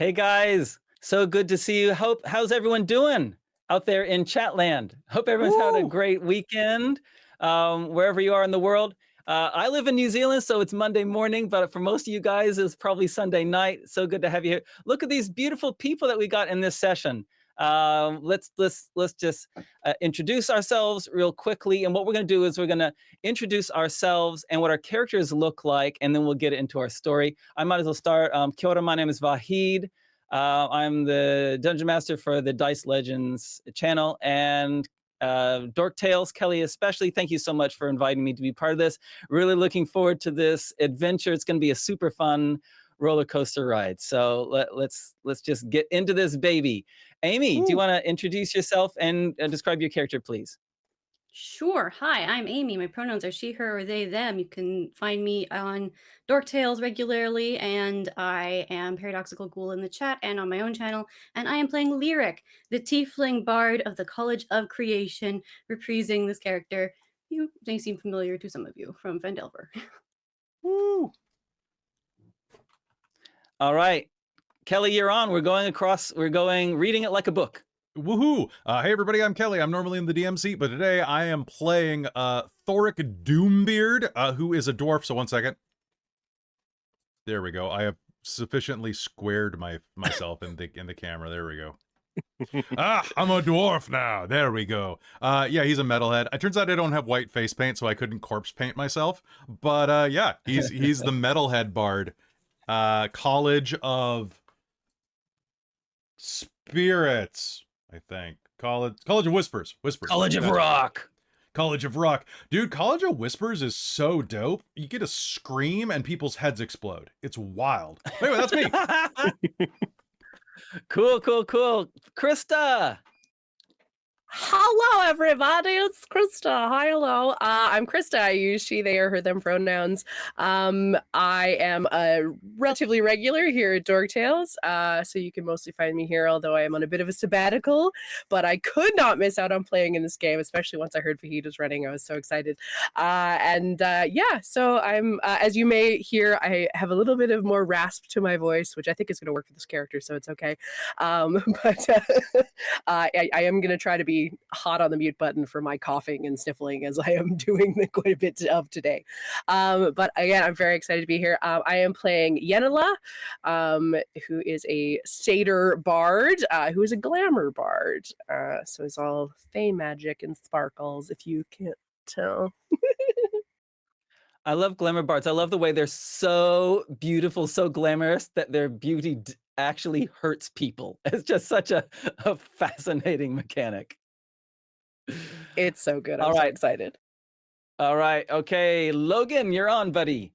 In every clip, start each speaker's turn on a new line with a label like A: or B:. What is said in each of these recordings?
A: Hey guys, so good to see you. How's everyone doing out there in Chatland? Hope everyone's had a
B: Woo!
A: great weekend, wherever you are in the world. I live in New Zealand, so it's Monday morning, but for most of you guys, it's probably Sunday night. So good to have you here. Look at these beautiful people that we got in this session. Let's just introduce ourselves real quickly, and what we're going to do is we're going to introduce ourselves and what our characters look like, and then we'll get into our story. I might as well start. Kia ora, my name is Vahid. I'm the Dungeon Master for the Dice Legends channel, and Dork Tales, Kelly especially, thank you so much for inviting me to be part of this. Really looking forward to this adventure. It's going to be a super fun roller coaster ride. So let's just get into this baby. Amy, do you want to introduce yourself and describe your character, please?
C: Sure. Hi, I'm Amy. My pronouns are she, her, or they, them. You can find me on Dork Tales regularly, and I am Paradoxical Ghoul in the chat and on my own channel. And I am playing Lyric, the tiefling bard of the College of Creation, reprising this character. You may seem familiar to some of you from Vandle.
B: Woo!
A: All right, Kelly, you're on. We're going reading it like a book.
B: Woohoo! Hey everybody, I'm Kelly. I'm normally in the DM seat, but today I am playing Thoric Doombeard, who is a dwarf. So one second. There we go. I have sufficiently squared myself in the camera. There we go. I'm a dwarf now. There we go. Yeah, he's a metalhead. It turns out I don't have white face paint, so I couldn't corpse paint myself. But yeah, he's the metalhead bard. College of Spirits, I think. College of Whispers.
A: College of Rock.
B: College of Rock. Dude, College of Whispers is so dope. You get a scream and people's heads explode. It's wild. Anyway, that's me.
A: Cool. Christa.
D: Hello, everybody. It's Christa. Hi, hello. I'm Christa. I use she, they, or her, them pronouns. I am a relatively regular here at Dork Tales, so you can mostly find me here, although I am on a bit of a sabbatical. But I could not miss out on playing in this game, especially once I heard Vahid was running. I was so excited. Yeah, so I'm, as you may hear, I have a little bit of more rasp to my voice, which I think is going to work for this character, so it's okay. But I am going to try to be hot on the mute button for my coughing and sniffling, as I am doing quite a bit of today. But again, I'm very excited to be here. I am playing Yenila, who is a satyr bard, who is a glamour bard. So it's all fey magic and sparkles, if you can't tell.
A: I love glamour bards. I love the way they're so beautiful, so glamorous that their beauty actually hurts people. It's just such a fascinating mechanic.
D: It's so good. I'm so excited.
A: All right. Okay, Logan, you're on, buddy.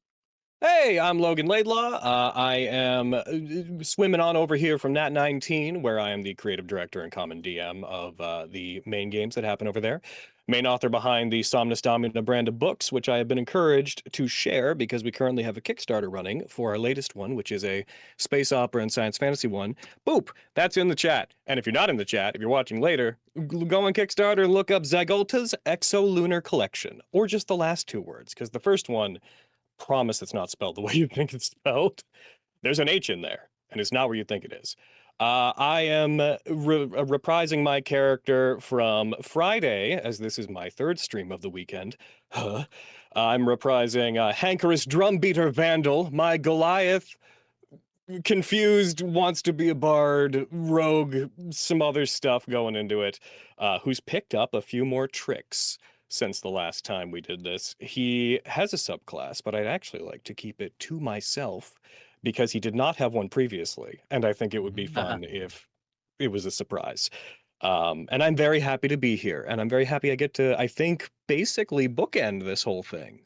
E: Hey, I'm Logan Laidlaw. I am swimming on over here from Nat 19, where I am the creative director and common DM of the main games that happen over there. Main author behind the Somnus Domina brand of books, which I have been encouraged to share because we currently have a Kickstarter running for our latest one, which is a space opera and science fantasy one. Boop! That's in the chat. And if you're not in the chat, if you're watching later, go on Kickstarter and look up Zagolta's Exolunar Collection, or just the last two words, because the first one, promise it's not spelled the way you think it's spelled. There's an H in there, and it's not where you think it is. I am reprising my character from Friday, as this is my third stream of the weekend. I'm reprising Hankerous Drumbeater Vandle, my Goliath, confused, wants to be a bard, rogue, some other stuff going into it, who's picked up a few more tricks since the last time we did this. He has a subclass, but I'd actually like to keep it to myself because he did not have one previously, and I think it would be fun if it was a surprise. And I'm very happy to be here, and I'm very happy I get to, I think, basically bookend this whole thing.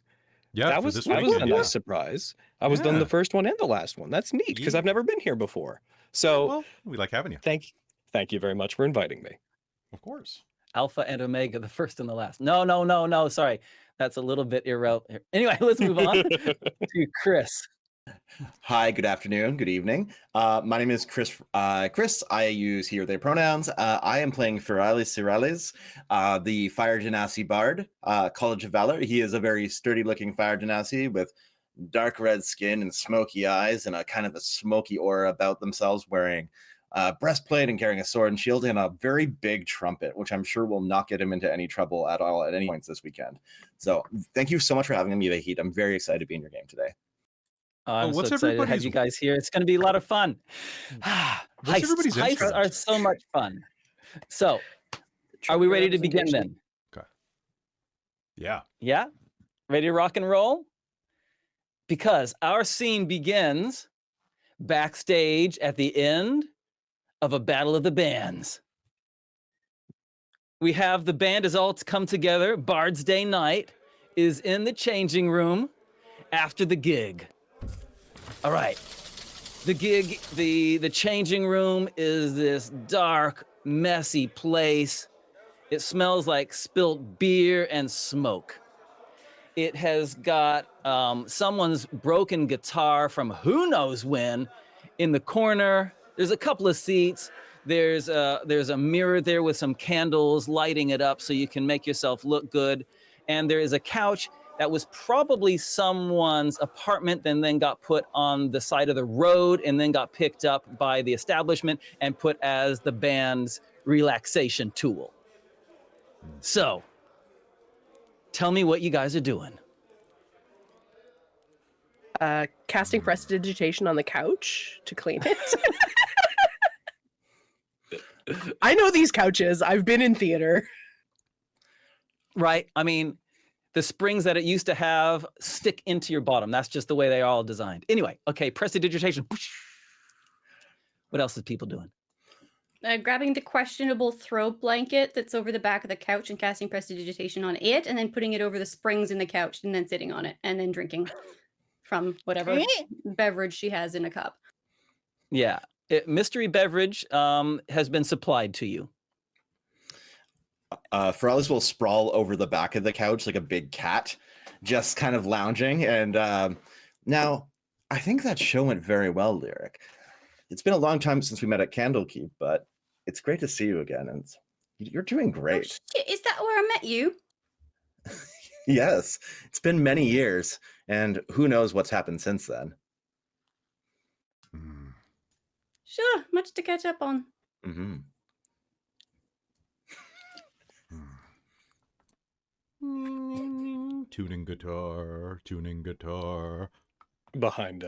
B: Yeah,
E: that was a nice surprise. I was done the first one and the last one. That's neat, because I've never been here before. So,
B: well, we like having you.
E: Thank you very much for inviting me.
B: Of course.
A: Alpha and Omega, the first and the last. No. Sorry. That's a little bit irrelevant. Anyway, let's move on to Chris.
F: Hi, good afternoon, good evening. My name is Chris. I use he or they pronouns. I am playing Fearales, the Fire Genasi Bard, College of Valor. He is a very sturdy looking Fire Genasi with dark red skin and smoky eyes and a kind of a smoky aura about themselves, wearing breastplate and carrying a sword and shield and a very big trumpet, which I'm sure will not get him into any trouble at all at any points this weekend. So thank you so much for having me, Vahid. I'm very excited to be in your game today.
A: I'm
B: what's
A: so excited to have
B: everybody's-
A: you guys here. It's going to be a lot of fun.
B: What's everybody's
A: Heists
B: intro?
A: are so much fun. So, are we ready to begin then?
B: Okay. Yeah.
A: Yeah? Ready to rock and roll? Because our scene begins backstage at the end of a battle of the bands. We have the band as all come together. Bard's Day Night is in the changing room after the gig. All right. The gig, the changing room is this dark, messy place. It smells like spilt beer and smoke. It has got someone's broken guitar from who knows when in the corner. There's a couple of seats. There's a mirror there with some candles lighting it up so you can make yourself look good. And there is a couch that was probably someone's apartment and then got put on the side of the road and then got picked up by the establishment and put as the band's relaxation tool. So, tell me what you guys are doing.
D: Casting prestidigitation on the couch to clean it. I know these couches. I've been in theater.
A: Right? I mean, the springs that it used to have stick into your bottom. That's just the way they are all designed. Anyway, okay, prestidigitation. What else is people doing?
C: Grabbing the questionable throw blanket that's over the back of the couch and casting prestidigitation on it, and then putting it over the springs in the couch and then sitting on it and then drinking from whatever beverage she has in a cup.
A: Yeah. Mystery beverage has been supplied to you.
F: Fearales will sprawl over the back of the couch like a big cat, just kind of lounging. And now, I think that show went very well, Lyric. It's been a long time since we met at Candlekeep, but it's great to see you again. And you're doing
C: Oh,
F: great.
C: shit, is that where I met you?
F: Yes, it's been many years, and who knows what's happened since then.
C: Sure, much to catch up on.
F: Mm-hmm.
B: Tuning guitar.
E: Behind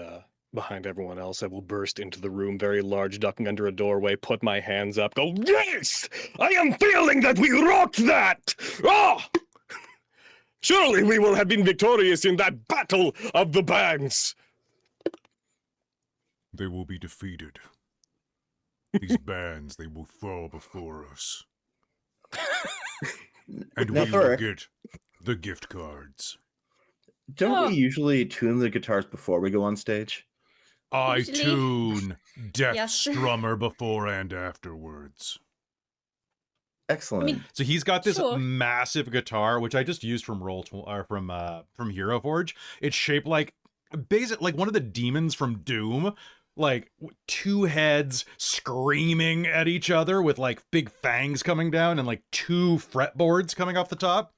E: everyone else, I will burst into the room, very large, ducking under a doorway, put my hands up, go, yes! I am feeling that we rocked that! Oh! Surely we will have been victorious in that battle of the bands!
B: They will be defeated. These bands, they will fall before us. And
F: Now,
B: we will
F: Thor,
B: get the gift cards.
F: don't
C: Oh.
F: we usually tune the guitars before we go on stage?
B: I
C: Usually-
B: tune Death
C: Yes.
B: Strummer before and afterwards.
F: Excellent.
B: So he's got this
C: Sure.
B: massive guitar, which I just used from from Hero Forge. It's shaped like like one of the demons from Doom, like two heads screaming at each other with like big fangs coming down and like two fretboards coming off the top.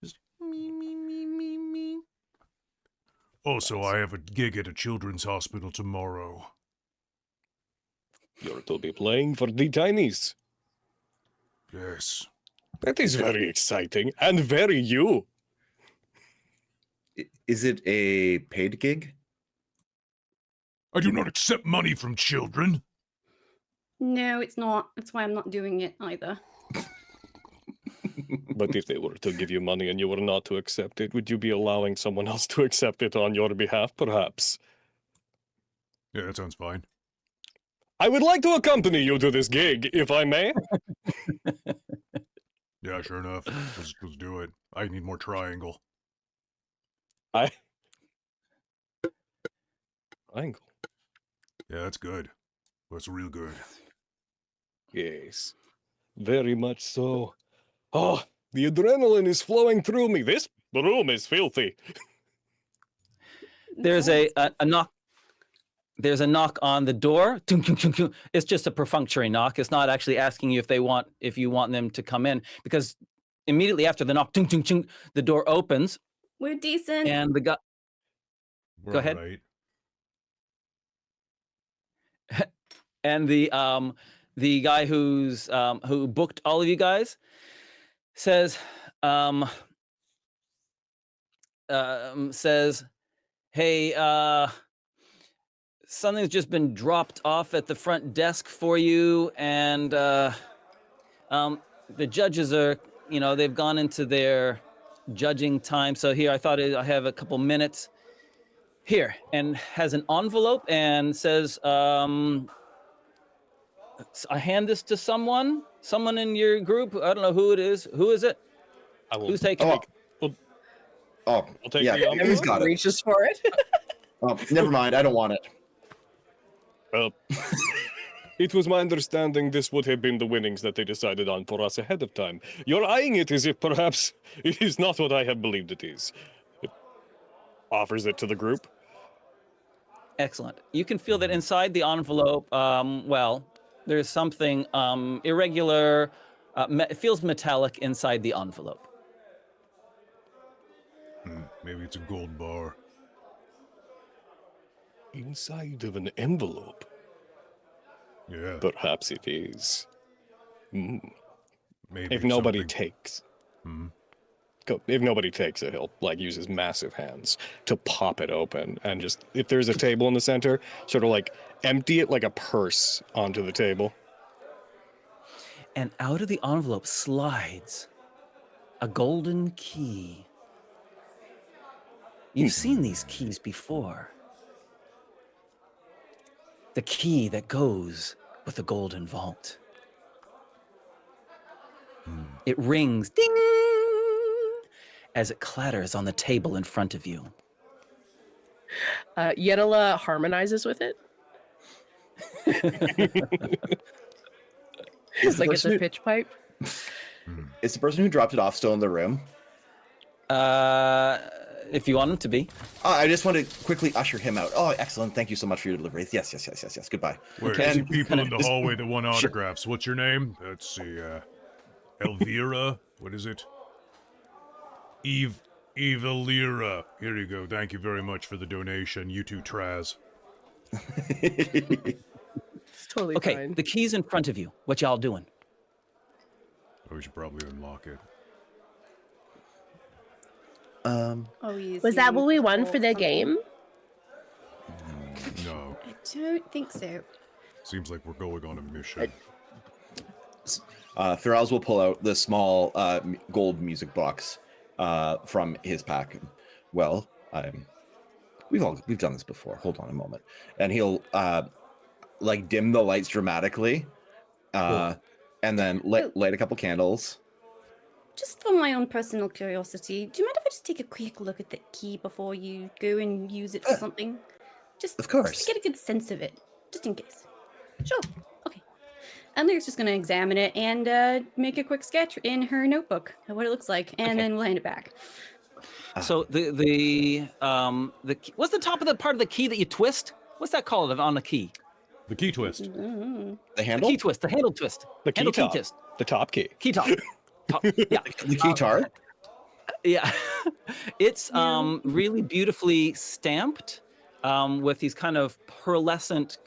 B: Just me, me, me, me, me. Also, I have a gig at a children's hospital tomorrow.
E: You're to be playing for the Tinies.
B: Yes.
E: That is very exciting and very you.
F: Is it a paid gig?
B: I do not accept money from children.
C: No, it's not. That's why I'm not doing it either.
E: But if they were to give you money and you were not to accept it, would you be allowing someone else to accept it on your behalf, perhaps?
B: Yeah, that sounds fine.
E: I would like to accompany you to this gig, if I may.
B: Yeah, sure enough. Let's do it. I need more triangle.
E: Triangle.
B: Yeah, that's good. That's real good.
E: Yes, very much so. Oh, the adrenaline is flowing through me. This room is filthy.
A: There's a knock. There's a knock on the door. It's just a perfunctory knock. It's not actually asking you if you want them to come in, because immediately after the knock, the door opens
C: We're decent.
A: and the guy
B: We're
A: Go ahead.
B: all right.
A: And the guy who booked all of you guys says, hey, something's just been dropped off at the front desk for you, and the judges are, they've gone into their judging time. So here, I thought I have a couple minutes here, and has an envelope and says, I hand this to someone in your group. I don't know who it is. Who is it?
E: I will.
A: Who's taking it?
E: I'll take
F: yeah,
E: the envelope.
F: he's got it.
D: Reaches for it.
F: Oh, never mind. I don't want it.
E: Well, it was my understanding this would have been the winnings that they decided on for us ahead of time. You're eyeing it as if perhaps it is not what I have believed it is. It offers it to the group.
A: Excellent. You can feel that inside the envelope, there's something irregular. It feels metallic inside the envelope.
B: Maybe it's a gold bar.
E: Inside of an envelope.
B: Yeah.
E: Perhaps it is.
B: Maybe
E: If
B: it's
E: nobody
B: something-
E: takes.
B: Hmm.
E: If nobody takes it, he'll use his massive hands to pop it open and just, if there's a table in the center, sort of empty it like a purse onto the table.
A: And out of the envelope slides a golden key. You've seen these keys before. The key that goes with the golden vault. It rings, ding, as it clatters on the table in front of you.
D: Yenila harmonizes with it. It's like it's a pitch pipe.
F: Is the person who dropped it off still in the room?
A: If you want him to be.
F: I just want to quickly usher him out. Oh, excellent. Thank you so much for your delivery. Yes. Goodbye.
B: Wait,
A: Okay.
B: I see people in the
F: Just-
B: hallway that want autographs. What's your name? Let's see. Elvira. What is it? Eva Lyra. Here you go. Thank you very much for the donation. You too, Traz.
D: It's totally
A: Okay,
D: fine.
A: the key's in front of you. What y'all doing?
B: Oh, we should probably unlock it.
C: Was
G: that what we won for the game?
B: No.
C: I don't think so.
B: Seems like we're going on a mission.
F: Fearales will pull out the small gold music box from his pack. Well, we've done this before. Hold on a moment, and he'll dim the lights dramatically, and then light a couple candles.
C: Just for my own personal curiosity, do you mind if I just take a quick look at the key before you go and use it for something?
F: Of course.
C: Just to get a good sense of it, just in case. Sure. Okay. And Lyric's just going to examine it and make a quick sketch in her notebook of what it looks like, and then we'll hand it back.
A: So the key, what's the top of the part of the key that you twist? What's that called on the key?
B: The key twist.
C: Mm-hmm.
F: The
A: The
F: handle?
A: key twist, the handle twist.
E: The key
A: handle
E: top.
A: key twist.
E: The top key.
A: Key top. Yeah.
F: The keytar?
A: Yeah. It's really beautifully stamped with these kind of pearlescent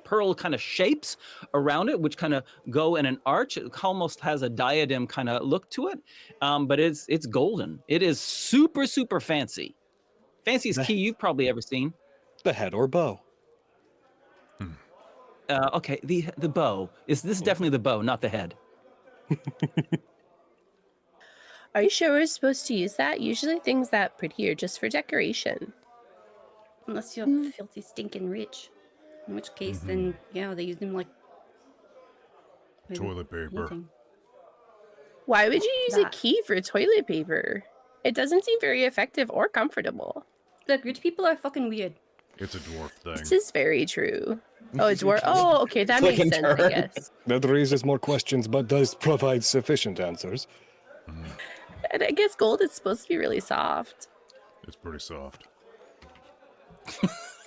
A: pearl shapes around it, which kind of go in an arch. It almost has a diadem kind of look to it, but it's golden. It is super, super fancy. Fanciest key you've probably ever seen.
E: The head or bow.
A: Okay, the bow. This is definitely the bow, not the head.
G: Are you sure we're supposed to use that? Usually things that pretty are just for decoration.
C: Unless you're filthy, stinking rich. In which case, then, yeah, they use them like...
B: Toilet paper.
C: anything.
G: Why would you use a
C: That.
G: key for toilet paper? It doesn't seem very effective or comfortable.
C: Look, rich people are fucking weird.
B: It's a dwarf
G: This
B: thing.
G: is very true. Oh, it's work. Oh, okay, that makes
F: Click and
G: sense, I
F: turn.
G: guess.
E: That raises more questions, but does provide sufficient answers.
G: And I guess gold is supposed to be really soft.
B: It's pretty soft.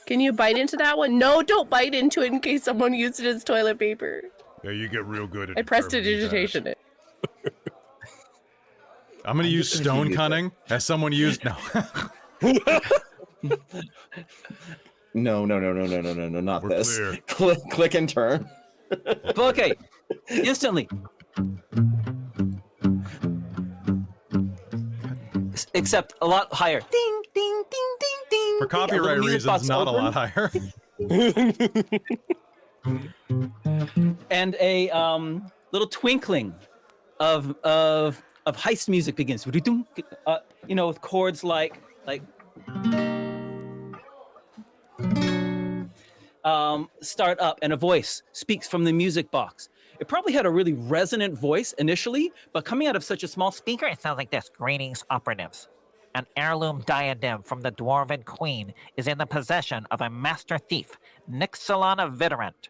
G: Can you bite into that one? No, don't bite into it in case someone used it as toilet paper.
B: Yeah, you get real good at
G: I pressed
B: determining that.
G: it.
B: I'm gonna use
F: just gonna
B: stone
F: use it.
B: cunning. Has someone used no?
F: No, not
B: We're
F: this.
B: clear.
F: Click and turn.
A: Okay, instantly. Except a lot higher. Ding, ding, ding, ding, ding.
B: For
A: ding.
B: copyright
A: little music box
B: reasons, not a
A: open,
B: lot higher.
A: and a little twinkling of heist music begins. You know, with chords like start up, and a voice speaks from the music box. It probably had a really resonant voice initially, but coming out of such a small speaker,
H: It sounds like this. Greetings, operatives. An heirloom diadem from the Dwarven Queen is in the possession of a master thief, Nixalana Vidorant.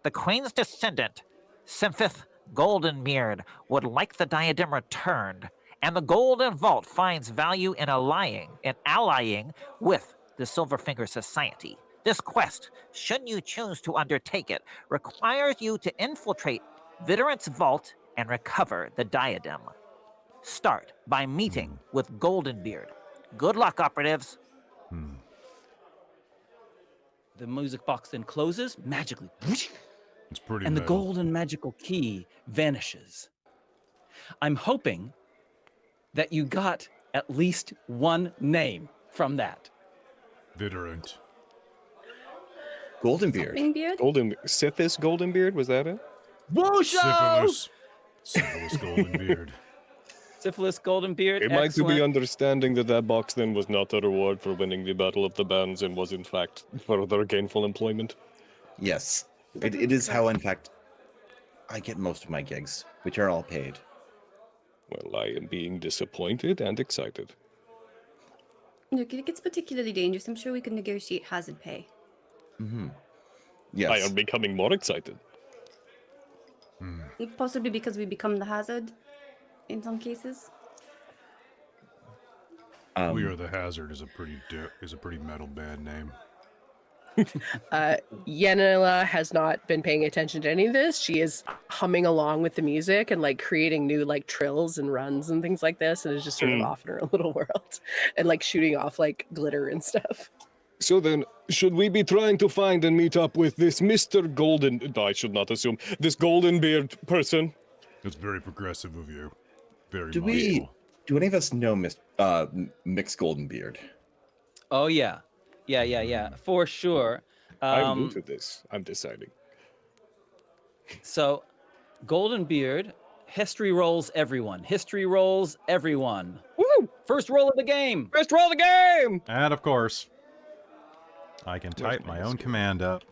H: The Queen's descendant, Simphith Goldenbeard, would like the diadem returned, and the Golden Vault finds value in allying with the Silverfinger Society. This quest, should you choose to undertake it, requires you to infiltrate Vidorant's vault and recover the diadem. Start by meeting with Goldenbeard. Good luck, operatives.
A: the music box then closes magically.
B: It's pretty
A: And the
B: metal.
A: golden magical key vanishes. I'm hoping that you got at least one name from that.
B: Vidorant.
F: Goldenbeard.
C: Beard?
E: Sithis Goldenbeard, was that it?
B: Syphilis Goldenbeard.
A: Syphilis, golden beard.
E: Am I to
A: excellent.
E: be understanding that that box then was not a reward for winning the Battle of the Bands and was in fact further gainful employment?
F: Yes. It is how, in fact, I get most of my gigs, which are all paid.
E: Well, I am being disappointed and excited.
C: Look, if it gets particularly dangerous, I'm sure we can negotiate hazard pay.
F: Mm-hmm. Yes.
E: I am becoming more excited.
C: Possibly because we become the hazard in some cases.
B: We Are the Hazard is a pretty metal band name.
D: Yenila has not been paying attention to any of this. She is humming along with the music and like creating new like trills and runs and things like this, and is just sort of off in her little world and like shooting off like glitter and stuff.
E: So then, should we be trying to find and meet up with this Mr. Golden... I should not assume. This Goldenbeard person?
B: It's very progressive of you. Very
F: Do any of us know Mix Goldenbeard?
A: Oh, yeah. Yeah. For sure.
E: I'm new to this. I'm deciding.
A: So, golden beard, history rolls everyone. History rolls everyone.
E: Woo!
A: First roll of the game.
E: First roll of the game!
B: And of course, I can type my own command up.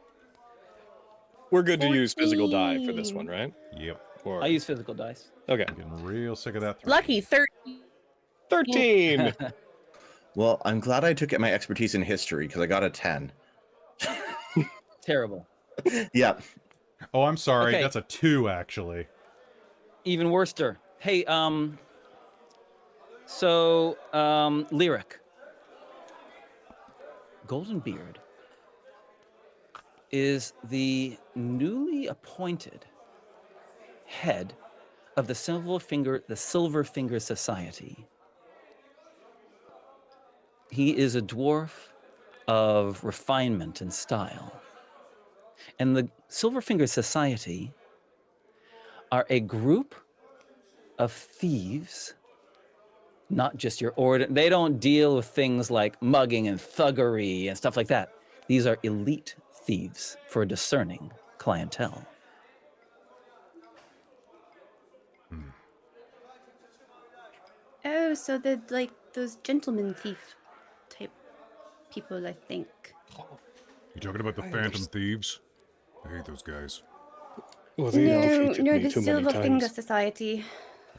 E: We're good to use physical die for this one, right?
B: Yep.
E: Or...
A: I use physical dice.
E: Okay.
B: I'm getting real sick of that.
D: Lucky 13.
E: 13!
F: Well, I'm glad I took my expertise in history because I got a 10.
A: Terrible.
F: Yeah.
B: Oh, I'm sorry.
A: Okay.
B: That's a 2, actually.
A: Even worster. Hey, Lyric. Goldenbeard is the newly appointed head of the Silverfinger Society. He is a dwarf of refinement and style. And the Silverfinger Society are a group of thieves, not just your ordinary. They don't deal with things like mugging and thuggery and stuff like that. These are elite thieves for a discerning clientele.
C: Oh, so they're like those gentleman thief type people, I think.
B: You talking about the Phantom Thieves? I hate those guys.
E: Well, they defeated
C: No,
E: me
C: the
E: too many
C: Silverfinger
E: times.
C: Society.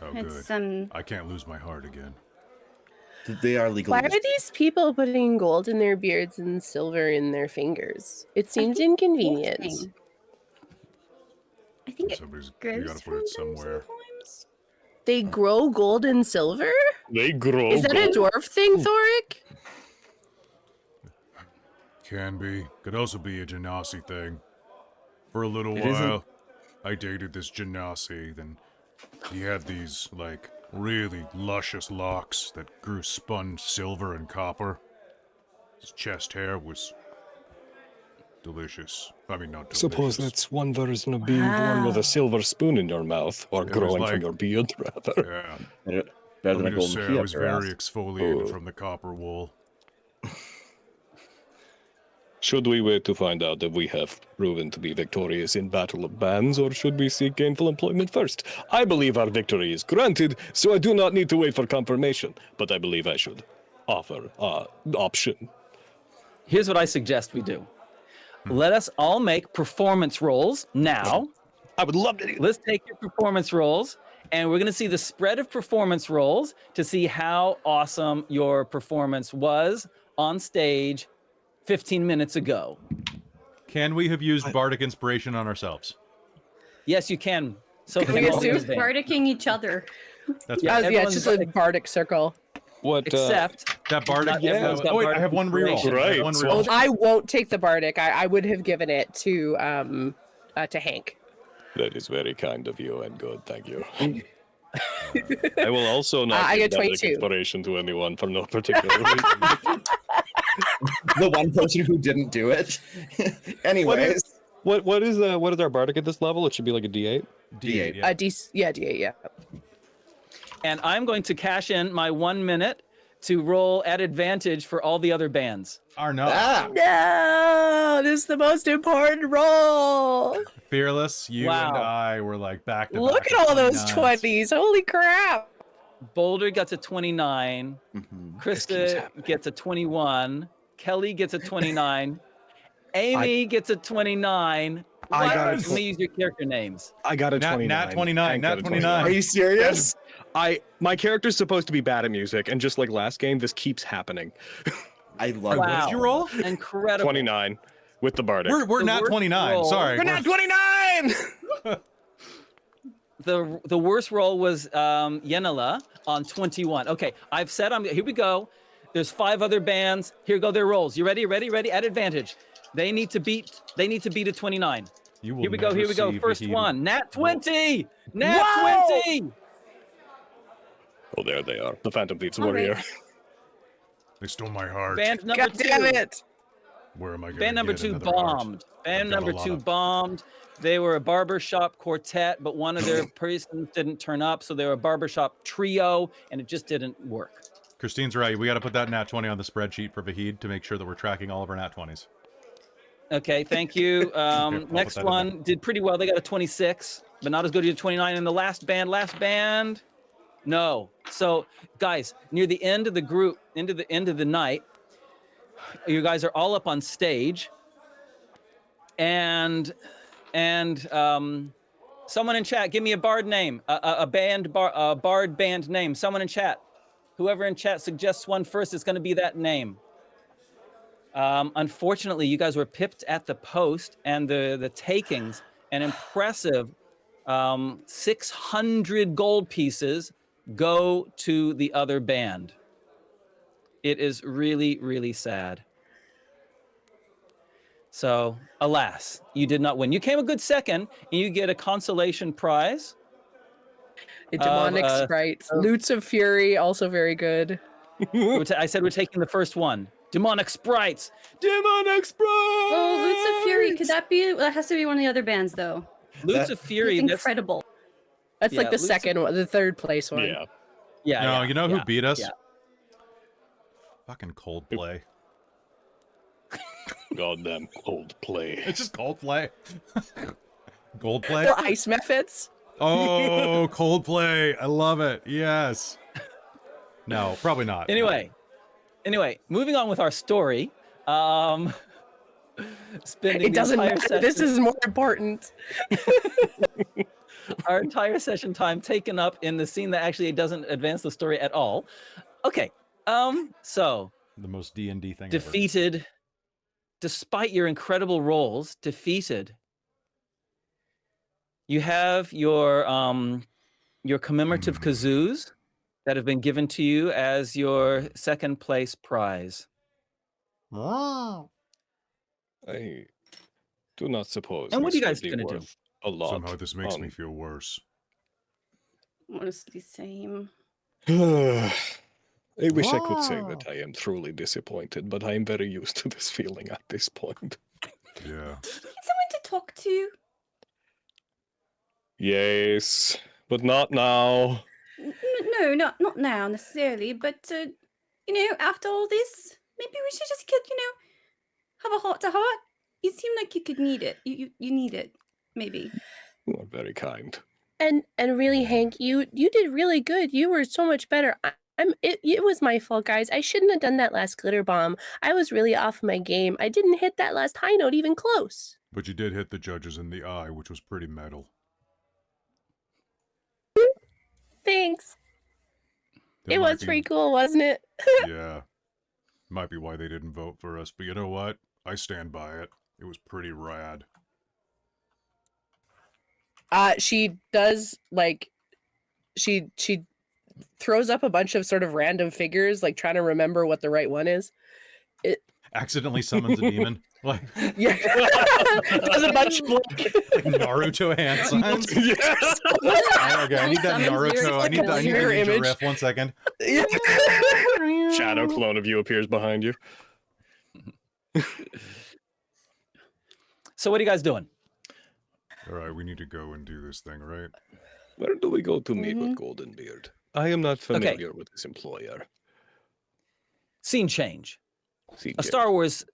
B: Oh,
C: It's
B: good. I can't lose my heart again.
F: They are legally.
G: Why are these people putting gold in their beards and silver in their fingers? It seems inconvenient.
C: I think it
B: Somebody's,
C: grows
B: you gotta put
C: from
B: it
C: them
B: somewhere.
C: sometimes.
G: They grow gold and silver?
E: They grow.
G: Is that a dwarf thing, Thoric?
B: Can be. Could also be a genasi thing. For a little
F: It
B: while,
F: isn't-
B: I dated this genasi, then he had these, like, really luscious locks that grew spun silver and copper. His chest hair was delicious. I mean, not delicious.
E: Suppose that's one version of being born with
G: Wow.
E: a silver spoon in your mouth, or
B: It was
E: growing
B: like-
E: from your beard, rather.
B: Yeah.
F: Better
B: Let
F: than
B: me
F: a
B: just
F: golden
B: say,
F: key
B: I
F: up
B: was
F: your
B: very
F: ass.
B: exfoliated
E: Oh.
B: from the copper wool.
E: Should we wait to find out if we have proven to be victorious in Battle of Bands, or should we seek gainful employment first? I believe our victory is granted, so I do not need to wait for confirmation, but I believe I should offer option.
A: Here's what I suggest we do. Let us all make performance rolls now.
E: I would love to do that.
A: Let's take your performance rolls, and we're going to see the spread of performance rolls to see how awesome your performance was on stage 15 minutes ago.
B: Can we have used bardic inspiration on ourselves?
A: Yes, you can. So
D: Can we
A: can all the
D: assume-
A: other bands.
C: Bardicking each other.
B: That's
A: Yeah,
B: right.
D: Yeah,
A: everyone's
D: it's just a
A: like-
D: bardic circle.
E: What?
A: Except
B: That bardic.
A: not everyone's got
B: Oh, wait, I
A: bardic
B: have one reroll.
A: inspiration.
B: I have
E: Right,
B: one
E: so-
B: reroll.
D: I won't take the bardic. I would have given it to Hank.
E: That is very kind of you and good, thank you. I will also not
D: I
E: give
D: get
E: bardic
D: 22.
E: inspiration to anyone for no particular reason.
F: The one person who didn't do it. Anyways,
E: What is our bardic at this level? It should be like a D8.
F: D8.
B: Yeah.
D: D8, yeah.
A: And I'm going to cash in my 1 minute to roll at advantage for all the other bands.
B: Arno.
F: Ah,
D: No, this is the most important roll.
B: Fearless, you and
A: Wow.
B: I were like back to
D: Look
B: back
D: at all those
B: 29s.
D: 20s. Holy crap.
A: Boulder gets a 29.
F: mhm.
A: Krista gets a 21. Kelly gets a 29. Amy gets a 29.
E: I
A: What?
E: got a
A: Let me use your character names.
E: I got a
B: Nat
E: 29.
B: 29,
E: Hank
B: nat
E: got a
B: 29.
F: Are you serious?
E: My character's supposed to be bad at music, and just like last game, this keeps happening.
F: I love
B: What
A: Wow.
B: did you roll?
A: Incredible.
E: 29 with the bardic.
B: We're
A: The
B: not
A: worst
B: 29.
A: roll-
B: Sorry.
E: We're not 29!
A: The worst roll was Yenila on 21. Okay, I've said here we go. There's 5 other bands. Here go their rolls. You ready? Ready? At advantage. They need to beat a 29.
B: You will
A: Here we go.
B: never
A: Here we go.
B: see
A: First
B: Vahid
A: one. Nat
B: roll.
A: 20. Nat
D: Whoa!
A: 20.
E: Oh, there they are. The Phantom Thieves
C: All
E: Warrior.
C: right.
B: They stole my heart.
A: Band number
D: God
A: 2.
D: damn it.
B: Where am I going
A: Band number 2 bombed. Band
B: I've got a
A: number
B: lot
A: 2
B: of-
A: bombed. They were a barbershop quartet, but one of their persons didn't turn up, so they were a barbershop trio, and it just didn't work.
B: Christine's right. We got to put that nat 20 on the spreadsheet for Vahid to make sure that we're tracking all of our nat 20s.
A: Okay, thank you.
B: I'll put
A: Next
B: that in
A: one did pretty well. They got a 26, but not as good as a 29. And the last band, no. So, guys, near the end of the group, into the end of the night, you guys are all up on stage, and someone in chat, give me a bard name, a bard band name. Someone in chat, whoever in chat suggests one first, it's going to be that name. Unfortunately, you guys were pipped at the post, and the takings, an impressive 600 gold pieces go to the other band. It is really, really sad. So, alas, you did not win. You came a good second, and you get a consolation prize.
D: A demonic sprite. Loots of Fury, also very good.
A: I said we're taking the first one. Demonic sprites. Demonic sprites.
C: Oh, Loots of Fury. Could that be? That has to be one of the other bands, though.
A: Loots of Fury.
C: It's
A: That's,
C: incredible.
D: That's
A: Yeah,
D: like the
A: Loots of-
D: second one, the third place one.
E: Yeah.
A: yeah.
B: No,
A: yeah,
B: you know who
A: yeah,
B: beat us?
A: yeah.
B: Fucking Coldplay.
E: Goddamn cold play.
B: It's just Coldplay. Goldplay?
D: Or Ice Methods.
B: Oh, Coldplay. I love it. Yes. No, probably not.
A: Anyway, moving on with our story. Spending
D: It doesn't
A: the entire
D: matter. This
A: session-
D: is more important.
A: our entire session time taken up in the scene that actually doesn't advance the story at all. Okay, so
B: The most D&D thing ever.
A: defeated, despite your incredible rolls, defeated. You have your commemorative kazoos that have been given to you as your second place prize.
E: I do not suppose.
A: And what are you
E: this
A: guys
E: would be
A: gonna do?
E: worth A lot.
B: Somehow this makes me feel worse.
C: Honestly, same.
E: I wish I could say that I am truly disappointed, but I am very used to this feeling at this point.
B: Yeah.
C: Need someone to talk to?
E: Yes, but not now.
C: No, not now necessarily, but after all this, maybe we should just get, have a heart to heart. You seem like you could need it. You need it, maybe.
E: You are very kind.
G: And really, Hank, you did really good. You were so much better. It was my fault, guys. I shouldn't have done that last glitter bomb. I was really off my game. I didn't hit that last high note even close.
B: But you did hit the judges in the eye, which was pretty metal.
G: Thanks.
B: That
G: It
B: might
G: was
B: be-
G: pretty cool, wasn't it?
B: Yeah. Might be why they didn't vote for us, but you know what? I stand by it. It was pretty rad.
D: She does like she throws up a bunch of sort of random figures, like trying to remember what the right one is.
B: Accidentally summons a demon. Like,
D: Yeah, does a bunch of like
B: Naruto hand signs.
E: Yes.
B: Oh, okay, I need that
C: Summons
B: Naruto.
C: lyrics
B: I need
C: like
B: that. I
C: a
B: need the
D: mirror
B: ninja
D: image.
B: riff. 1 second.
E: Shadow clone of you appears behind you.
A: So what are you guys doing?
B: All right, we need to go and do this thing, right?
E: Where do we go to meet with Goldenbeard? I am not
A: Okay.
E: familiar with this employer.
A: Scene change.
E: See,
A: A Star Wars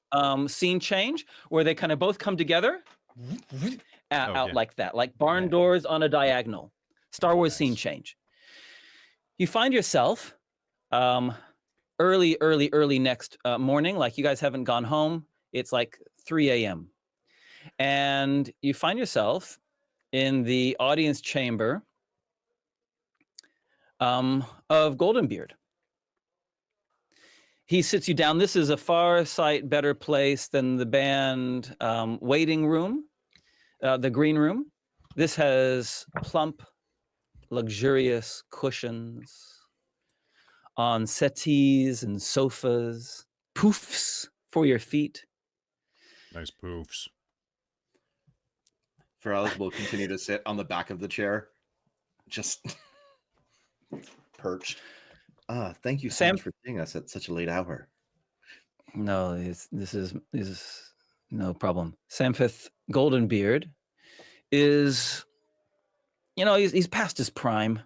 A: scene change where they kind of both come together out
B: yeah.
A: like that, like barn doors on a diagonal. Star Wars scene
B: Nice.
A: change. You find yourself early next morning, like you guys haven't gone home. It's like 3 a.m. And you find yourself in the audience chamber of Goldenbeard. He sits you down. This is a far sight better place than the band waiting room, the green room. This has plump, luxurious cushions on settees and sofas, poofs for your feet.
B: Nice poofs.
F: Fearales will continue to sit on the back of the chair, just perched. Thank you so
A: Sam?
F: much for seeing us at such a late hour.
A: No, this is no problem. Samfith Goldenbeard is, he's past his prime.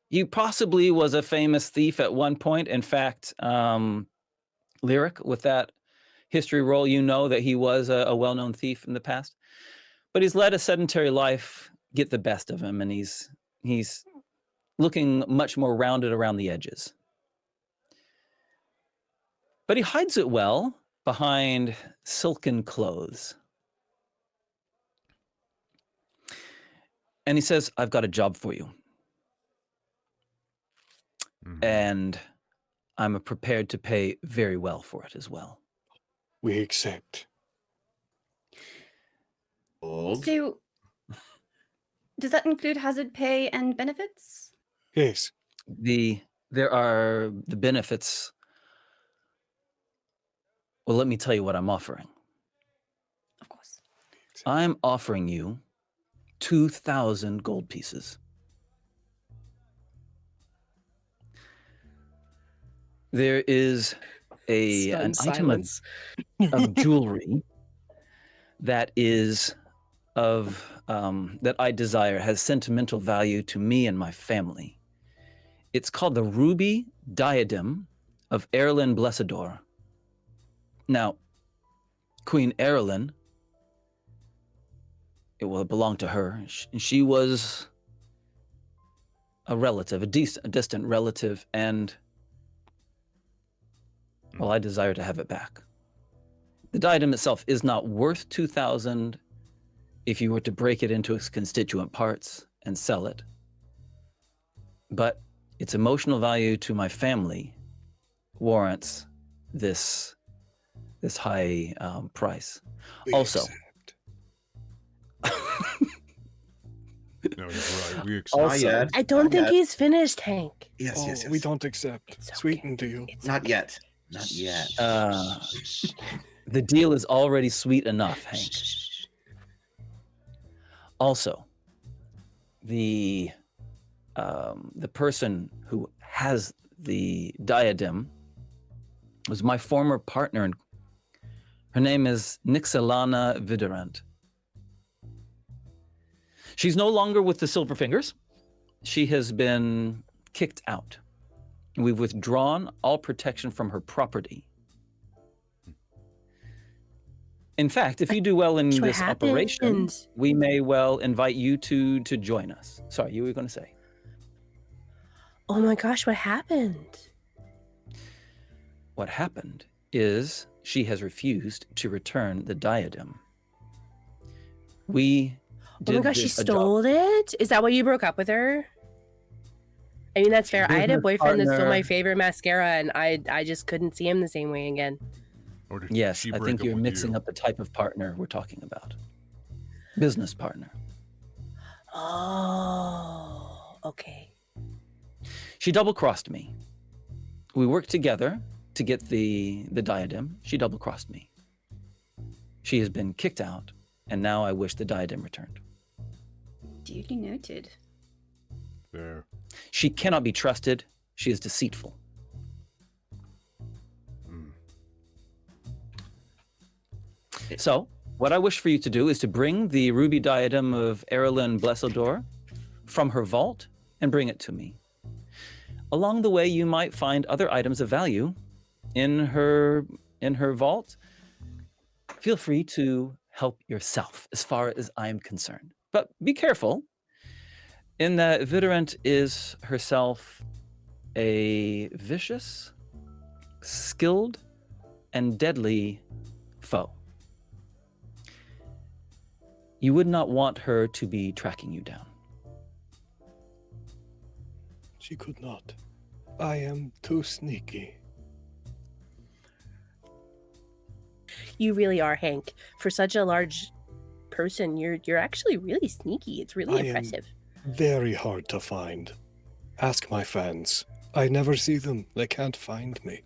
A: He possibly was a famous thief at one point. In fact, Lyric, with that history roll, you know that he was a well-known thief in the past. But he's let a sedentary life get the best of him, and he's looking much more rounded around the edges. But he hides it well behind silken clothes. And he says, I've got a job for you.
B: Mhm.
A: And I'm prepared to pay very well for it as well.
E: We accept.
F: Old.
C: So, does that include hazard pay and benefits?
E: Yes.
A: There are the benefits. Well, let me tell you what I'm offering.
C: Of course.
A: I'm offering you 2,000 gold pieces. There is an
D: stunned
A: item
D: silence.
A: of jewelry that is that I desire, has sentimental value to me and my family. It's called the Ruby Diadem of Erlyn Blessador. Now, Queen Erlyn, it will belong to her. She was a relative, a distant relative, and, well, I desire to have it back. The diadem itself is not worth 2,000 if you were to break it into its constituent parts and sell it. But its emotional value to my family warrants this high price.
E: We
A: Also,
E: accept.
B: No, he's right. We accept.
A: Also-
F: Not yet.
G: I don't think
F: yet.
G: he's finished, Hank.
F: Yes,
E: Oh,
F: yes, yes.
E: we don't accept.
G: It's okay.
E: Sweeten to you.
G: It's
F: Not
G: okay.
F: yet. Not yet.
A: The deal is already sweet enough, Hank. Also, the person who has the diadem was my former partner, and her name is Nixalana Vidorant. She's no longer with the Silverfingers. She has been kicked out. We've withdrawn all protection from her property. In fact, if you do well in this operation, we may well invite you to join us. Sorry, you were going to say.
G: Oh my gosh, what happened?
A: What happened is she has refused to return the diadem. We
G: Oh my gosh, she stole it? Is that why you broke up with her? I mean, that's fair. I had a boyfriend that stole my favorite mascara, and I just couldn't see him the same way again.
B: Or did
A: Yes,
B: she
A: I
B: break
A: think
B: up
A: you're
B: with
A: mixing
B: you?
A: up the type of partner we're talking about. Business partner.
G: Oh, okay.
A: She double-crossed me. We worked together to get the diadem. She double-crossed me. She has been kicked out, and now I wish the diadem returned.
C: Duly noted.
B: There.
A: She cannot be trusted. She is deceitful. So, what I wish for you to do is to bring the ruby diadem of Erlyn Blesseldor from her vault and bring it to me. Along the way, you might find other items of value in her vault. Feel free to help yourself as far as I am concerned. But be careful, in that Vidorant is herself a vicious, skilled, and deadly foe. You would not want her to be tracking you down.
E: She could not. I am too sneaky.
G: You really are, Hank. For such a large person, you're actually really sneaky. It's really impressive.
E: Very hard to find. Ask my fans. I never see them. They can't find me.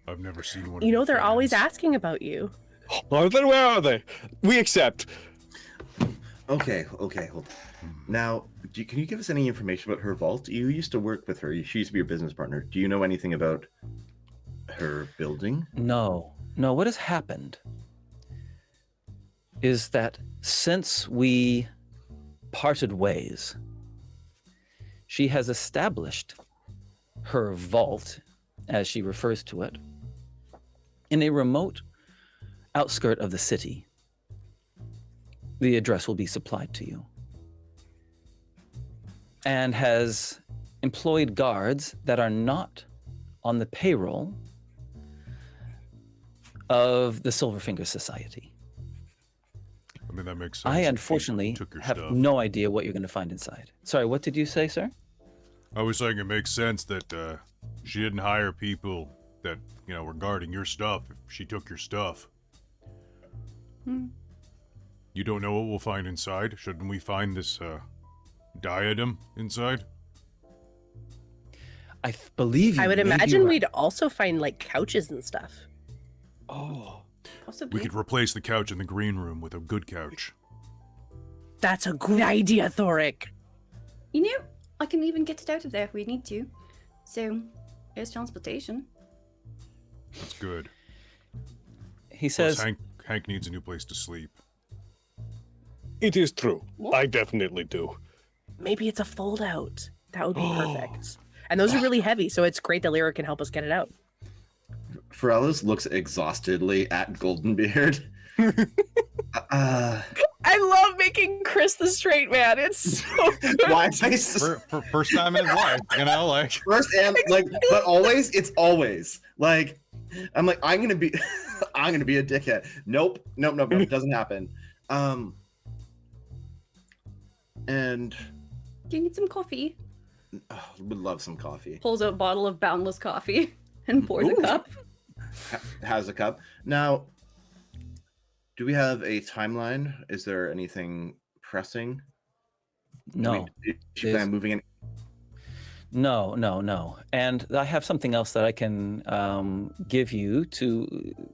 B: I've never seen one.
G: You know, they're always asking about you.
E: Oh, then where are they? We accept.
F: Okay, hold on. Now, can you give us any information about her vault? You used to work with her. She used to be your business partner. Do you know anything about her building?
A: No. What has happened is that since we parted ways, she has established her vault, as she refers to it, in a remote outskirt of the city. The address will be supplied to you. And has employed guards that are not on the payroll of the Silverfinger Society.
B: I mean, that makes sense.
A: I unfortunately have no idea what you're going to find inside. Sorry, what did you say, sir?
B: I was saying it makes sense that she didn't hire people that, were guarding your stuff if she took your stuff. You don't know what we'll find inside? Shouldn't we find this diadem inside?
A: I believe you.
G: I would imagine we'd also find like couches and stuff.
E: Oh.
C: Possibly.
B: We could replace the couch in the green room with a good couch.
G: That's a great idea, Thoric.
C: You know, I can even get it out of there if we need to. So, there's transportation.
B: That's good.
A: He says...
B: Plus, Hank needs a new place to sleep.
E: It is true. I definitely do.
G: Maybe it's a fold out. That would be perfect. And those are really heavy, so it's great that Lyra can help us get it out.
F: Fearales looks exhaustedly at Goldenbeard.
D: I love making Chris the straight man. It's so good.
F: Why?
B: First time in his life,
F: First and but always, it's always like, I'm like, I'm gonna be a dickhead. Nope, it doesn't happen. And
C: Do you need some coffee?
F: Would love some coffee.
C: Pulls out a bottle of Boundless coffee and pours a cup.
F: Has a cup. Now, do we have a timeline? Is there anything pressing?
A: No.
F: Is she plan on moving in?
A: No. And I have something else that I can give you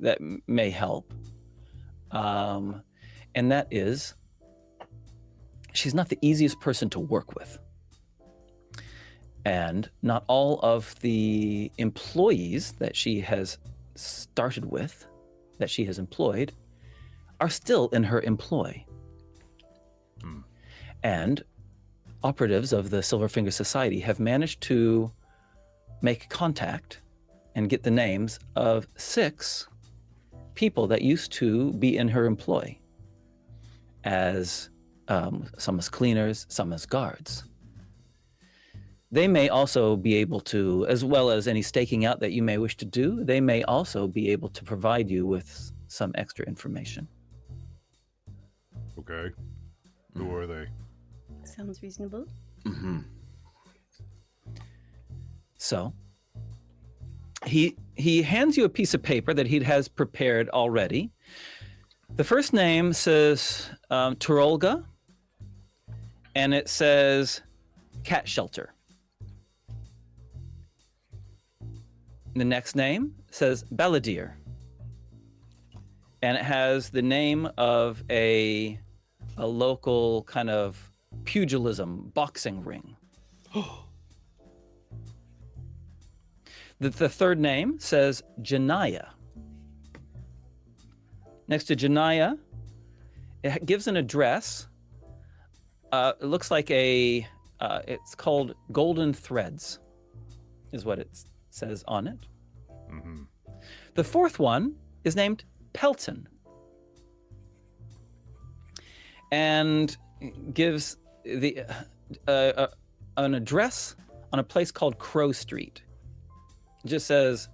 A: that may help. And that is, she's not the easiest person to work with. And not all of the employees that she has started with, that she has employed, are still in her employ. And operatives of the Silverfinger Society have managed to make contact and get the names of 6 people that used to be in her employ, as some as cleaners, some as guards. They may also be able to, as well as any staking out that you may wish to do, they may also be able to provide you with some extra information.
B: Okay. Who are they?
C: Sounds reasonable.
A: So he hands you a piece of paper that he has prepared already. The first name says Turolga, and it says cat shelter. The next name says Balladeer, and it has the name of a local kind of pugilism boxing ring. The third name says Janaya. Next to Janaya, it gives an address. It looks like it's called Golden Threads, is what it says on it. The fourth one is named Pelton, and gives the an address on a place called Crow Street. It just says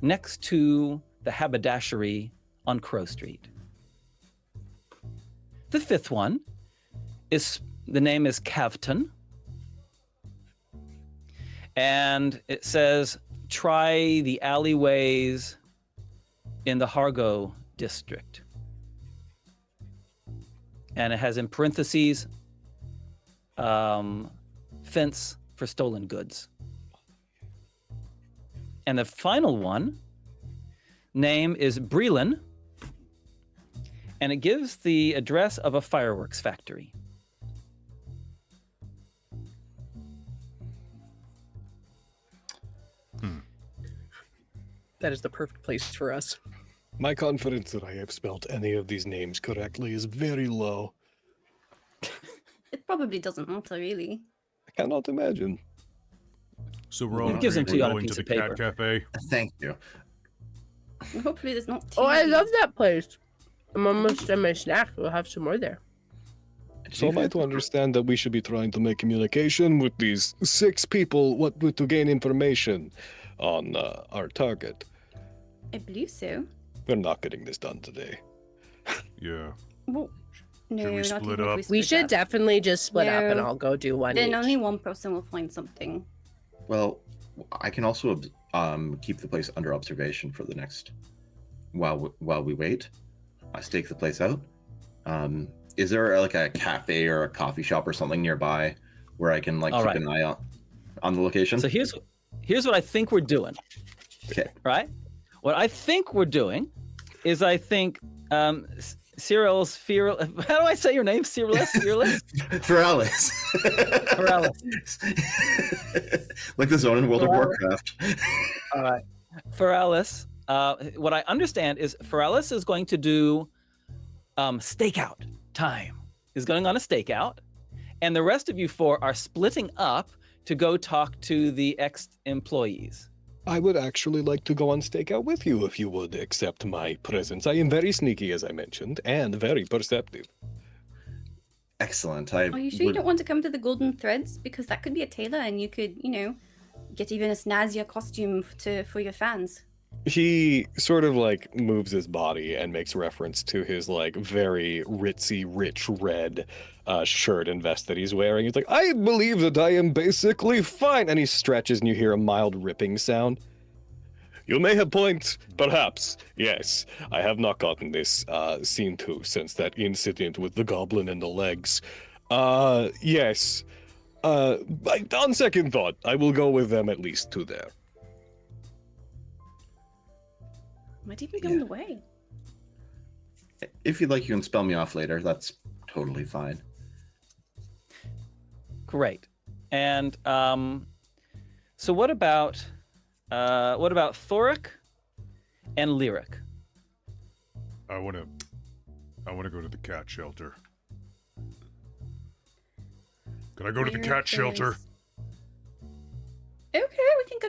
A: next to the haberdashery on Crow Street. The fifth one the name is Cavton, and it says try the alleyways in the Hargo district. And it has in parentheses, fence for stolen goods. And the final one, name is Breland, and it gives the address of a fireworks factory.
D: That is the perfect place for us.
E: My confidence that I have spelled any of these names correctly is very low.
C: It probably doesn't matter, really.
E: I cannot imagine.
B: So Rowan,
A: It gives them to you on a
B: going
A: piece
B: to the
A: of
B: cat
A: paper.
B: cafe.
F: Thank you.
C: Hopefully there's not
G: Oh, I
C: TV.
G: love that place. I'm almost done my snack. We'll have some more there.
E: So am I to understand that we should be trying to make communication with these 6 people to gain information on our target?
C: I believe so.
E: We're not getting this done today.
B: Yeah.
C: Well, no,
B: we
C: not
B: split
C: even if
B: up?
C: we
G: We
C: split
G: should
C: up.
G: definitely just split up and
C: No.
G: I'll go do one
C: Then
G: each.
C: only one person will find something.
F: Well, I can also keep the place under observation for the next while we wait. I stake the place out. Is there like a cafe or a coffee shop or something nearby where I can like
A: All
F: keep
A: right.
F: an eye on the location?
A: So here's what I think we're doing.
F: Okay.
A: Right? What I think we're doing is Searles, how do I say your name? Fearales?
F: Fearales. Like the zone in World of Warcraft.
A: All right. Fearales, what I understand is Fearales is going to do stakeout time. Is going on a stakeout, and the rest of you 4 are splitting up to go talk to the ex-employees.
E: I would actually like to go on stakeout with you if you would accept my presence. I am very sneaky, as I mentioned, and very perceptive.
F: Excellent.
C: Are you sure you don't want to come to the Golden Threads? Because that could be a tailor and you could, get even a snazzier costume for your fans.
E: He sort of like moves his body and makes reference to his like very ritzy, rich red shirt and vest that he's wearing. He's like, I believe that I am basically fine. And he stretches and you hear a mild ripping sound. You may have points, perhaps. Yes, I have not gotten this seen to since that incident with the goblin and the legs. Yes. On second thought, I will go with them at least to there.
C: Might even be on the way.
F: If you'd like, you can spell me off later. That's totally fine.
A: Great. And So what about Thoric and Lyric?
B: I want to go to the cat shelter. Can I go to the cat shelter?
C: Okay, we can go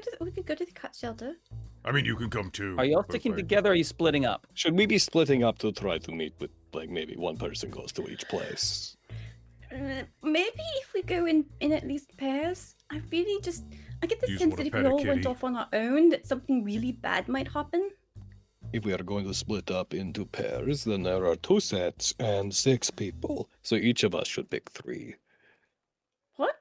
C: to the cat shelter.
B: I mean, you can come too.
A: Are you all sticking together or are you splitting up?
E: Should we be splitting up to try to meet with, like, maybe one person goes to each place?
C: Maybe if we go in at least pairs. I get the
B: You just
C: sense
B: wanna
C: that if
B: pet
C: we
B: a
C: all went
B: kitty?
C: off on our own, that something really bad might happen.
E: If we are going to split up into pairs, then there are 2 sets and 6 people. So each of us should pick 3.
C: What?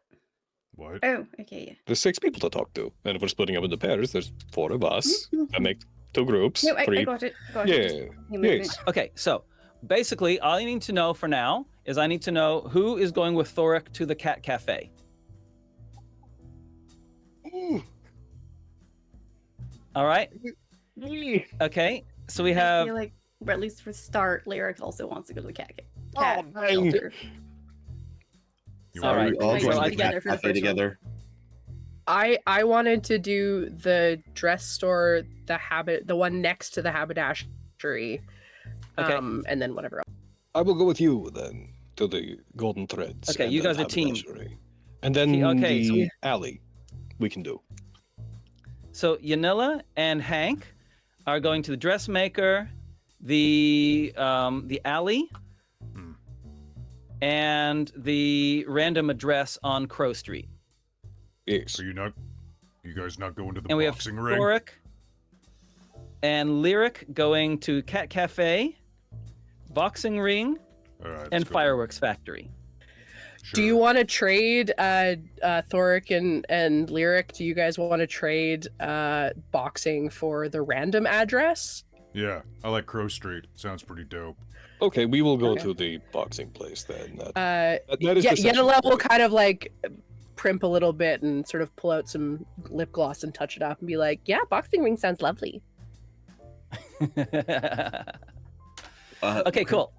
B: What?
C: Oh, okay, yeah.
E: There's 6 people to talk to. And if we're splitting up into pairs, there's 4 of us. That make 2 groups.
C: No, I
E: 3.
C: got it. Got
E: Yeah.
C: it. Just give me a
E: Yes.
C: minute.
A: Okay, so basically all I need to know for now is I need to know who is going with Thoric to the cat cafe.
E: Ooh.
A: All right.
E: Yee.
A: Okay. So we
C: I
A: have
C: feel like, or at least for start, Lyric also wants to go to the cat
E: Oh, dang.
C: shelter.
B: You
A: All
B: want
A: right.
B: to
F: We all
A: So
F: going
A: I-
F: to the cat
C: together for the
F: cafe
C: first one.
F: together.
D: I wanted to do the dress store, the one next to the haberdashery.
A: Okay.
D: And then whatever else.
E: I will go with you then to the Golden Threads.
A: Okay,
E: and
A: you
E: then
A: guys are team.
E: haberdashery. And then
A: Okay, so
E: the
A: we-
E: alley we can do.
A: So Yenila and Hank are going to the dressmaker, the alley,
B: Hmm.
A: and the random address on Crow Street.
E: Yes.
B: Are you guys not going to the
A: And we have
B: boxing ring?
A: Thoric and Lyric going to Cat Cafe, Boxing Ring,
B: All right,
A: and
B: let's go.
A: Fireworks Factory.
D: Do you
B: Sure.
D: want to trade Thoric and Lyric? Do you guys want to trade boxing for the random address?
B: Yeah, I like Crow Street. Sounds pretty dope.
E: Okay, we will go
D: Okay.
E: to the boxing place then. That is
D: Yeah,
E: the section
D: Yenila will
E: for it.
D: kind of like primp a little bit and sort of pull out some lip gloss and touch it up and be like, "Yeah, boxing ring sounds lovely."
A: Okay, cool.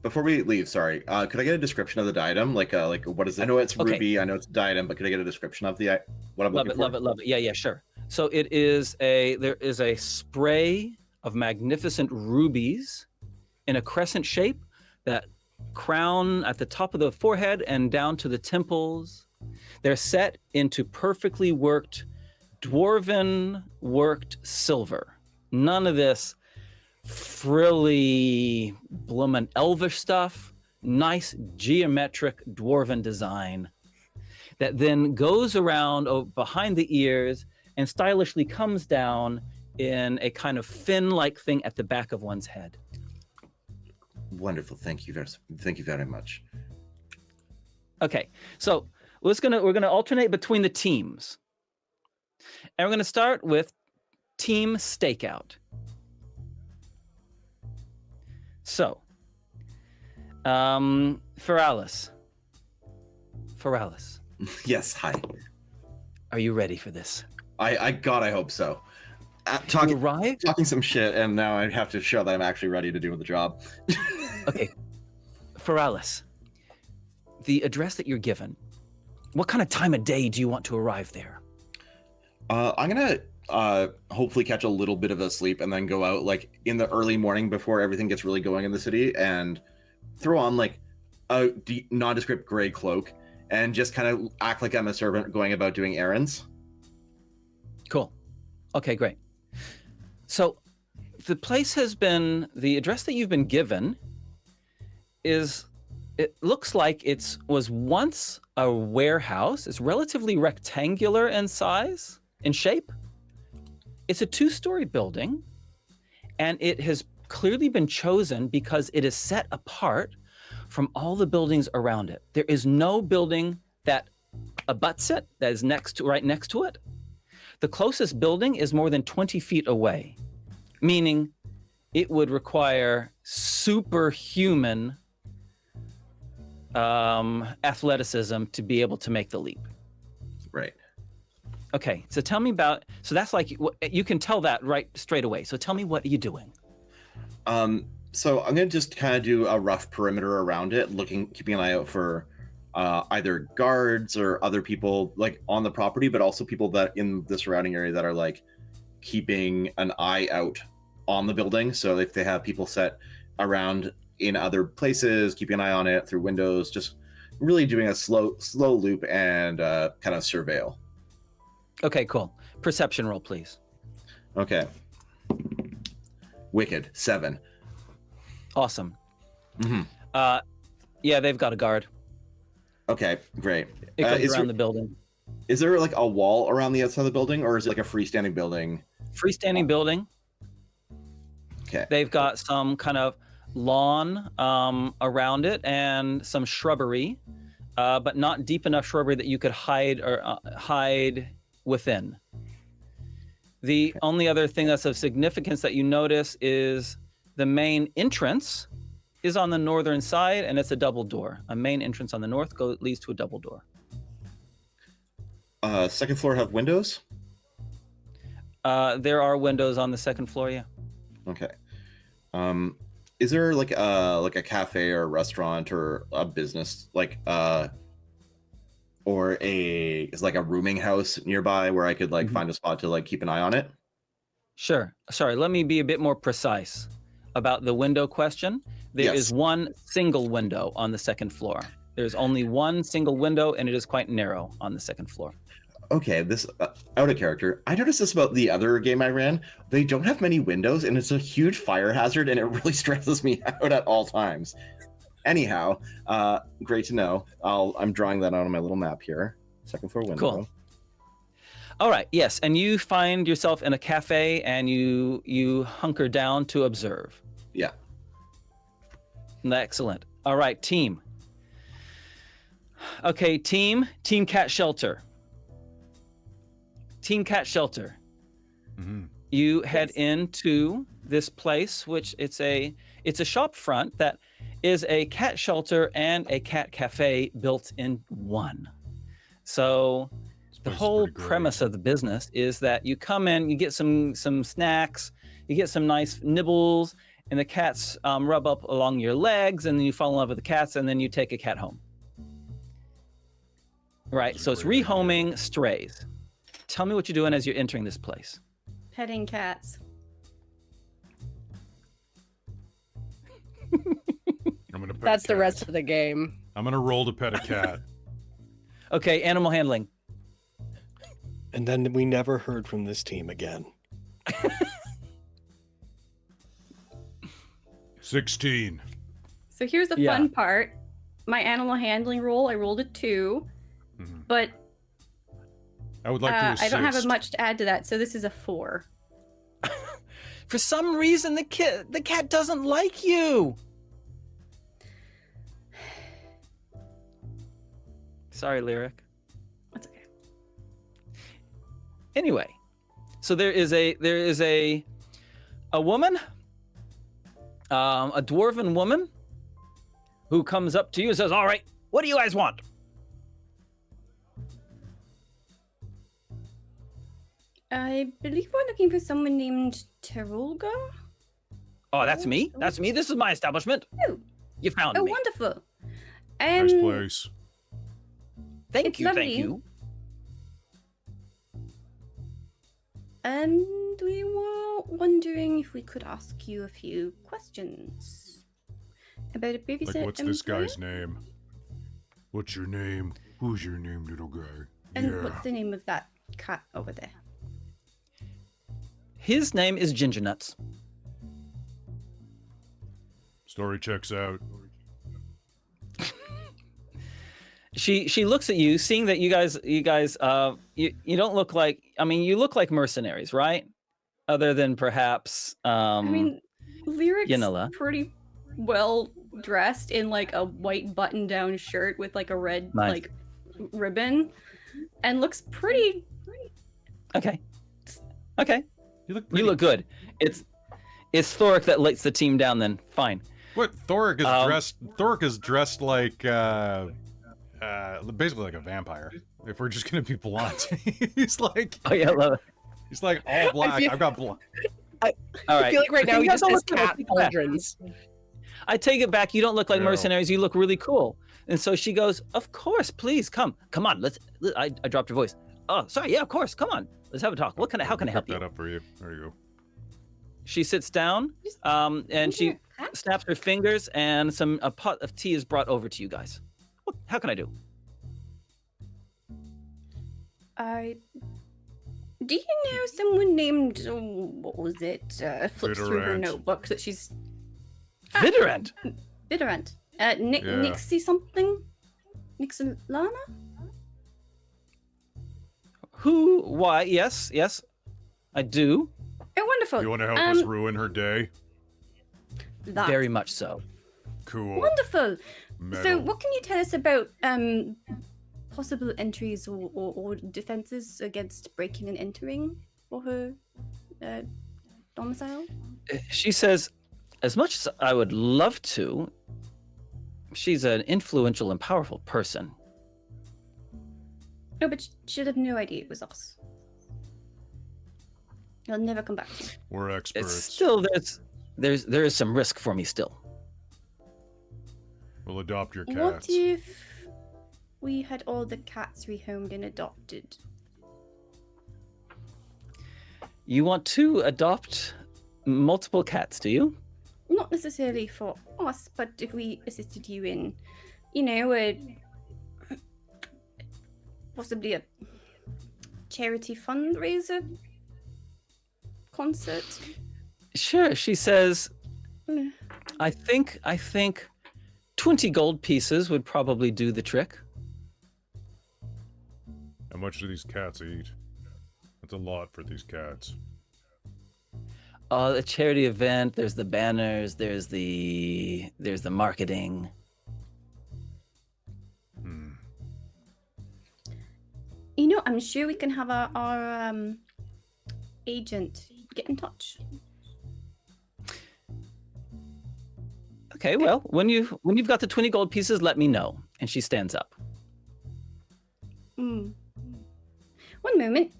F: Before we leave, sorry, could I get a description of the diadem? Like what is it? I know it's
A: Okay.
F: ruby. I know it's a diadem, but could I get a description of the what I'm
A: Love
F: looking
A: it,
F: for?
A: love it, love it. Yeah, sure. So there is a spray of magnificent rubies in a crescent shape that crown at the top of the forehead and down to the temples. They're set into perfectly worked, dwarven worked silver. None of this frilly, bloomin' elvish stuff. Nice geometric dwarven design that then goes around behind the ears and stylishly comes down in a kind of fin-like thing at the back of one's head.
F: Wonderful. Thank you very much.
A: Okay, so we're gonna alternate between the teams, and we're gonna start with Team Stakeout. So, Fearales,
F: Yes. Hi.
A: are you ready for this?
F: I hope so.
A: You
F: Talking
A: arrived.
F: some shit, and now I have to show that I'm actually ready to do the job.
A: Okay, Fearales, the address that you're given. What kind of time of day do you want to arrive there?
F: I'm gonna hopefully catch a little bit of a sleep and then go out like in the early morning before everything gets really going in the city and throw on like a nondescript gray cloak and just kind of act like I'm a servant going about doing errands.
A: Cool. Okay, great. So the address that you've been given it looks like it was once a warehouse. It's relatively rectangular in size, in shape. It's a 2-story building, and it has clearly been chosen because it is set apart from all the buildings around it. There is no building that abuts it, that is right next to it. The closest building is more than 20 feet away, meaning it would require superhuman athleticism to be able to make the leap.
F: Right.
A: Okay, so tell me so that's like, you can tell that right straight away. So tell me, what are you doing?
F: So I'm gonna just kind of do a rough perimeter around it, keeping an eye out for either guards or other people like on the property, but also people that in the surrounding area that are like keeping an eye out on the building. So if they have people set around in other places, keeping an eye on it through windows, just really doing a slow loop and kind of surveil.
A: Okay, cool. Perception roll, please.
F: Okay. Wicked 7.
A: Awesome.
F: Mm-hmm.
A: Yeah, they've got a guard.
F: Okay, great.
A: It goes around the building.
F: Is there like a wall around the outside of the building, or is it like a freestanding building?
A: Freestanding building.
F: Okay.
A: They've got some kind of lawn around it and some shrubbery, but not deep enough shrubbery that you could hide within. The only other thing that's of significance that you notice is the main entrance is on the northern side, and it's a double door. A main entrance on the north leads to a double door.
F: Second floor have windows?
A: There are windows on the second floor, yeah.
F: Okay. Is there like a cafe or a restaurant or a business or is like a rooming house nearby where I could like find a spot to like keep an eye on it?
A: Sure. Sorry, let me be a bit more precise about the window question. There is one single window on the second floor. There's only one single window, and it is quite narrow on the second floor.
F: Okay, this out of character. I noticed this about the other game I ran. They don't have many windows, and it's a huge fire hazard, and it really stresses me out at all times. Anyhow, great to know. I'm drawing that out on my little map here. Second floor window.
A: Cool. All right, yes, and you find yourself in a cafe, and you hunker down to observe.
F: Yeah.
A: Excellent. All right, team. Okay, team cat shelter. Team cat shelter.
B: Mm-hmm.
A: You head into this place, which it's a shop front that is a cat shelter and a cat cafe built in one. So the whole premise of the business is that you come in, you get some snacks, you get some nice nibbles, and the cats rub up along your legs, and then you fall in love with the cats, and then you take a cat home. Right, so it's rehoming strays. Tell me what you're doing as you're entering this place.
C: Petting cats.
B: I'm gonna pet
D: That's
B: a
D: the
B: cat.
D: rest of the game.
B: I'm gonna roll to pet a cat.
A: Okay, animal handling.
E: And then we never heard from this team again.
B: 16.
C: So here's the fun part. My animal handling roll, I rolled a 2, but
B: I would like to assist.
C: I don't have much to add to that, so this is a 4.
A: For some reason, the cat doesn't like you. Sorry, Lyric.
C: That's okay.
A: Anyway, so there is a woman, a dwarven woman, who comes up to you and says, "All right, what do you guys want?"
C: I believe we're looking for someone named Terulga.
A: Oh, that's me. That's me. This is my establishment.
C: Oh,
A: You found me.
C: wonderful.
B: Nice place.
A: Thank you.
C: lovely.
A: Thank you.
C: And we were wondering if we could ask you a few questions about a previous
B: Like, what's this
C: employer?
B: guy's name? What's your name? Who's your name, little guy?
C: And what's the name of that cat over there?
A: His name is Ginger Nuts.
B: Story checks out.
A: She looks at you, seeing that you guys you don't look like, I mean, you look like mercenaries, right? Other than perhaps
C: I mean, Lyric's
A: Yenila.
C: pretty well dressed in like a white button-down shirt with like a red like ribbon, and looks pretty.
A: Okay.
B: You look
A: You look good. It's Thoric that lets the team down. Then fine.
B: What? Thoric is dressed. Thoric is dressed like basically like a vampire. If we're just gonna be blunt, he's like.
A: Oh yeah, I love it.
B: He's like all black. I've got black.
A: All right.
D: I feel like right now
A: You
D: he
A: guys
D: just
A: don't
D: has
A: look good.
D: cat cauldrons.
A: I take it back. You don't look like
B: No.
A: mercenaries. You look really cool. And so she goes, of course, please come on. I dropped her voice. Oh, sorry. Yeah, of course. Come on. Let's have a talk. How can I help you?
B: Pick that up for you. There you go.
A: She sits down, and she snaps her fingers, and a pot of tea is brought over to you guys. How can I do?
C: Do you know someone named, what was it? Flips through her
B: Vidorant.
C: notebook that she's...
A: Vidorant.
C: Vidorant.
B: Yeah.
C: Nixie something? Nixilana?
A: Who? Why? Yes, I do.
C: Oh, wonderful.
B: You want to help us ruin her day?
C: That.
A: Very much so.
B: Cool.
C: Wonderful.
B: Metal.
C: So, what can you tell us about possible entries or defenses against breaking and entering for her domicile?
A: She says, as much as I would love to, she's an influential and powerful person.
C: No, but she'd have no idea it was us. I'll never come back to you.
B: We're experts.
A: It's still, there is some risk for me still.
B: We'll adopt your cats.
C: What if we had all the cats rehomed and adopted?
A: You want to adopt multiple cats, do you?
C: Not necessarily for us, but if we assisted you in, possibly a charity fundraiser concert.
A: Sure, she says,
C: Mm.
A: I think 20 gold pieces would probably do the trick.
B: How much do these cats eat? That's a lot for these cats.
A: The charity event, there's the banners, there's the marketing.
C: I'm sure we can have our agent get in touch.
A: Okay, well, when you've got the 20 gold pieces, let me know. And she stands up.
C: One moment.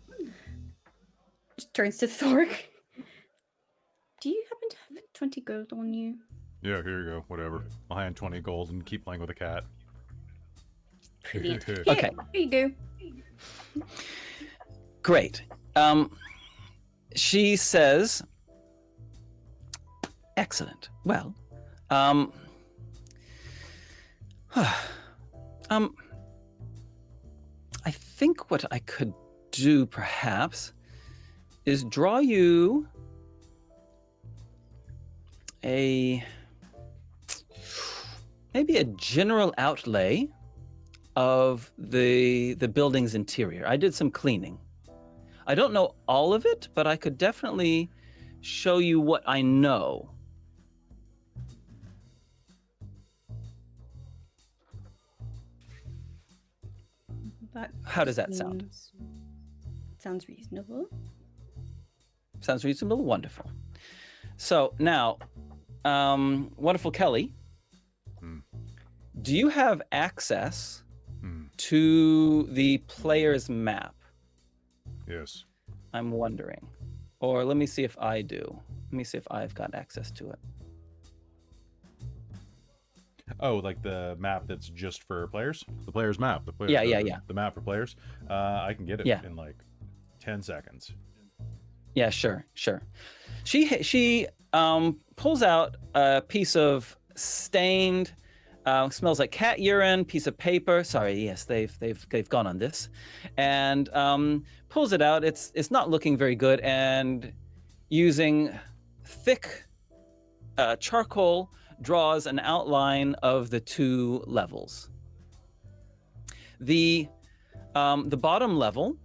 C: Just turns to Dork. Do you happen to have 20 gold on you?
B: Yeah, here you go. Whatever. I'll hand 20 gold and keep playing with a cat.
C: Brilliant.
A: Okay.
C: Here you go.
A: Great. She says, excellent. Well, I think what I could do perhaps is draw you maybe a general outlay of the building's interior. I did some cleaning. I don't know all of it, but I could definitely show you what I know. How does that sound?
C: Sounds reasonable.
A: Sounds reasonable? Wonderful. So now, wonderful Kelly, do you have access to the player's map?
B: Yes.
A: I'm wondering. Or let me see if I do. Let me see if I've got access to it.
B: Oh, like the map that's just for players? The player's map.
A: Yeah.
B: The map for players. I can get it in like 10 seconds.
A: Yeah, sure. She pulls out a piece of stained, smells like cat urine, piece of paper. Sorry, yes, they've gone on this, and pulls it out. It's not looking very good, and using thick charcoal, draws an outline of the two levels. The bottom level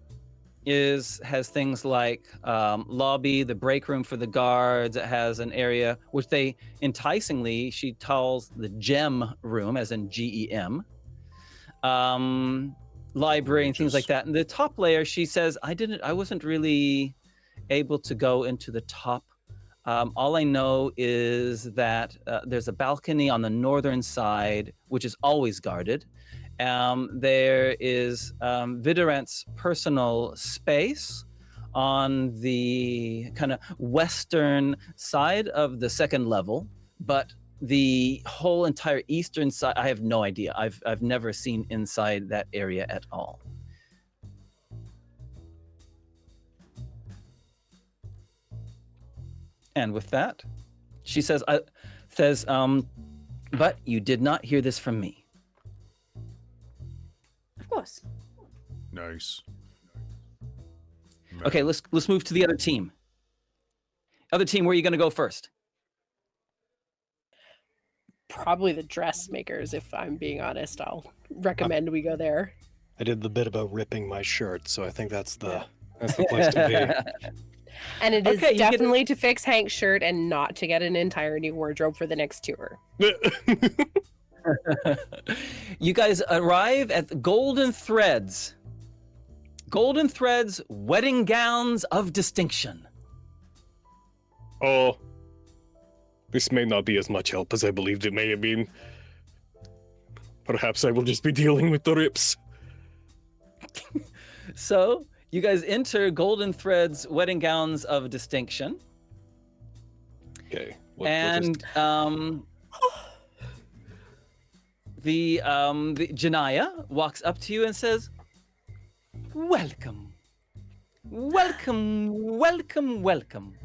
A: has things like lobby, the break room for the guards. It has an area which they enticingly, she calls the gem room, as in GEM. Library and things like that. And the top layer, she says, I wasn't really able to go into the top. All I know is that there's a balcony on the northern side, which is always guarded. There is Vidorant's personal space on the kind of western side of the second level, but the whole entire eastern side, I have no idea. I've never seen inside that area at all. And with that, she says, but you did not hear this from me.
C: Of course.
B: Nice.
A: Okay, let's move to the other team. Other team, where are you going to go first?
D: Probably the dressmakers, if I'm being honest. I'll recommend we go there.
E: I did the bit about ripping my shirt, so I think that's the place to be.
D: And it is
A: Okay, you get-
D: definitely to fix Hank's shirt and not to get an entire new wardrobe for the next tour.
A: You guys arrive at the Golden Threads. Golden Threads wedding gowns of distinction.
E: Oh, this may not be as much help as I believed it may have been. Perhaps I will just be dealing with the rips.
A: So, you guys enter Golden Threads wedding gowns of distinction.
E: Okay.
A: And the Janaya walks up to you and says, "Welcome, welcome, welcome, welcome."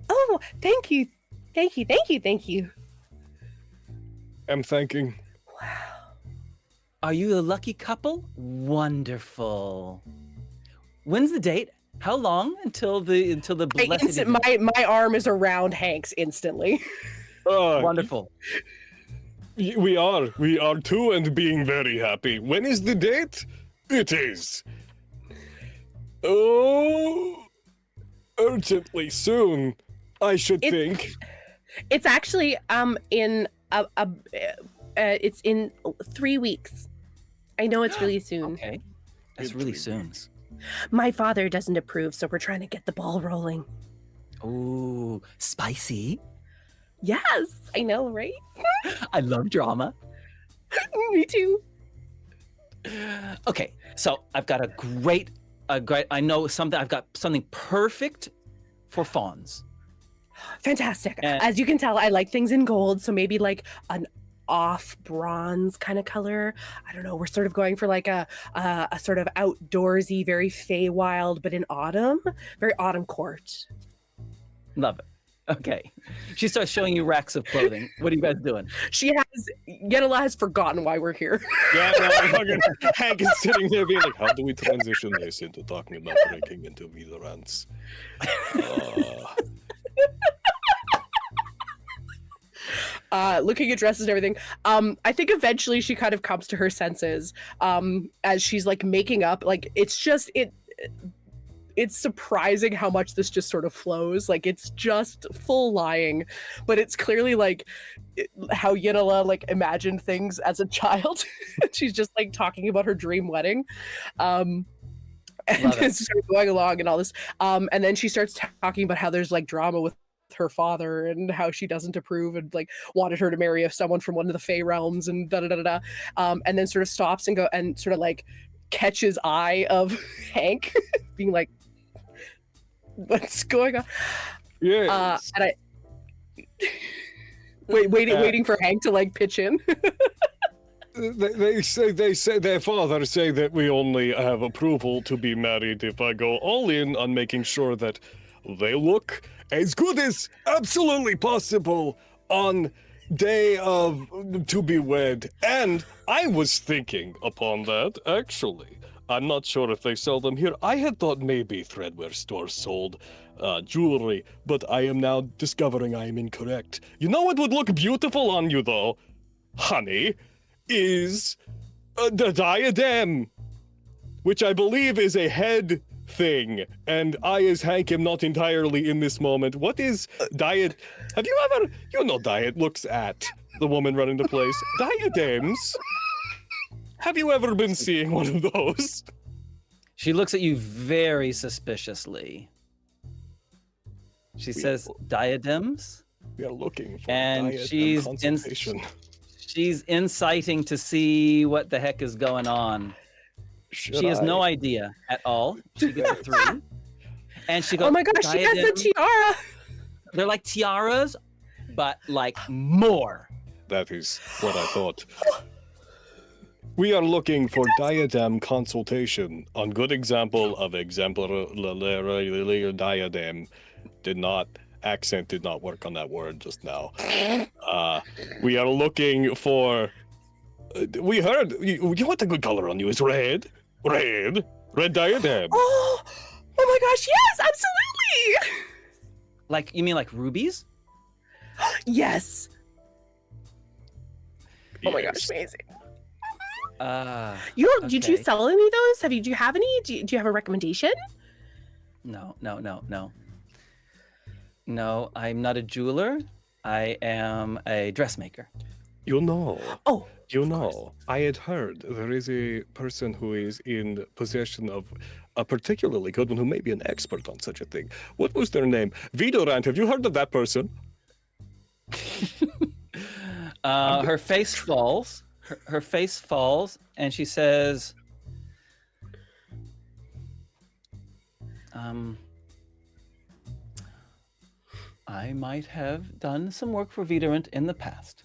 D: Oh, thank you. Thank you. Thank you. Thank you.
E: I'm thanking.
A: Are you a lucky couple? Wonderful. When's the date? How long until the blessed event?
D: My arm is around Hank's instantly.
A: Wonderful.
E: We are too, and being very happy. When is the date? It is. Oh, urgently soon, I should think.
D: It's actually in it's in 3 weeks. I know it's really soon.
A: Okay, that's really soon.
D: My father doesn't approve, so we're trying to get the ball rolling.
A: Ooh, spicy.
D: Yes, I know, right?
A: I love drama.
D: Me too.
A: Okay, so I've got a great. I know something. I've got something perfect for fawns.
D: Fantastic.
A: And-
D: As you can tell, I like things in gold, so maybe like an off bronze kind of color. I don't know. We're sort of going for like a sort of outdoorsy, very Feywild, but in autumn, very autumn court.
A: Love it. Okay, she starts showing you racks of clothing. What are you guys doing?
D: Yenila has forgotten why we're here.
E: Yeah, no, fucking Hank is sitting there being like, how do we transition this into talking about breaking into Vidorants?
D: Looking at dresses and everything. I think eventually she kind of comes to her senses as she's like making up. Like it's surprising how much this just sort of flows. Like it's just full lying, but it's clearly like how Yenila like imagined things as a child. She's just like talking about her dream wedding. And it's sort of going along and all this. And then she starts talking about how there's like drama with her father and how she doesn't approve and like wanted her to marry someone from one of the Fey realms and da. And then sort of stops and sort of like catches eye of Hank being like, what's going on?
E: Yes.
D: And I waiting for Hank to like pitch in.
E: They say their father say that we only have approval to be married if I go all in on making sure that they look as good as absolutely possible on day of to be wed. And I was thinking upon that, actually. I'm not sure if they sell them here. I had thought maybe Threadwear stores sold jewelry, but I am now discovering I am incorrect. You know what would look beautiful on you, though, honey, is the diadem, which I believe is a head thing. And I, as Hank, am not entirely in this moment. What is diet? Have you ever, Diet looks at the woman running the place. Diadems? Have you ever been seeing one of those?
A: She looks at you very suspiciously. She says, "Diadems?"
E: We are looking for
A: and
E: diet
A: she's
E: and consultation.
A: She's inciting to see what the heck is going on. She has no idea at all. She gets a 3. And she goes,
D: Oh my gosh, she has a
A: "Diadem?"
D: tiara.
A: They're like tiaras. but like more.
E: That is what I thought. We are looking for diadem consultation on good example of exemplary diadem. Accent did not work on that word just now. We are looking for. We heard you know what the good color on you is red diadem.
D: Oh my gosh, yes, absolutely.
A: Like you mean like rubies?
D: Yes. Oh my
E: Yes.
D: gosh, amazing. Did you
A: Okay.
D: sell any of those? Do you have any? Do you have a recommendation?
A: No, I'm not a jeweler. I am a dressmaker.
E: You know,
D: Oh,
E: I had heard there is a person who is in possession of a particularly good one who may be an expert on such a thing. What was their name? Vidorant, have you heard of that person?
A: Her face falls. Her face falls, and she says, I might have done some work for Vidorant in the past,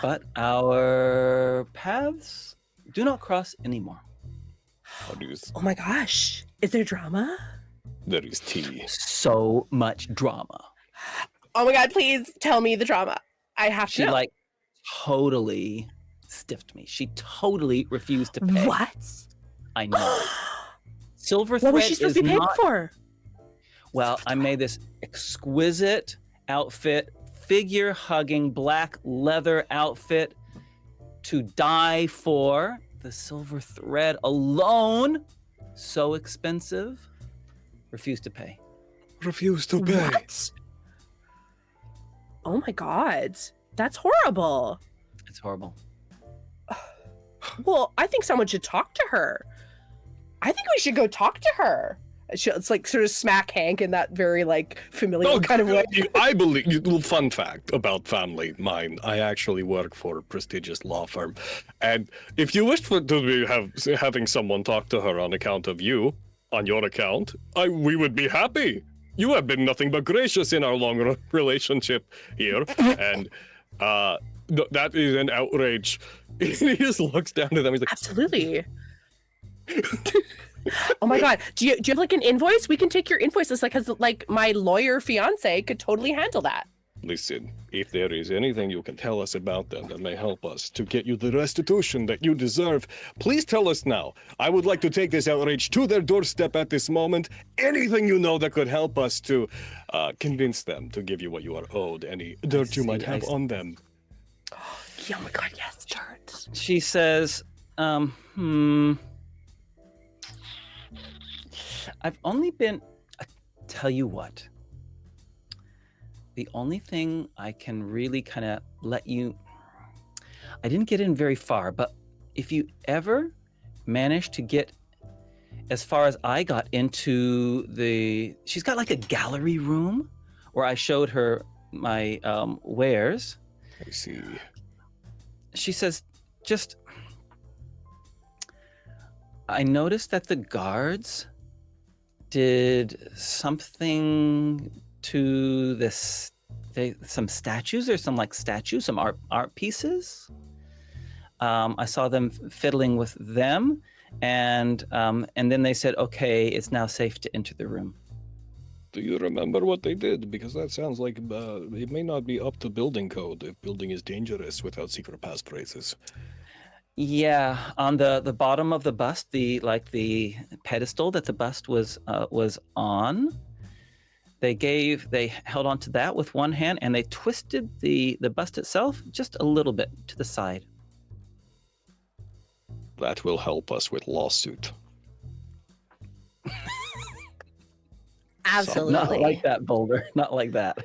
A: but our paths do not cross anymore.
D: oh my gosh. Is there drama?
E: There is tea.
A: So much drama.
D: Oh my god, please tell me the drama. I have to
A: She
D: know.
A: like totally stiffed me. She totally refused to pay.
D: What?
A: I know. Silver
D: What was
A: thread
D: she supposed
A: is
D: to be paying
A: not.
D: for?
A: Well, I made this exquisite outfit, figure-hugging black leather outfit to die for. The silver thread alone, so expensive, refused to pay.
E: Refuse to pay.
D: What? Oh my god. That's horrible.
A: It's horrible.
D: Well, I think someone should talk to her. I think we should go talk to her. It's like sort of smack Hank in that very like familial kind of way.
E: I believe. Little fun fact about family mine. I actually work for a prestigious law firm, and if you wish to be having someone talk to her on account of you, on your account, we would be happy. You have been nothing but gracious in our long relationship here, and that is an outrage. He just looks down to them. He's like,
D: Absolutely. Oh my god. Do you have like an invoice? We can take your invoices because like my lawyer fiance could totally handle that.
E: listen, if there is anything you can tell us about them that may help us to get you the restitution that you deserve, please tell us now. I would like to take this outrage to their doorstep at this moment. Anything you know that could help us to convince them to give you what you are owed, any dirt you might have on them.
D: Yeah, oh my god, yes, dirt.
A: She says, I've only been, tell you what, the only thing I can really kind of let you, I didn't get in very far, but if you ever manage to get as far as I got into she's got like a gallery room where I showed her my wares.
E: I see.
A: She says, I noticed that the guards did something to this, some statues or some art pieces. I saw them fiddling with them, and then they said, okay, it's now safe to enter the room.
E: Do you remember what they did? Because that sounds like it may not be up to building code if building is dangerous without secret passphrases.
A: Yeah, on the bottom of the bust, the pedestal that the bust was on, they held onto that with one hand and they twisted the bust itself just a little bit to the side.
E: That will help us with lawsuit.
D: Absolutely.
A: Not like that, Boulder. Not like that.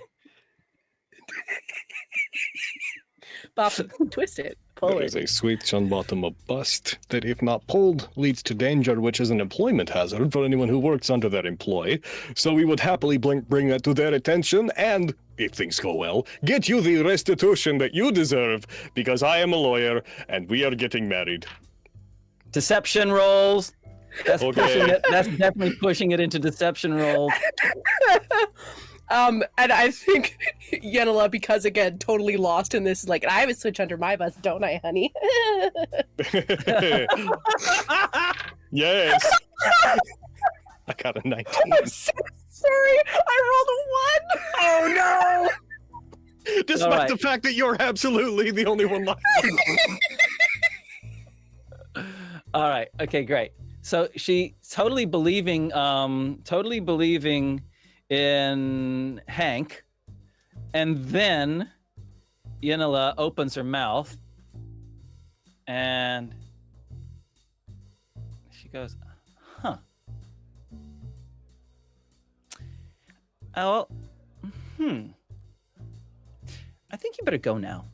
D: Buff, twist it. Pull
E: There
D: it.
E: is a switch on bottom of bust that, if not pulled, leads to danger, which is an employment hazard for anyone who works under their employ. So we would happily bring that to their attention and, if things go well, get you the restitution that you deserve, because I am a lawyer and we are getting married.
A: Deception rolls. That's
E: Okay.
A: pushing it. That's definitely pushing it into deception rolls.
D: And I think Yenila, because again, totally lost in this, like, I have a switch under my bus, don't I, honey?
E: Yes. I got a 19.
D: I'm so sorry. I rolled a 1. Oh no.
E: Despite
A: Alright.
E: the fact that you're absolutely the only one left.
A: All right. Okay, great. So she totally believing in Hank, and then Yenila opens her mouth and she goes, huh. Oh, well, I think you better go now.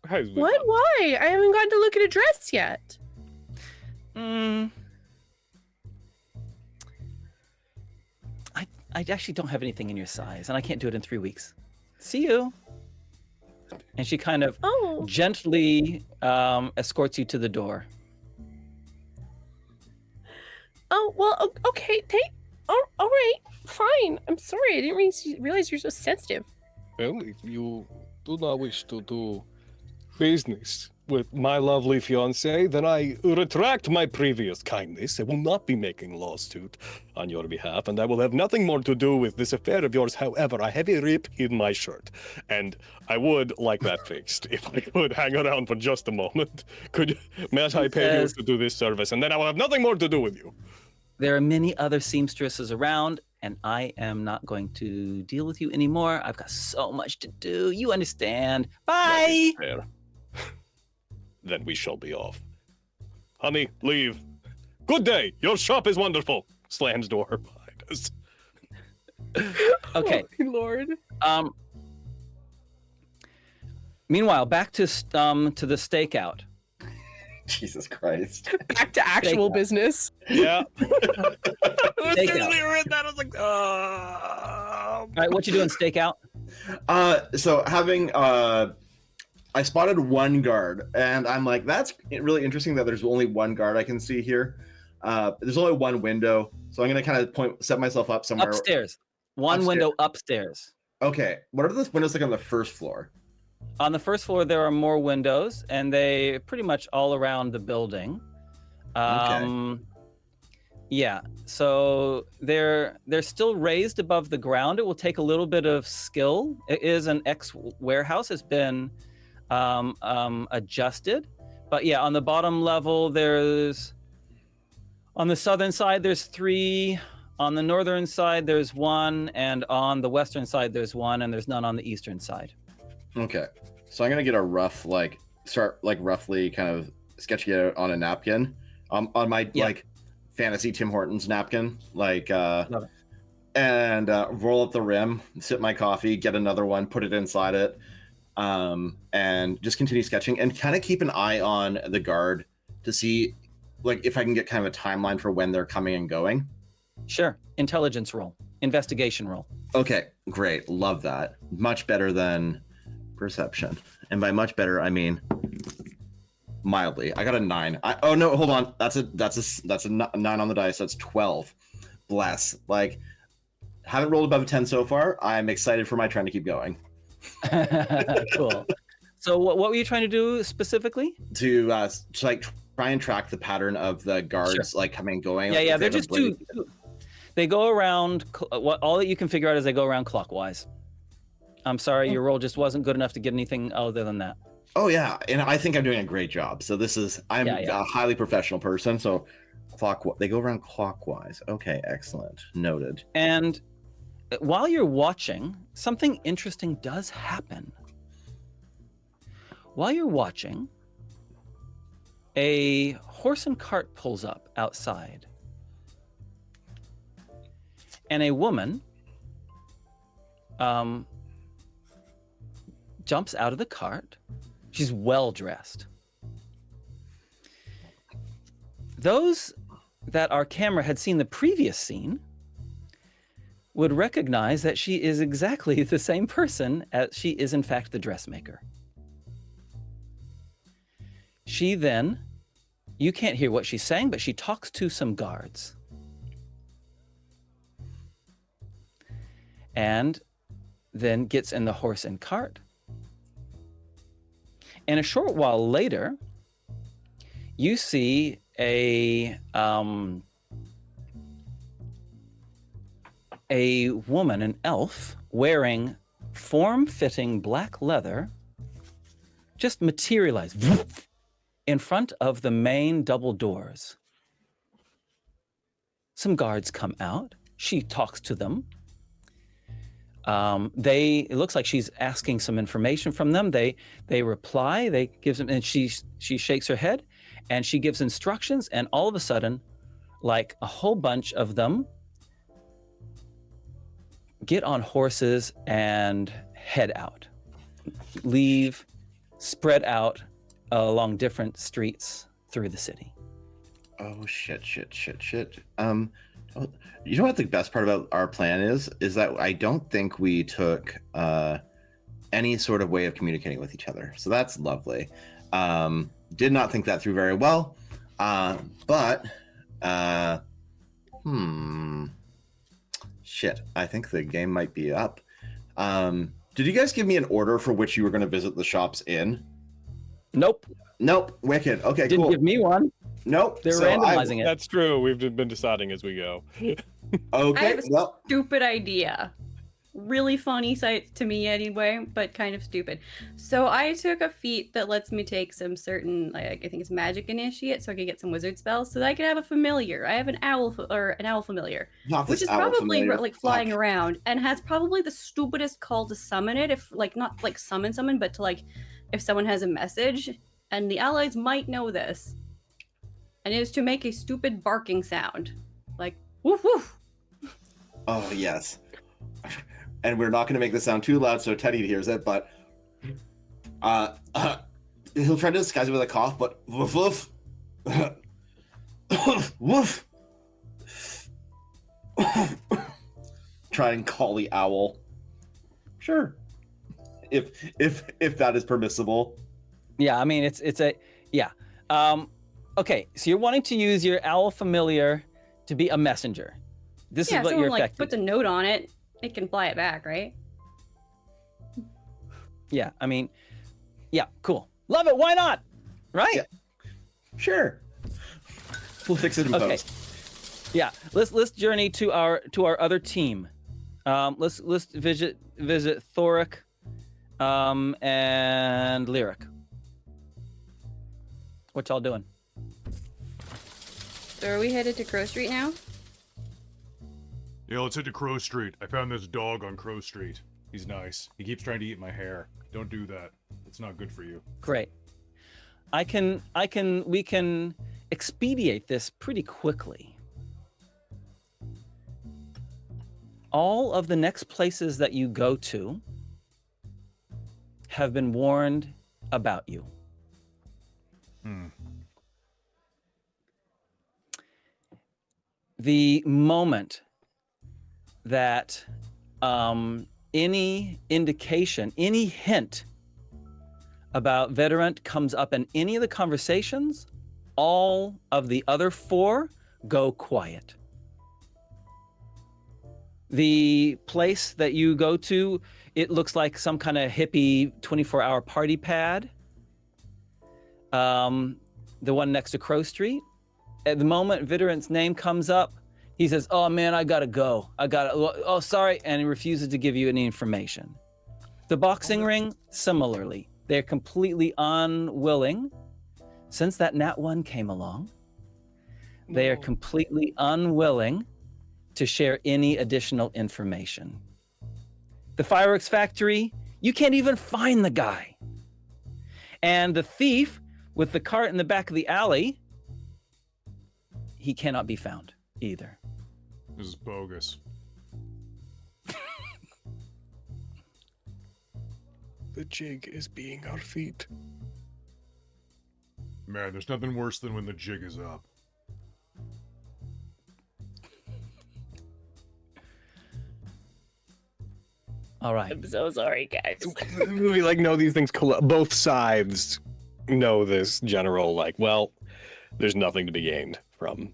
G: What? Why? I haven't gotten to look at a dress yet.
A: I actually don't have anything in your size, and I can't do it in 3 weeks. See you. And she kind of gently escorts you to the door.
G: Oh, well, okay. All right. Fine. I'm sorry. I didn't realize you're so sensitive.
E: Well, if you do not wish to do business with my lovely fiancée, then I retract my previous kindness. I will not be making lawsuit on your behalf, and I will have nothing more to do with this affair of yours. However, I have a rip in my shirt, and I would like that fixed. If I could hang around for just a moment, might I pay you to do this service, and then I will have nothing more to do with you.
A: There are many other seamstresses around, and I am not going to deal with you anymore. I've got so much to do. You understand. Bye.
E: Fair. Then we shall be off. Honey, leave. Good day. Your shop is wonderful. Slams door behind us.
A: Okay.
D: Oh, Lord.
A: Meanwhile, back to the stakeout.
F: Jesus Christ.
D: Back to actual
A: Stakeout.
D: business.
E: Yeah.
A: Stakeout.
E: That I was like,
A: All right, what you doing, stakeout?
F: So having I spotted one guard, and I'm like, that's really interesting that there's only one guard I can see here. There's only one window, so I'm gonna kind of set myself up somewhere
A: Upstairs. One
F: Upstairs.
A: window upstairs.
F: Okay, what are the windows like on the first floor?
A: On the first floor, there are more windows, and they pretty much all around the building. Yeah, so they're still raised above the ground. It will take a little bit of skill. It is an ex-warehouse. It's been adjusted. But yeah, on the bottom level, on the southern side, there's 3. On the northern side, there's 1. And on the western side, there's 1. And there's none on the eastern side.
F: Okay, so I'm gonna get a rough, roughly kind of sketching it out on a napkin, on my fantasy Tim Hortons napkin,
A: Love it.
F: and roll up the rim, sip my coffee, get another one, put it inside it, and just continue sketching and kind of keep an eye on the guard to see, if I can get kind of a timeline for when they're coming and going.
A: Sure. Intelligence roll. Investigation roll.
F: Okay, great, love that. Much better than perception, and by much better I mean mildly. I got a 9. Oh no, hold on. That's a 9 on the dice. That's 12. Bless. Haven't rolled above a 10 so far. I'm excited for my turn to keep going.
A: Cool. So what were you trying to do specifically?
F: To try and track the pattern of the guards coming and going.
A: Yeah, they're just two. They go around. All that you can figure out is they go around clockwise. I'm sorry, your roll just wasn't good enough to get anything other than that.
F: Oh yeah, and I think I'm doing a great job. So I'm a highly professional person. So they go around clockwise. Okay, excellent. Noted.
A: And while you're watching, something interesting does happen. While you're watching, a horse and cart pulls up outside. And a woman jumps out of the cart. She's well dressed. Those that our camera had seen the previous scene would recognize that she is exactly the same person as she is in fact the dressmaker. She then, you can't hear what she's saying, but she talks to some guards. and then gets in the horse and cart. And a short while later, you see a woman, an elf, wearing form-fitting black leather, just materialize in front of the main double doors. Some guards come out. She talks to them. It looks like she's asking some information from them. They reply. They gives them, and she shakes her head, and she gives instructions. And all of a sudden, like a whole bunch of them get on horses and head out, leave, spread out along different streets through the city.
F: Oh shit. You know what the best part about our plan is that I don't think we took any sort of way of communicating with each other. So that's lovely. Did not think that through very well. Shit, I think the game might be up. Did you guys give me an order for which you were going to visit the shops in?
A: Nope.
F: Wicked. Okay,
A: Didn't
F: cool.
A: give me one.
F: Nope.
A: They're randomizing it.
E: That's true. We've been deciding as we go.
F: Okay.
C: I have a stupid idea. Really funny sight to me anyway, but kind of stupid. So I took a feat that lets me take some certain, like I think it's magic initiate, so I can get some wizard spells, so that I can have a familiar. I have an owl familiar, which is probably like flying around and has probably the stupidest call to summon it. If like not like summon, but to like if someone has a message, and the allies might know this, and it is to make a stupid barking sound, like woof woof.
F: Oh yes. And we're not going to make this sound too loud so Teddy hears it, but he'll try to disguise it with a cough, but woof woof. Woof. Try and call the owl. Sure. If that is permissible.
A: Yeah, I mean okay, so you're wanting to use your owl familiar to be a messenger. This is what you're affecting.
C: Puts a note on it. It can fly it back, right?
A: Yeah, I mean, yeah, cool. Love it. Why not? Right?
F: Yeah. Sure. We'll fix it in post.
A: Yeah, let's journey to our other team. Let's visit Thoric, and Lyric. What y'all doing?
C: So are we headed to Crow Street now?
B: Yeah, let's head to Crow Street. I found this dog on Crow Street. He's nice. He keeps trying to eat my hair. Don't do that. It's not good for you.
A: Great. We can expedite this pretty quickly. All of the next places that you go to have been warned about you. The moment that any indication, any hint about Vidorant comes up in any of the conversations, all of the other four go quiet. The place that you go to, it looks like some kind of hippie 24-hour party pad. The one next to Crow Street. At the moment Vidorant's name comes up, he says, "Oh man, I gotta go. Oh, sorry," and he refuses to give you any information. The boxing ring, similarly, they're completely unwilling. Since that Nat 1 came along, they are completely unwilling to share any additional information. The fireworks factory, you can't even find the guy. And the thief with the cart in the back of the alley, he cannot be found either.
B: This is bogus.
E: The jig is being our feet.
B: Man, there's nothing worse than when the jig is up.
A: All right.
G: I'm so sorry, guys.
E: We like know these things. Both sides know this general. Like, well, there's nothing to be gained from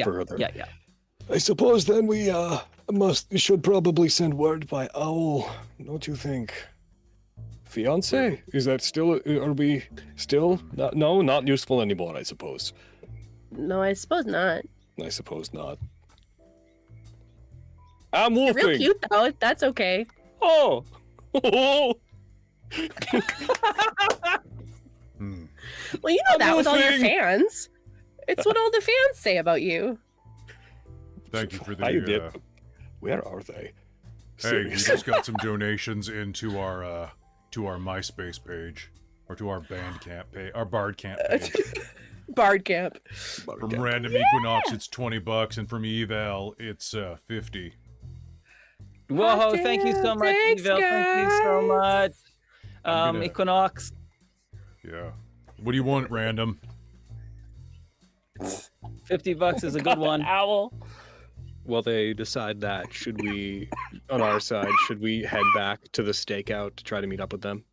E: further.
A: Yeah.
E: I suppose then we Should probably send word by owl, don't you think? Fiance? Is that still? Are we still? No, not useful anymore. I suppose.
G: No, I suppose not.
E: I suppose not. I'm
G: You're
E: wolfing.
G: real cute though. That's okay.
E: Oh.
G: Well, you know that with all your
E: wolfing.
G: fans. It's what all the fans say about you.
B: Thank you for the.
E: I did. Where are they?
B: Hey, we just got some donations into our MySpace page, or to our Bandcamp page, our Bardcamp page.
G: Bard camp.
B: From Random Equinox, it's $20, and from Eval, it's 50.
A: Whoa,
G: Damn,
A: thank you so much,
G: thanks,
A: Evil. Thank you so much.
B: I'm gonna-
A: Equinox.
B: Yeah. What do you want, Random?
A: $50 is a good one.
G: Owl.
E: Well, they decide that should we, on our side, should we head back to the stakeout to try to meet up with them?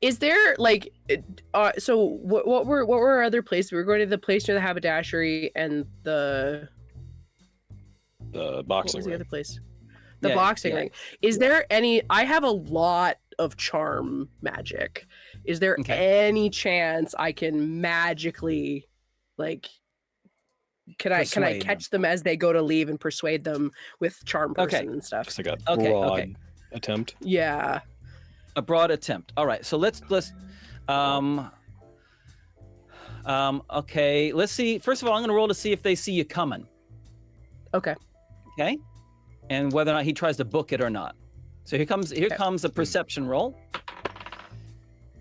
D: Is there like, so what were other places? We were going to the place near the haberdashery and the
E: The
D: what
E: boxing
D: was the
E: ring.
D: other place? The
A: Yeah,
D: boxing
A: yeah.
D: ring. Is there any? I have a lot of charm magic. Is there
A: Okay.
D: any chance I can magically, like, can I
A: Persuade them.
D: catch them as they go to leave and persuade them with charm person
A: Okay.
D: and stuff?
E: Just like a
A: Okay,
E: broad
A: okay.
E: attempt.
D: Yeah.
A: A broad attempt. All right, so let's okay, let's see. First of all, I'm gonna roll to see if they see you coming.
D: Okay.
A: Okay, and whether or not he tries to book it or not. So here comes a perception roll.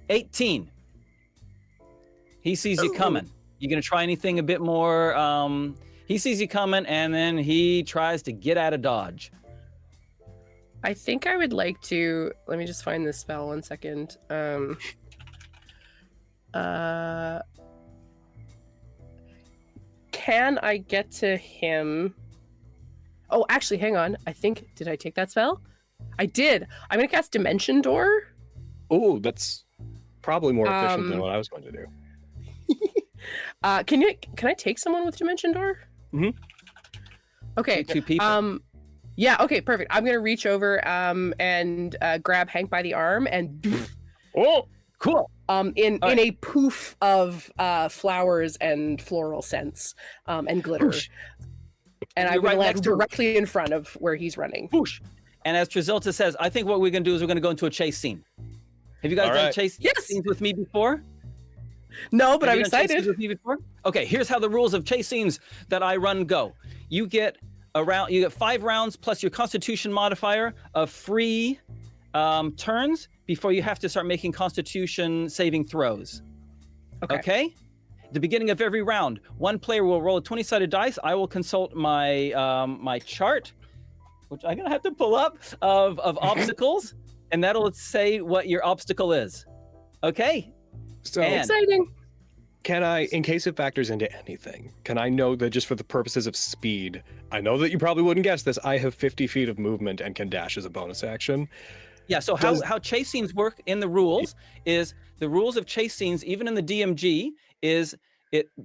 A: 18. He sees you coming. You gonna try anything a bit more? He sees you coming, and then he tries to get out of dodge.
D: I think I would like to. Let me just find this spell 1 second. Can I get to him? Oh, actually, hang on. I think, did I take that spell? I did. I'm gonna cast Dimension Door.
E: Oh, that's probably more efficient than
D: Um,
E: what I was going to do.
D: Can I take someone with Dimension Door?
E: Mhm.
D: Okay.
A: Two people.
D: Yeah. Okay. Perfect. I'm gonna reach over and grab Hank by the arm and
E: Oh,
A: Cool.
D: in
A: All right.
D: a poof of flowers and floral scents and glitter.
A: Whoosh.
D: And I'm
A: You're
D: gonna
A: right
D: land
A: next to him.
D: directly in front of where he's running.
A: Whoosh. And as Trizilta says, I think what we're gonna do is we're gonna go into a chase scene. Have you guys
E: All
A: done
E: right.
A: chase
D: Yes.
A: scenes with me before?
D: No, but
A: Have
D: I'm
A: you done chase scenes
D: excited.
A: with me before? Okay, here's how the rules of chase scenes that I run go. You get 5 rounds plus your Constitution modifier of free turns before you have to start making Constitution saving throws. Okay. At the beginning of every round, one player will roll a 20-sided dice. I will consult my my chart, which I'm gonna have to pull up of obstacles, and that'll say what your obstacle is. Okay.
E: so
A: And-
D: Exciting.
E: can I, in case it factors into anything, can I know that just for the purposes of speed, I know that you probably wouldn't guess this, I have 50 feet of movement and can dash as a bonus action.
A: Yeah, so how chase scenes work in the rules is the rules of chase scenes, even in the DMG, is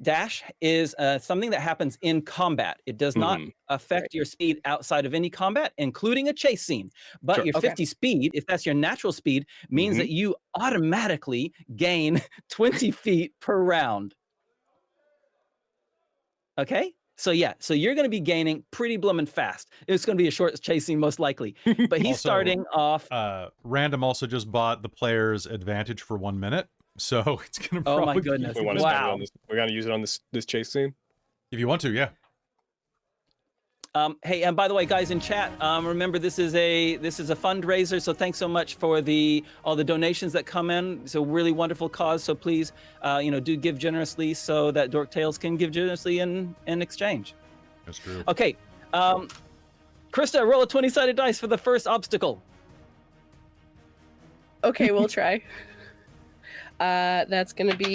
A: dash is something that happens in combat. It does not affect your speed outside of any combat, including a chase scene. But
E: Sure.
A: your
D: Okay.
A: 50 speed, if that's your natural speed, means that you automatically gain 20 feet per round. Okay? So yeah, so you're going to be gaining pretty bloomin' fast. It's going to be a short chase scene most likely. But he's
B: Also,
A: starting off.
B: Random also just bought the player's advantage for 1 minute, so it's gonna.
A: Oh my
B: probably
A: goodness.
E: We want to spend it
A: Wow.
E: on this. We got to use it on this chase scene.
B: If you want to, yeah.
A: Hey, and by the way, guys in chat, remember this is a fundraiser, so thanks so much for all the donations that come in. It's a really wonderful cause, so please, do give generously so that Dork Tales can give generously in exchange.
B: That's true.
A: Okay, Christa, roll a 20-sided dice for the first obstacle.
D: Okay, we'll try. That's gonna be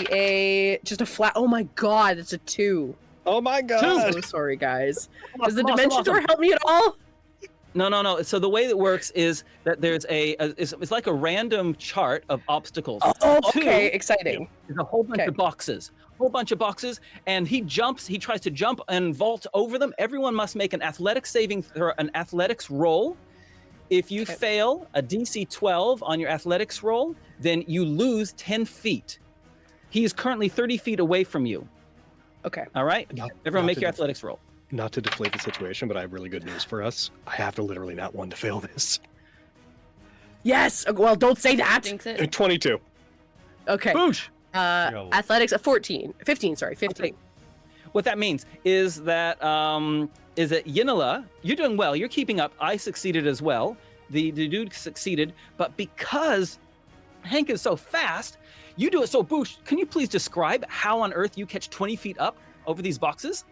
D: just a flat. Oh my god, it's a 2.
E: Oh my god!
D: I'm so sorry, guys. Does the
A: Awesome,
D: Dimension
A: awesome.
D: Door help me at all?
A: No. So the way that works is that there's it's like a random chart of obstacles.
D: Oh,
A: Two
D: okay, exciting.
A: is a whole bunch
D: Okay.
A: of boxes. whole bunch of boxes, and he tries to jump and vault over them. Everyone must make an athletics roll. If you fail a DC 12 on your athletics roll, then you lose 10 feet. He is currently 30 feet away from you.
D: Okay.
A: All right? Everyone make your athletics roll.
E: Not to deflate the situation, but I have really good news for us. I have to literally not one to fail this.
D: Yes. Well, don't say that.
C: Jinx it.
E: 22.
D: Okay.
A: Boosh!
D: Athletics at 15. 15, sorry. 15.
A: Okay. What that means is that Yenila, you're doing well. You're keeping up. I succeeded as well. The dude succeeded, but because Hank is so fast, you do it so boosh. Can you please describe how on earth you catch 20 feet up over these boxes?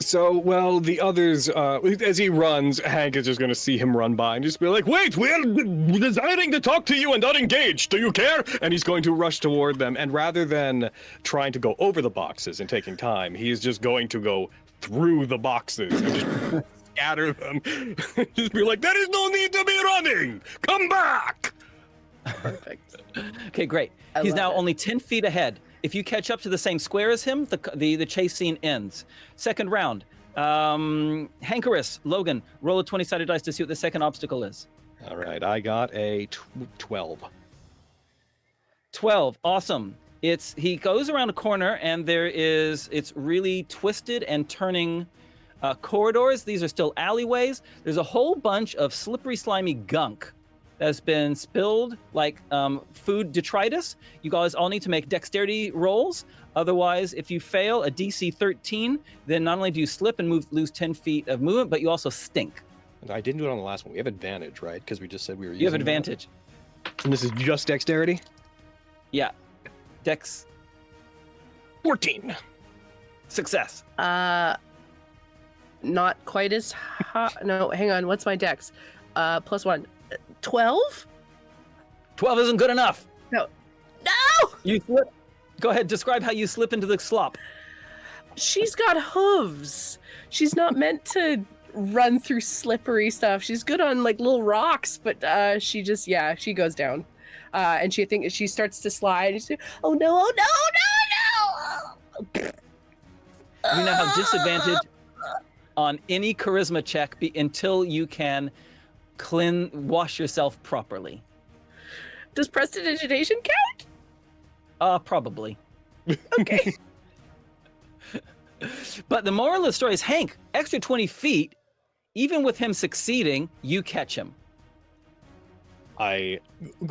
E: So, well, the others, as he runs, Hank is just going to see him run by and just be like, wait, we're desiring to talk to you and not engage. Do you care? And he's going to rush toward them. And rather than trying to go over the boxes and taking time, he is just going to go through the boxes and just scatter them. Just be like, there is no need to be running. Come back.
D: Perfect.
A: Okay, great. He's now only 10 feet ahead. If you catch up to the same square as him, the chase scene ends. Second round. Hankerus, Logan, roll a 20-sided dice to see what the second obstacle is.
E: All right, I got a 12.
A: 12, awesome. He goes around a corner and it's really twisted and turning corridors. These are still alleyways. There's a whole bunch of slippery, slimy gunk that's been spilled, like food detritus. You guys all need to make dexterity rolls. Otherwise, if you fail a DC 13, then not only do you slip and lose 10 feet of movement, but you also stink.
E: I didn't do it on the last one. We have advantage, right? Because we just said we were using.
A: You have advantage.
E: And this is just dexterity?
A: Yeah. Dex.
E: 14.
A: Success.
D: Not quite as high. No, hang on. What's my dex? +1. 12?
A: 12 isn't good enough.
D: No.
A: You slip. Go ahead, describe how you slip into the slop.
D: She's got hooves. She's not meant to run through slippery stuff. She's good on like little rocks, but she goes down. And she starts to slide. And she's, oh no, oh no, oh no, no.
A: You now have disadvantage on any charisma check until you can wash yourself properly.
D: Does prestidigitation count?
A: Probably.
D: Okay.
A: But the moral of the story is, Hank, extra 20 feet, even with him succeeding, you catch him.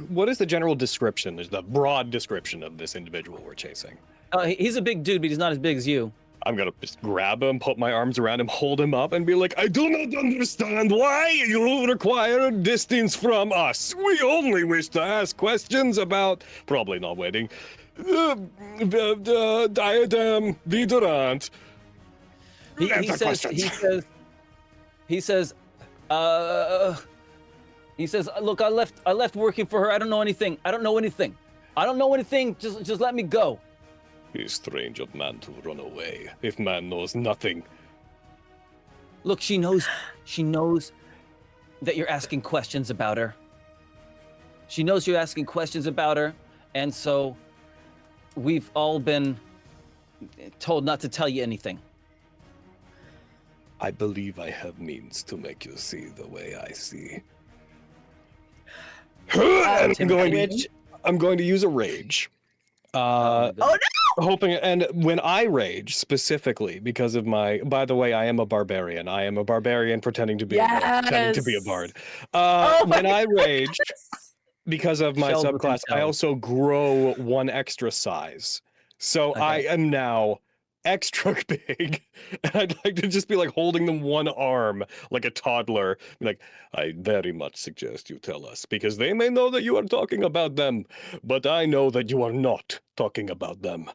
E: What is the general description? There's the broad description of this individual we're chasing.
A: He's a big dude, but he's not as big as you.
E: I'm gonna just grab him, put my arms around him, hold him up, and be like, I do not understand why you require distance from us. We only wish to ask questions about, probably not wedding, diadem, Vidorant.
A: He says, look, I left working for her. I don't know anything. Just let me go.
E: He's strange of man to run away, if man knows nothing.
A: Look, she knows that you're asking questions about her. She knows you're asking questions about her, and so we've all been told not to tell you anything.
E: I believe I have means to make you see the way I see. I'm going to use a rage.
D: Oh no!
E: Hoping, and when I rage specifically because of by the way, I am a barbarian. I am a barbarian pretending to be a bard. When I rage because of my subclass, I also grow 1 extra size. So okay. I am now extra big, and I'd like to just be like holding them 1 arm like a toddler. Like, I very much suggest you tell us, because they may know that you are talking about them, but I know that you are not talking about them.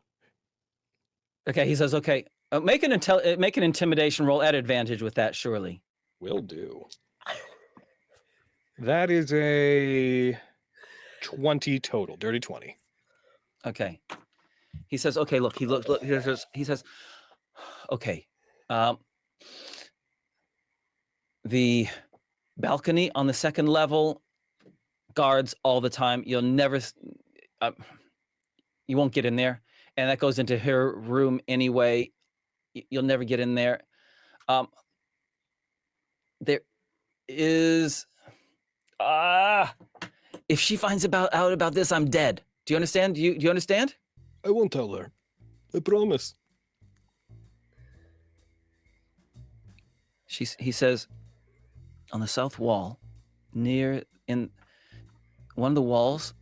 A: Okay, he says, okay, make an intimidation roll at advantage with that, surely.
E: Will do. That is a 20 total, dirty 20.
A: Okay. He says, okay, look, he says, okay, the balcony on the 2nd level, guards all the time. You'll never, you won't get in there. and that goes into her room anyway. You'll never get in there. There is if she finds out about this, I'm dead. Do you understand? Do you understand?
E: I won't tell her. I promise.
A: He says, on the south wall, near in one of the walls,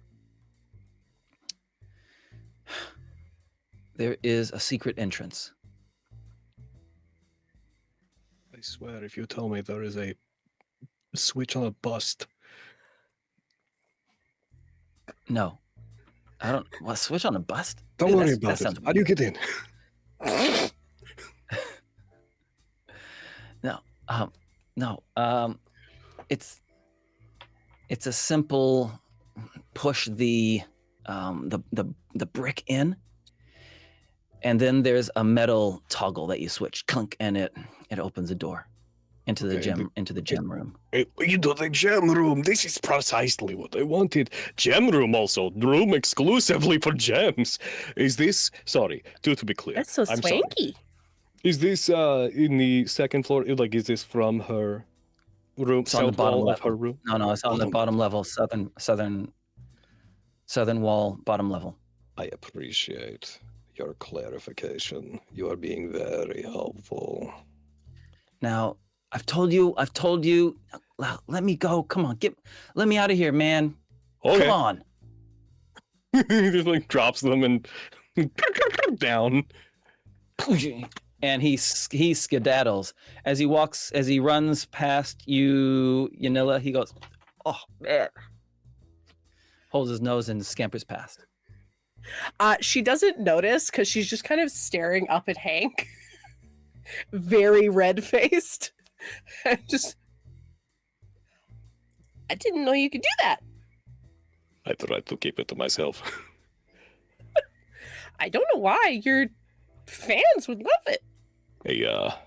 A: there is a secret entrance.
E: I swear, if you tell me there is a switch on a bust.
A: No, I don't. What, switch on a bust?
E: Don't
A: Dude,
E: worry
A: that
E: about it.
A: sounds
E: How do you get in?
A: No. It's a simple push the brick in, and then there's a metal toggle that you switch, clunk, and it opens a door into the gem room.
E: Into the gem room. This is precisely what I wanted. Gem room also. Room exclusively for gems. Is this, sorry, to be clear.
G: That's so
E: I'm sorry.
G: swanky.
E: Is this in the second floor? Like, is this from her room?
A: It's on the bottom
E: wall of
A: level.
E: her room?
A: No, it's on the bottom level, southern wall, bottom level.
E: I appreciate your clarification. You are being very helpful.
A: Now, I've told you. Let me go. Come on, let me out of here, man.
E: Okay.
A: Come on.
E: He just like drops them and down.
A: And he skedaddles as he runs past you, Yenila. He goes, "Oh man!" Holds his nose and scampers past.
D: She doesn't notice because she's just kind of staring up at Hank, very red-faced. I didn't know you could do that.
E: I tried to keep it to myself.
D: I don't know why. Your fans would love it.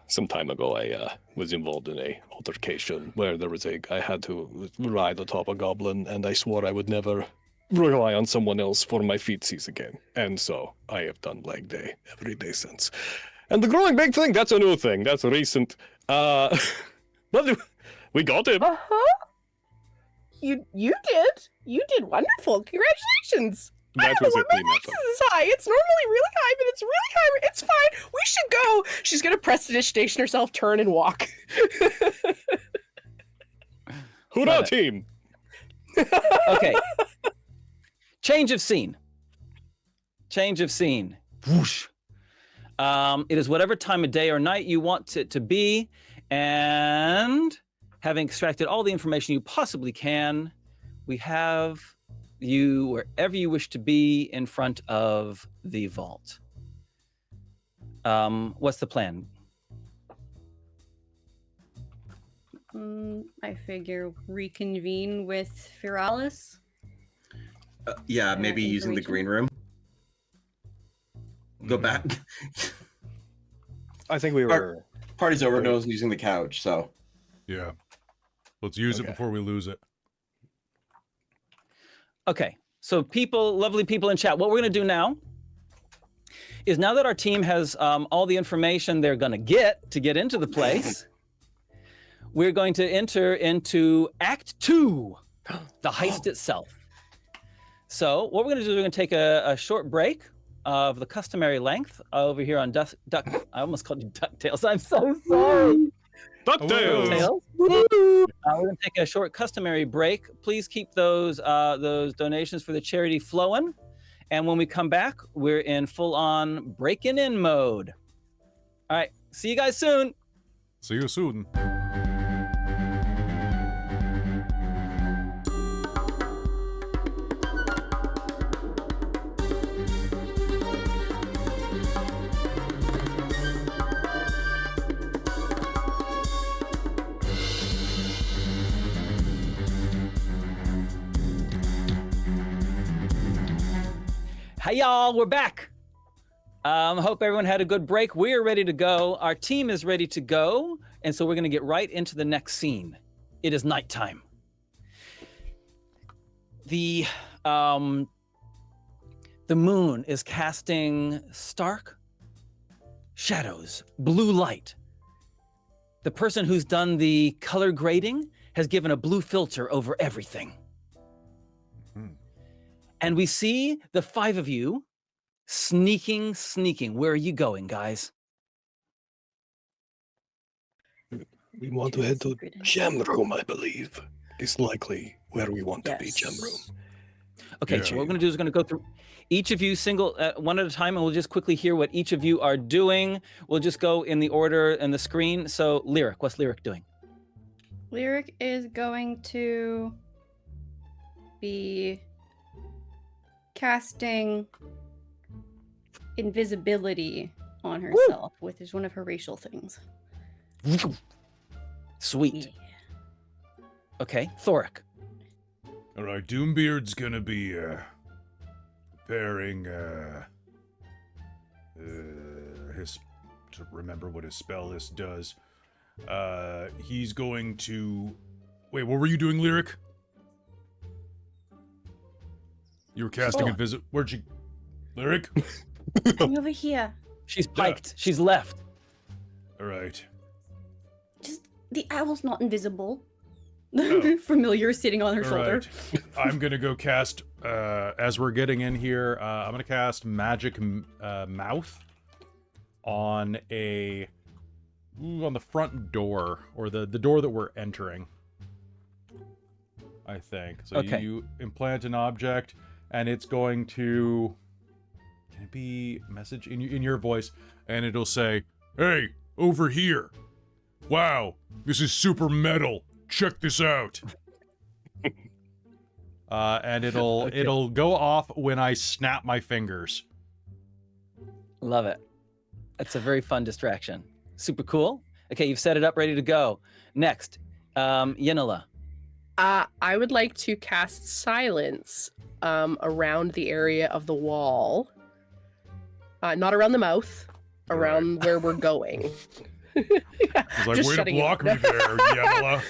E: Some time ago, I was involved in a altercation where I had to ride atop a goblin, and I swore I would never rely on someone else for my feetsies again. And so I have done leg day every day since. And the growing big thing, that's a new thing. That's recent. But we got him.
D: Uh-huh. You did. You did wonderful. Congratulations.
E: That
D: I
E: was
D: don't know
E: a
D: why my
E: clean
D: voice is high. It's normally really high, but it's really high. It's fine. We should go. She's gonna prestidigitation herself, turn, and walk.
E: Hoorah, team!
A: Okay. Change of scene. Whoosh. It is whatever time of day or night you want it to be, and having extracted all the information you possibly can, we have you wherever you wish to be in front of the vault. What's the plan?
C: I figure reconvene with Fearales.
F: Yeah, maybe using the green room. Go back.
E: I think we were...
F: Party's over, no one's using the couch, so...
B: Yeah. Let's use it before we lose it.
A: Okay, so lovely people in chat, what we're going to do now is, now that our team has all the information they're going to get into the place, we're going to enter into Act 2, the heist itself. So what we're going to do is we're going to take a short break of the customary length over here on I almost called you DuckTales. I'm so sorry.
E: DuckTales.
A: We're going to take a short customary break. Please keep those donations for the charity flowing. And when we come back, we're in full-on breaking in mode. All right. See you guys soon.
B: See you soon.
A: Hey y'all, we're back. Hope everyone had a good break. We're ready to go. Our team is ready to go. And so we're going to get right into the next scene. It is nighttime. The moon is casting stark shadows, blue light. The person who's done the color grading has given a blue filter over everything. And we see the 5 of you sneaking. Where are you going, guys?
E: We want to head to Gem Room, I believe. Is likely where we want to be, Gem Room.
A: Okay, so what we're going to do is we're going to go through each of you one at a time, and we'll just quickly hear what each of you are doing. We'll just go in the order in the screen. So, Lyric, what's Lyric doing?
C: Lyric is going to be casting invisibility on herself, which is one of her racial things.
A: Sweet.
C: Yeah.
A: Okay, Thoric.
B: All right, Doombeard's gonna be preparing his to remember what his spell list does. He's going to wait. What were you doing, Lyric? You were casting invisible. Where'd you, Lyric?
C: I'm over here.
A: She's piked. She's left.
B: All right.
C: Just the owl's not invisible. The familiar sitting on her shoulder.
B: Right. I'm gonna go cast. As we're getting in here, I'm gonna cast Magic Mouth on on the front door, or the door that we're entering. I think. So you implant an object, and it's going to. Can it be message in your voice, and it'll say, "Hey, over here! Wow, this is super metal. Check this out." And it'll go off when I snap my fingers.
A: Love it. That's a very fun distraction. Super cool. Okay, you've set it up, ready to go. Next, Yenila.
D: I would like to cast silence around the area of the wall. Not around the mouth, around where we're going.
B: It's like, way to block me there, Yenila.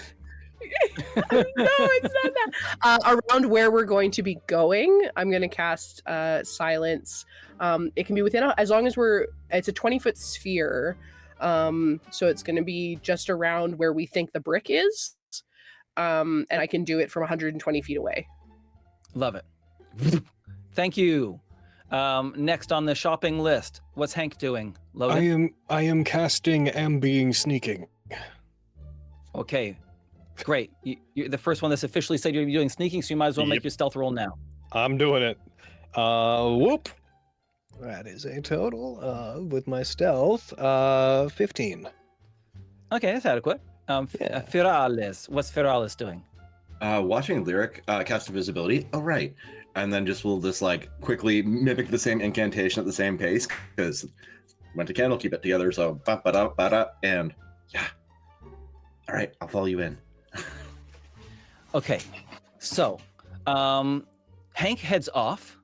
D: No, it's not that. Around where we're going to be going, I'm going to cast silence. It can be within, as long as it's a 20-foot sphere. So it's going to be just around where we think the brick is. And I can do it from 120 feet away.
A: Love it. Thank you. Next on the shopping list, what's Hank doing? Logan?
E: I am casting Being Sneaking.
A: Okay, great. You're the first one that's officially said you're doing sneaking, so you might as well make your stealth roll now.
E: I'm doing it. Whoop. That is a total with my stealth 15.
A: Okay, that's adequate. Fearales, what's Fearales doing?
F: Watching Lyric cast invisibility. Oh, right. And then we'll like quickly mimic the same incantation at the same pace, because went to candle, keep it together. So ba-ba-da, and yeah. All right, I'll follow you in.
A: Okay, so Hank heads off.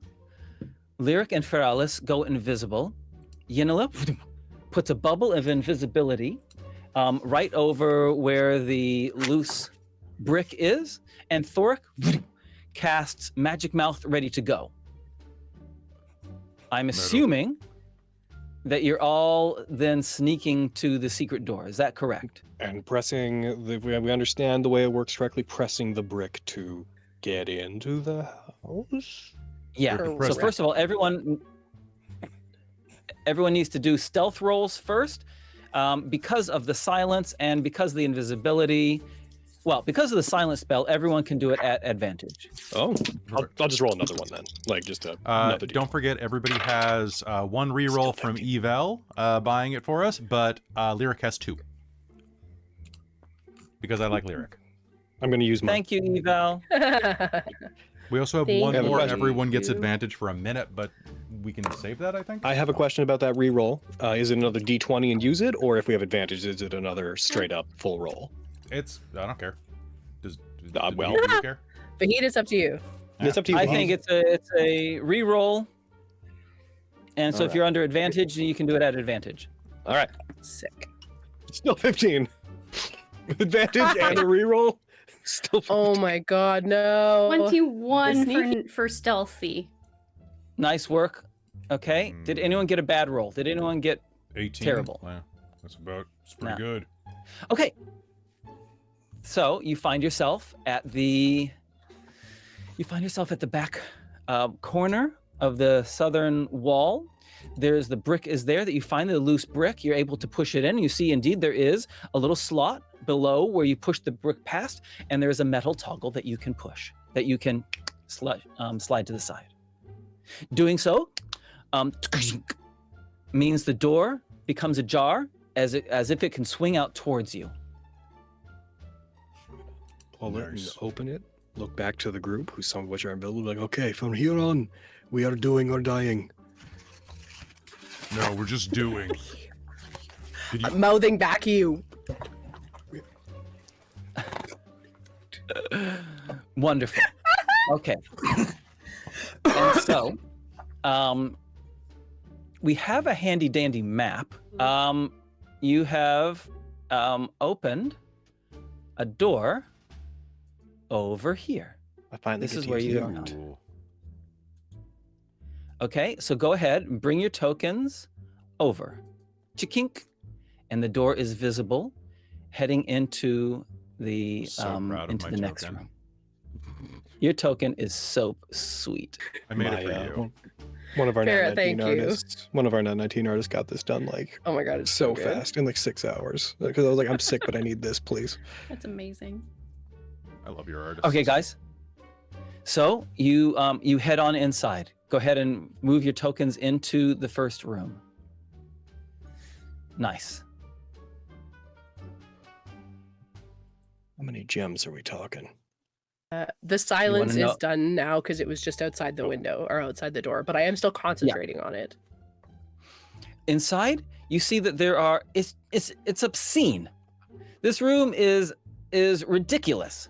A: Lyric and Fearales go invisible. Yenila puts a bubble of invisibility right over where the loose brick is, and Thoric casts Magic Mouth, ready to go. I'm assuming that you're all then sneaking to the secret door. Is that correct?
E: And pressing, we understand the way it works correctly, pressing the brick to get into the house?
A: Yeah, so first of all, everyone needs to do stealth rolls first. Because of the silence and because of the invisibility, well, because of the silent spell, everyone can do it at advantage.
E: Oh, I'll just roll another one then. Like just another deal.
B: Don't forget, everybody has one reroll from Evel buying it for us, but Lyric has 2. Because I like Lyric.
E: I'm going to use mine.
A: Thank you, Eval.
B: We also have
D: Thank
B: one more.
E: you.
B: Everyone gets advantage for a minute, but we can save that, I think.
E: I have a question about that reroll. Is it another D20 and use it, or if we have advantage, is it another straight up full roll?
B: I don't care. Does
E: well,
B: do you care?
D: Vahid, it's up to you.
E: It's up to you.
A: I think it's a reroll, and so if you're under advantage, you can do it at advantage.
E: All right.
D: Sick.
E: Still 15. With advantage and a reroll. Still 15.
D: Oh my god, no.
C: 21
D: Sneaky.
C: for stealthy.
A: Nice work. Okay. Did anyone get a bad roll? Did anyone get
B: 18.
A: terrible?
B: Wow, it's pretty
A: No.
B: good.
A: Okay. So you find yourself at the back corner of the southern wall. There's the brick is there that you find, the loose brick. You're able to push it in. You see, indeed, there is a little slot below where you push the brick past, and there is a metal toggle that you can push, that you can slide to the side. Doing so means the door becomes ajar as if it can swing out towards you.
E: Pull it and
B: Nice.
E: open it. Look back to the group, who some of which are invisible. Like, okay, from here on, we are doing or dying.
B: No, we're just doing. Did you...
D: I'm mouthing back at you.
A: Wonderful. Okay. And so, we have a handy dandy map. You have opened a door over here.
E: I finally
A: This
E: get
A: is
E: to
A: where
E: use
A: you
E: the
A: are.
E: art.
B: Ooh.
A: Okay, so go ahead and bring your tokens over. Chikink. And the door is visible heading into the
B: So proud of
A: into
B: my
A: the next
B: token.
A: room. Your token is so sweet.
B: I made
E: My,
B: it for you.
E: One of our
D: Parrot,
E: Nat 19
D: thank you.
E: artists. One of our Nat 19 artists got this done like
D: Oh my god, it's
E: so
D: good.
E: fast in like 6 hours. Because I was like, I'm sick, but I need this, please.
C: That's amazing.
B: I love your artist.
A: Okay, guys. So you head on inside. Go ahead and move your tokens into the first room. Nice.
E: How many gems are we talking?
D: The silence
A: know-
D: is done now because it was just outside the window or outside the door, but I am still concentrating on it.
A: Inside, you see that there are it's obscene. This room is ridiculous.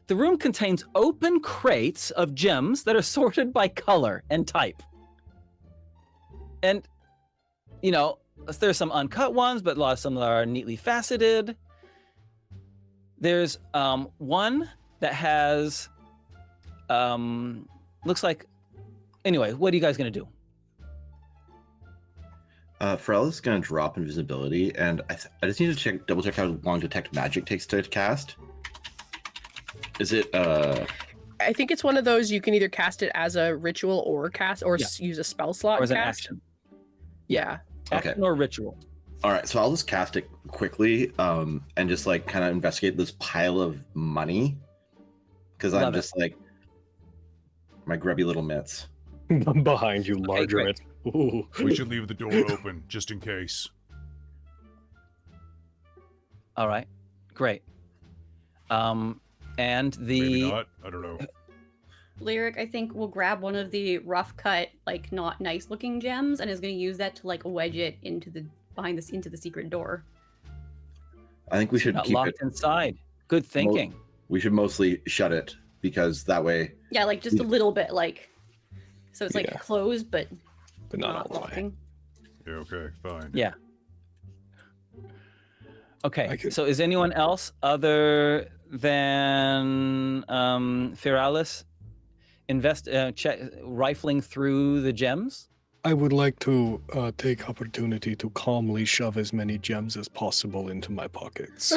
A: The room contains open crates of gems that are sorted by color and type. And you know, there's some uncut ones, but a lot of some are neatly faceted. There's one that has looks like, anyway, what are you guys gonna do?
F: Fearales is going to drop invisibility, and I just need to double check how long Detect Magic takes to cast. Is it
D: I think it's one of those you can either cast it as a ritual or
A: Yeah.
D: use a spell slot
A: Or as an
D: cast.
A: action?
D: Yeah.
F: Okay.
A: Action or ritual?
F: All right, so I'll just cast it quickly, and just like kind of investigate this pile of money, because I'm
A: Love it.
F: just like my grubby little mitts.
E: I'm behind you, larger
A: great.
E: it. Ooh.
B: We should leave the door open just in case.
A: All right, great. And
B: Maybe
A: the
B: not. I don't know.
C: Lyric, I think, will grab one of the rough cut, like not nice looking gems and is going to use that to like wedge it into the into the secret door.
F: I think we should
A: not
F: keep
A: locked
F: it.
A: inside. Good thinking.
F: We should mostly shut it, because that way.
C: Yeah, like just a little bit, like so it's like
E: Yeah.
C: closed, but
E: But not all
C: not
E: the way.
C: locking.
B: Yeah, okay, fine.
A: Yeah. Okay,
E: I could-
A: so is anyone else other than Fearales rifling through the gems?
E: I would like to take opportunity to calmly shove as many gems as possible into my pockets.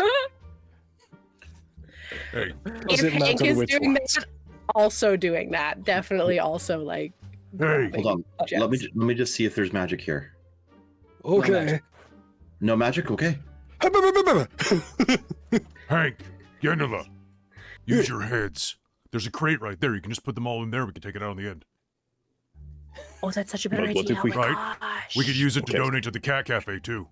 B: Hey,
E: Does
D: If
E: it
D: Hank
E: matter
D: is
E: which
D: doing
E: ones?
D: that, also doing that. Definitely also like
B: hey,
F: Hold on. Let me just see if there's magic here.
E: Okay.
A: magic.
F: No magic. Okay.
B: Hank, Yenila, use your heads. There's a crate right there. You can just put them all in there. We can take it out on the end.
G: Oh, that's such a better
E: Like, what
G: idea.
E: if we-
G: Oh my
B: Right.
G: gosh.
B: We could use it to
E: Okay.
B: donate to the cat cafe too.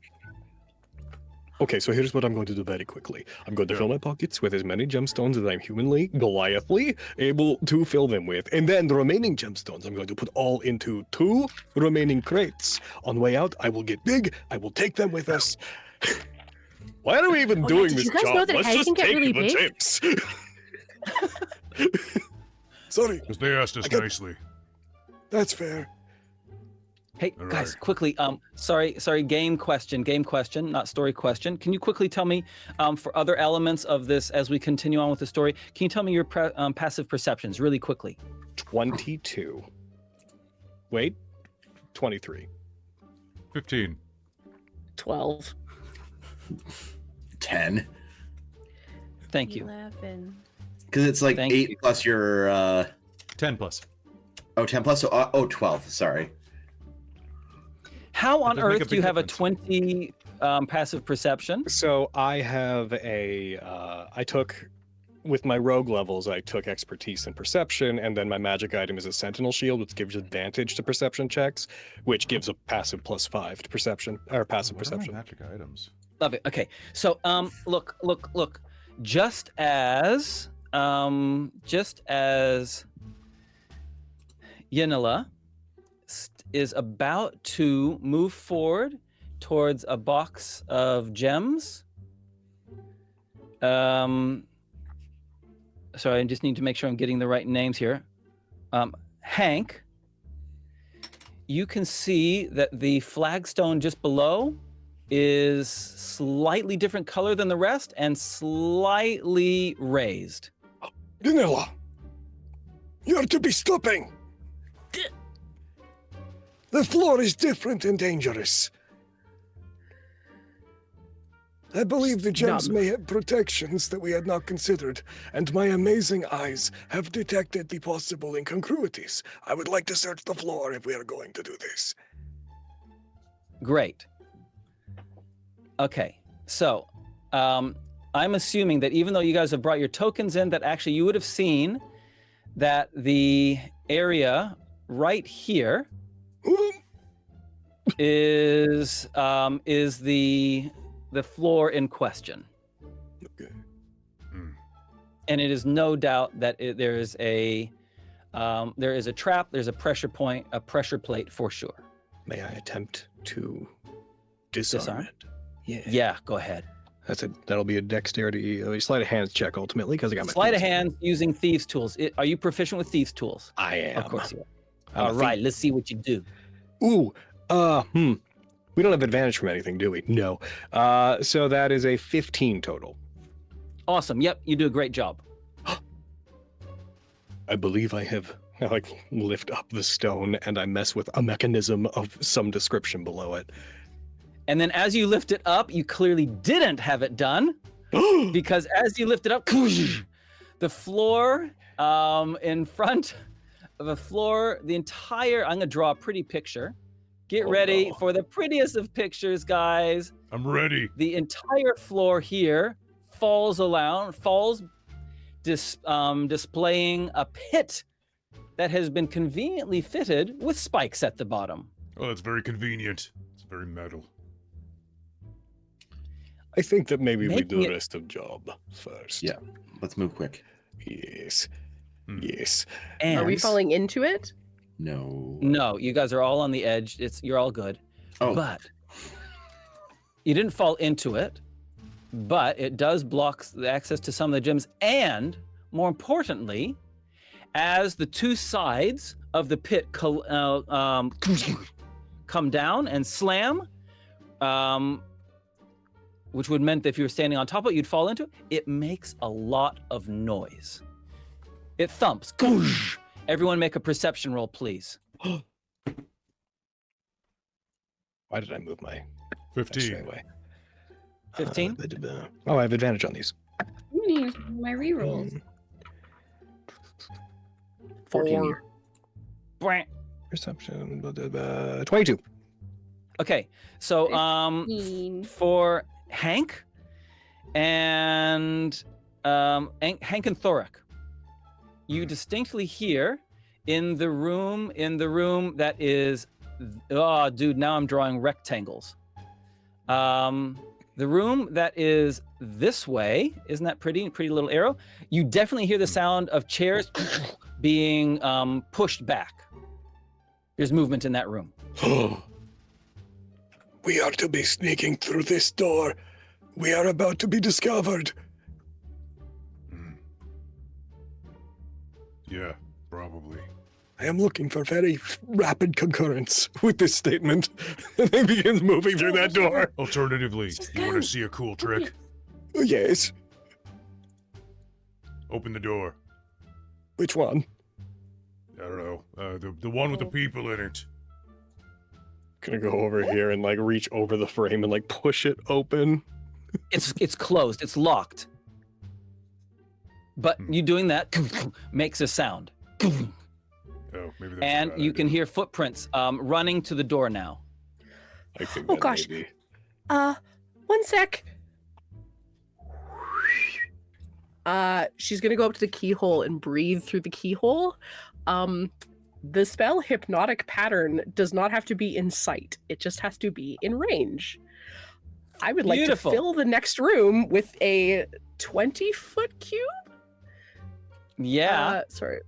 E: Okay, so here's what I'm going to do very quickly. I'm going to
B: Yeah.
E: fill my pockets with as many gemstones as I'm humanly, Goliathly, able to fill them with. And then the remaining gemstones I'm going to put all into 2 remaining crates. On the way out, I will get big. I will take them with us. Why are we even
G: Oh, yeah,
E: doing
G: did
E: this
G: you guys
E: job?
G: know that
E: Let's
G: Hank
E: just
G: can get
E: take
G: really
E: the
G: big?
E: gems. Sorry,
B: Because they asked us
E: I got-
B: nicely.
E: that's fair.
A: Hey,
B: All
A: guys,
B: right.
A: quickly. Sorry. Game question, not story question. Can you quickly tell me, for other elements of this as we continue on with the story, can you tell me your passive perceptions really quickly?
E: 22. Wait. 23.
B: 15.
D: 12.
F: 10.
A: Thank you.
G: 11.
F: Because it's like
A: Thank
F: 8
A: you.
F: plus your
B: 10 plus.
F: 10 plus, so 12, sorry.
A: How on
B: does make a
A: earth do you
B: big
A: have a
B: difference.
A: 20 passive perception?
E: So I have I took, with my rogue levels, I took expertise and perception, and then my magic item is a sentinel shield, which gives advantage to perception checks, which gives a passive +5 to perception, or passive
B: What are my
E: perception.
B: magic items?
A: Love it. Okay. So look. Just as Yenila is about to move forward towards a box of gems. Sorry, I just need to make sure I'm getting the right names here. Hank, you can see that the flagstone just below is slightly different color than the rest and slightly raised.
E: Yenila, you're to be stopping. The floor is different and dangerous. I believe the gems may have protections that we had not considered, and my amazing eyes have detected the possible incongruities. I would like to search the floor if we are going to do this.
A: Great. Okay, so I'm assuming that even though you guys have brought your tokens in, that actually you would have seen that the area right here is the floor in question.
E: Okay.
A: And it is no doubt that there is a trap, there's a pressure point, a pressure plate for sure.
E: May I attempt to disarm it?
A: Yeah, go ahead.
E: That'll be a dexterity, sleight of hand check ultimately, because I got my
A: Sleight of
E: thieves'
A: hand using thieves' tools. Are you proficient with thieves' tools?
E: I am.
A: Of course you are.
E: I'm a
A: All right, let's see what you do.
E: Ooh, we don't have advantage from anything, do we? No. So that is a 15 total.
A: Awesome. Yep, you do a great job.
E: I believe I lift up the stone and I mess with a mechanism of some description below it.
A: And then as you lift it up, you clearly didn't have it done because as you lift it up, the floor in front of the floor, I'm going to draw a pretty picture. Get ready for the prettiest of pictures, guys.
B: I'm ready.
A: The entire floor here falls displaying a pit that has been conveniently fitted with spikes at the bottom.
B: Oh, that's very convenient. It's very metal.
E: I think that maybe we do
A: Making
E: the
A: it-
E: rest of job first.
F: Yeah. Let's move quick.
E: Yes.
B: Hmm.
E: Yes.
A: And
D: Are we falling into it?
F: No.
A: No, you guys are all on the edge. You're all good.
F: Oh,
A: But you didn't fall into it, but it does block the access to some of the gems. And more importantly, as the two sides of the pit come down and slam, which would mean that if you were standing on top of it, you'd fall into it. It makes a lot of noise. It thumps. Everyone make a perception roll, please.
E: Why did I move my
B: 15.
E: away?
A: 15?
E: Oh, I have advantage on these.
C: My rerolls.
E: 14.
A: Bwah.
E: Perception. 22.
A: Okay, so
C: 15.
A: for Hank and Hank and Thoric, you distinctly hear in the room that is, oh dude, now I'm drawing rectangles. The room that is this way, isn't that pretty little arrow? You definitely hear the sound of chairs being pushed back. There's movement in that room.
E: We are to be sneaking through this door. We are about to be discovered.
B: Yeah, probably.
E: I am looking for very rapid concurrence with this statement. And he begins moving through that door.
B: Alternatively,
C: Just
B: you want
C: go.
B: to see a cool trick?
E: Yes.
B: Open the door.
E: Which one?
B: I don't know. The one with the people in it.
E: Gonna go over here and like reach over the frame and like push it open.
A: It's closed. It's locked. But you doing that makes a sound.
B: Oh, maybe that's
A: And
B: a bad
A: you
B: idea.
A: can hear footprints running to the door now.
E: I think
D: Oh,
E: that
D: gosh.
E: may be.
D: 1 sec. She's gonna go up to the keyhole and breathe through the keyhole. The spell Hypnotic Pattern does not have to be in sight. It just has to be in range. I would like
A: Beautiful.
D: to fill the next room with a 20-foot cube.
A: Yeah.
D: Sorry.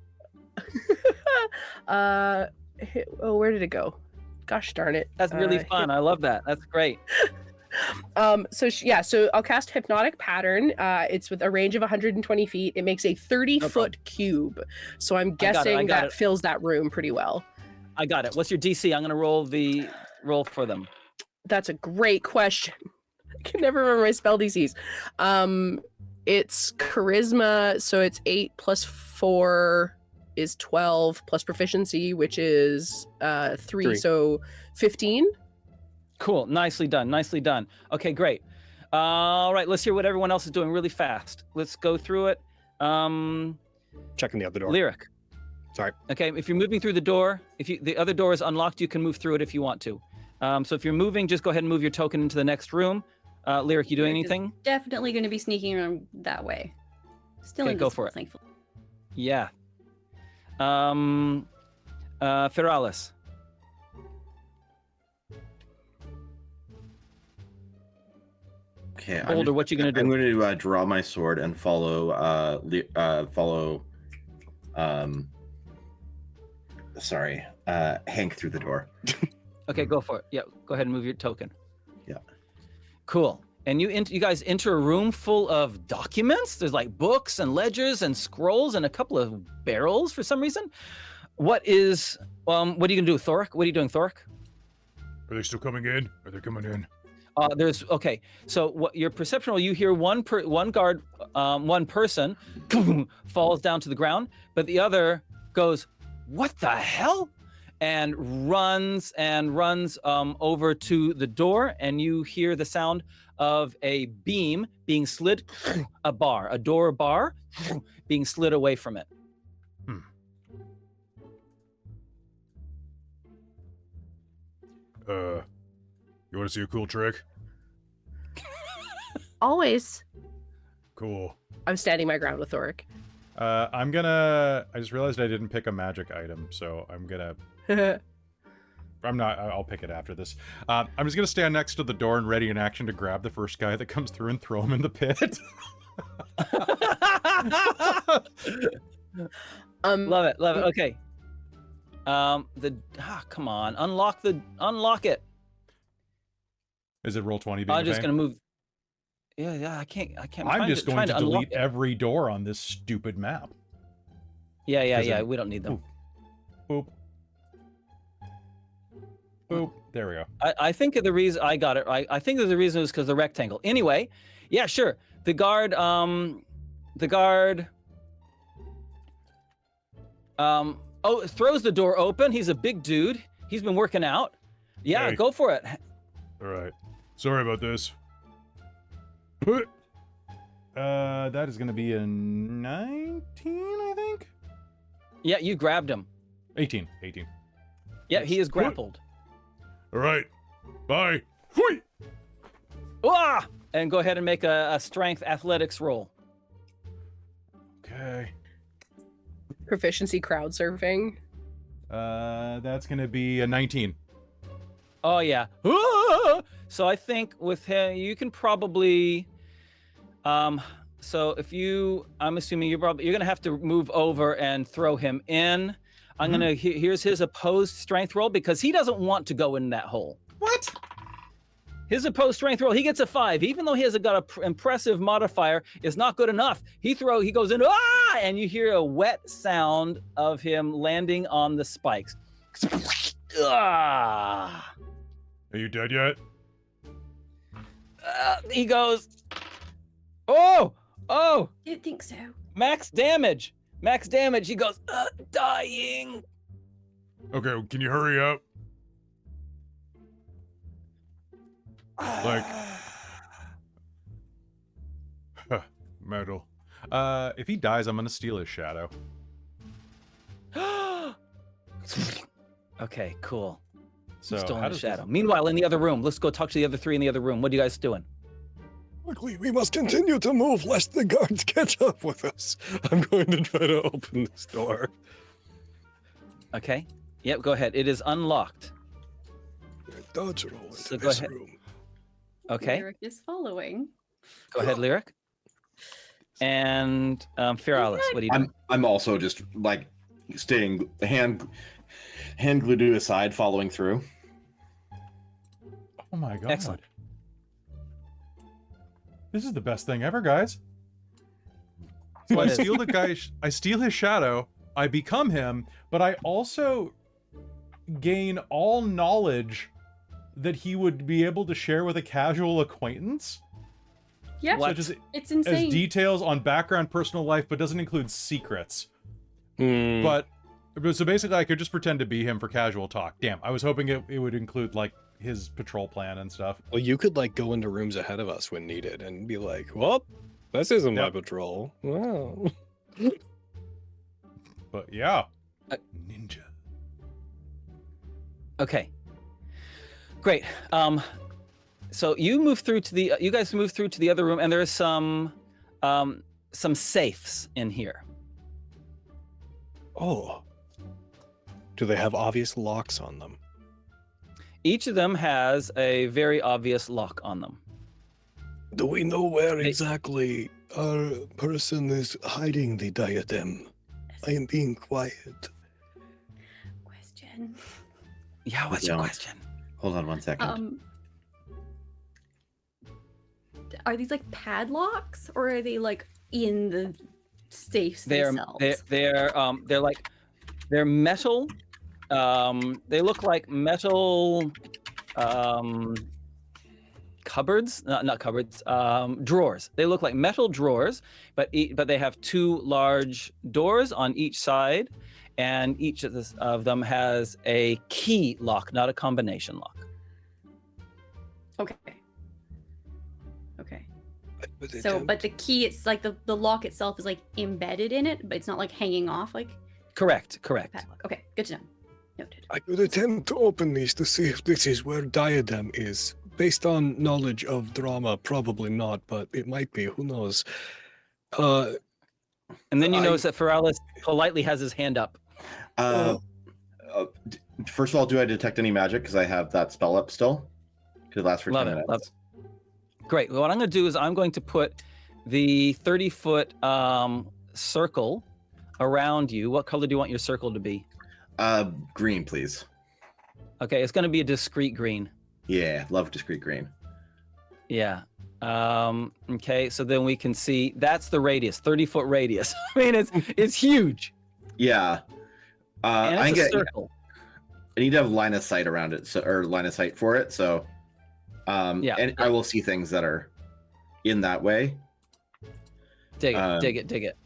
D: Where did it go? Gosh darn it.
A: That's really fun. I love that. That's great.
D: So I'll cast Hypnotic Pattern. It's with a range of 120 feet. It makes a 30-foot cube. So I'm guessing
A: got
D: that
A: it.
D: fills that room pretty well.
A: I got it. What's your DC? I'm going to roll for them.
D: That's a great question. I can never remember my spell DCs. It's Charisma, so it's 8 plus 4 is 12 plus Proficiency, which is 3, so 15.
A: Cool. Nicely done. Nicely done. Okay, great. All right, let's hear what everyone else is doing really fast. Let's go through it.
E: Checking the other door.
A: Lyric.
E: Sorry.
A: Okay, if you're moving through the door, the other door is unlocked, you can move through it if you want to. So if you're moving, just go ahead and move your token into the next room. Lyric, you doing
C: Lyric is
A: anything?
C: Definitely going to be sneaking around that way. Still
A: Okay,
C: invisible,
A: go for it.
C: thankfully.
A: Yeah. Fearales.
F: Okay,
A: Boulder, what you gonna do?
F: I'm going to draw my sword and follow Hank through the door.
A: Okay, go for it. Yeah, go ahead and move your token.
F: Yeah.
A: Cool. And you guys enter a room full of documents. There's like books and ledgers and scrolls and a couple of barrels for some reason. What are you gonna do, Thork? What are you doing, Thork?
B: Are they still coming in? Are they coming in?
A: Okay. So what your perception roll? You hear one guard, one person falls down to the ground, but the other goes, "What the hell?" and runs over to the door, and you hear the sound of a beam being slid, a door bar being slid away from it.
B: You want to see a cool trick?
G: Always.
B: Cool.
D: I'm standing my ground with Thoric.
B: I just realized I didn't pick a magic item, so I'll pick it after this. I'm just gonna stand next to the door and ready in action to grab the first guy that comes through and throw him in the pit.
A: Love it. Okay. Come on, unlock it.
B: Is it roll 20?
A: I'm just gonna move. Yeah, I can't.
B: I'm just going to
A: unlock
B: delete
A: it.
B: every door on this stupid map.
A: Yeah. We don't need them.
B: Boop. Boop. There we go.
A: I think the reason I got it right. I think the reason was because the rectangle. Anyway, yeah, sure. The guard throws the door open. He's a big dude. He's been working out. Yeah,
B: Hey.
A: go for it.
B: All right. Sorry about this. That is going to be a 19, I think?
A: Yeah, you grabbed him.
B: 18.
A: Yeah, he is grappled.
B: All right. Bye. Hui!
A: Ah! And go ahead and make a strength athletics roll.
B: Okay.
D: Proficiency crowd surfing.
B: That's going to be a 19.
A: Oh yeah. Ah! So I think with him, you can probably. So I'm assuming you're gonna have to move over and throw him in. I'm gonna. Here's his opposed strength roll because he doesn't want to go in that hole.
B: What?
A: His opposed strength roll, he gets a 5, even though he has got an impressive modifier. It's not good enough. He goes in, and you hear a wet sound of him landing on the spikes. Ah.
B: Are you dead yet?
A: He goes, oh,
C: Didn't think so.
A: max damage. Max damage. He goes, dying.
B: Okay, can you hurry up? Like, metal. If he dies, I'm gonna steal his shadow.
A: Okay, cool.
B: So
A: Stolen
B: how
A: the
B: does
A: shadow.
B: this-
A: Meanwhile, in the other room, let's go talk to the other three in the other room. What are you guys doing?
E: Quickly, we must continue to move lest the guards catch up with us. I'm going to try to open this door.
A: Okay. Yep, go ahead. It is unlocked.
E: Dodge roll into
A: So go
E: this
A: ahead.
E: room.
A: Okay.
C: Lyric is following.
A: Go ahead, Lyric. And Fearales, what are you doing?
F: I'm also just like staying hand glued to his side, following through.
B: Oh my god.
A: Excellent.
B: This is the best thing ever, guys. So
A: What
B: I
A: is?
B: steal the guy. I steal his shadow. I become him, but I also gain all knowledge that he would be able to share with a casual acquaintance,
C: Yep,
A: What?
B: such as
C: it's insane.
B: details on background, personal life, but doesn't include secrets.
E: Hmm.
B: But so basically, I could just pretend to be him for casual talk. Damn, I was hoping it would include like his patrol plan and stuff.
E: Well, you could like go into rooms ahead of us when needed and be like, "Well, this isn't my
B: Yep.
E: patrol." Wow.
B: But yeah,
A: Uh,
B: ninja.
A: Okay. Great. So you move through to the you guys move through to the other room, and there's some safes in here.
E: Oh. Do they have obvious locks on them?
A: Each of them has a very obvious lock on them.
E: Do we know where
A: Hey.
E: exactly our person is hiding the diadem? I am being quiet.
C: Question.
A: Yeah, what's your
F: Yeah.
A: question?
F: Hold on one second.
C: Are these like padlocks or are they like in the safes
A: They're
C: themselves?
A: they're metal. They look like metal cupboards, not cupboards, drawers. They look like metal drawers, but they have two large doors on each side, and each of them has a key lock, not a combination lock.
C: Okay. Okay.
E: But
C: So, but the key, it's like the lock itself is like embedded in it, but it's not like hanging off like
A: Correct.
C: a padlock. Okay, good to know. Noted.
E: I could attempt to open these to see if this is where diadem is. Based on knowledge of drama, probably not, but it might be. Who knows?
A: And then you
E: I-
A: notice that Fearales politely has his hand up.
F: First of all, do I detect any magic? Because I have that spell up still. Could last for
A: Love
F: 10
A: it,
F: minutes.
A: love Great. What I'm going to do is I'm going to put the 30-foot circle around you. What color do you want your circle to be?
F: Green, please.
A: Okay, it's going to be a discrete green.
F: Yeah, love discrete green.
A: Yeah. Okay, so then we can see that's the radius, 30-foot radius. I mean, it's huge.
F: Yeah.
A: And
F: I
A: it's a
F: get.
A: circle.
F: I need to have line of sight around it, or line of sight for it. So,
A: Yeah.
F: and I will see things that are in that way.
A: Dig it, dig it.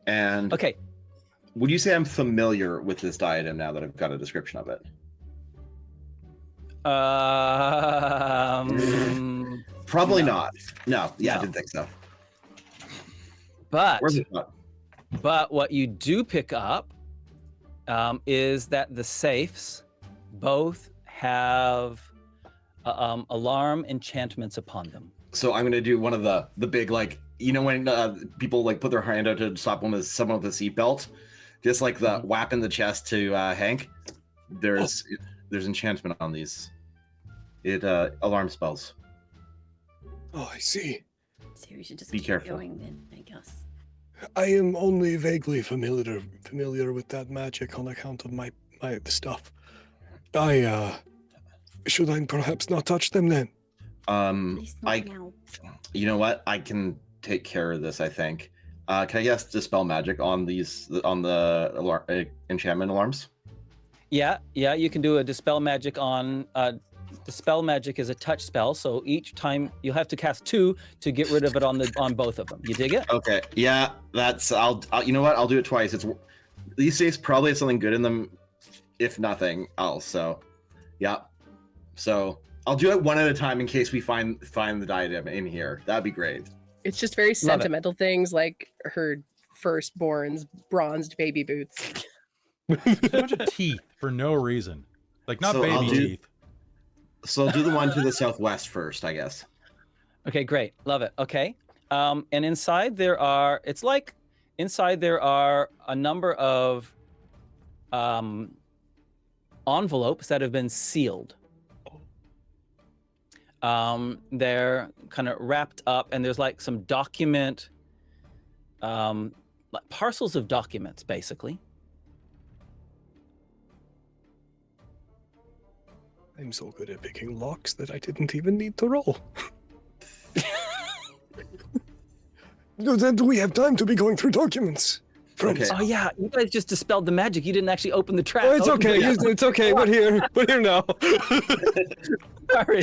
F: And
A: Okay.
F: would you say I'm familiar with this diadem now that I've got a description of it? Probably
A: no.
F: not. No. Yeah,
A: No.
F: I didn't think so.
A: But
F: Where's it at?
A: But what you do pick up is that the safes both have alarm enchantments upon them.
F: So I'm gonna do one of the big, like, you know when people like put their hand out to stop someone with a seatbelt, just like the whap in the chest to Hank. There's enchantment on these. It alarm spells.
E: Oh, I see.
C: So we should just
F: Be
C: keep
F: careful.
C: going then, I guess.
E: I am only vaguely familiar with that magic on account of my stuff. Should I perhaps not touch them then?
C: At least not now.
F: You know what? I can take care of this, I think. Can I guess dispel magic on the enchantment alarms?
A: Yeah, you can do a dispel magic on the spell magic is a touch spell, so each time you'll have to cast 2 to get rid of it on both of them. You dig it?
F: Okay, yeah, that's I'll you know what? I'll do it twice. It's these saves probably have something good in them, if nothing else. So, yeah. So I'll do it one at a time in case we find the diadem in here. That'd be great.
D: It's just very sentimental things like her firstborn's bronzed baby boots.
B: There's a bunch of teeth for no reason. Like, not
F: So
B: baby teeth.
F: So I'll do the one to the southwest first, I guess.
A: Okay, great. Love it. Okay. And inside there are a number of envelopes that have been sealed. They're kind of wrapped up, and there's like some document, like parcels of documents, basically.
E: I'm so good at picking locks that I didn't even need to roll. Then do we have time to be going through documents? Friends.
F: Okay.
A: Oh yeah, you guys just dispelled the magic. You didn't actually open the trap.
E: Oh, it's
A: Oh,
E: okay.
A: yeah.
E: It's okay. We're here. We're here now.
A: Sorry.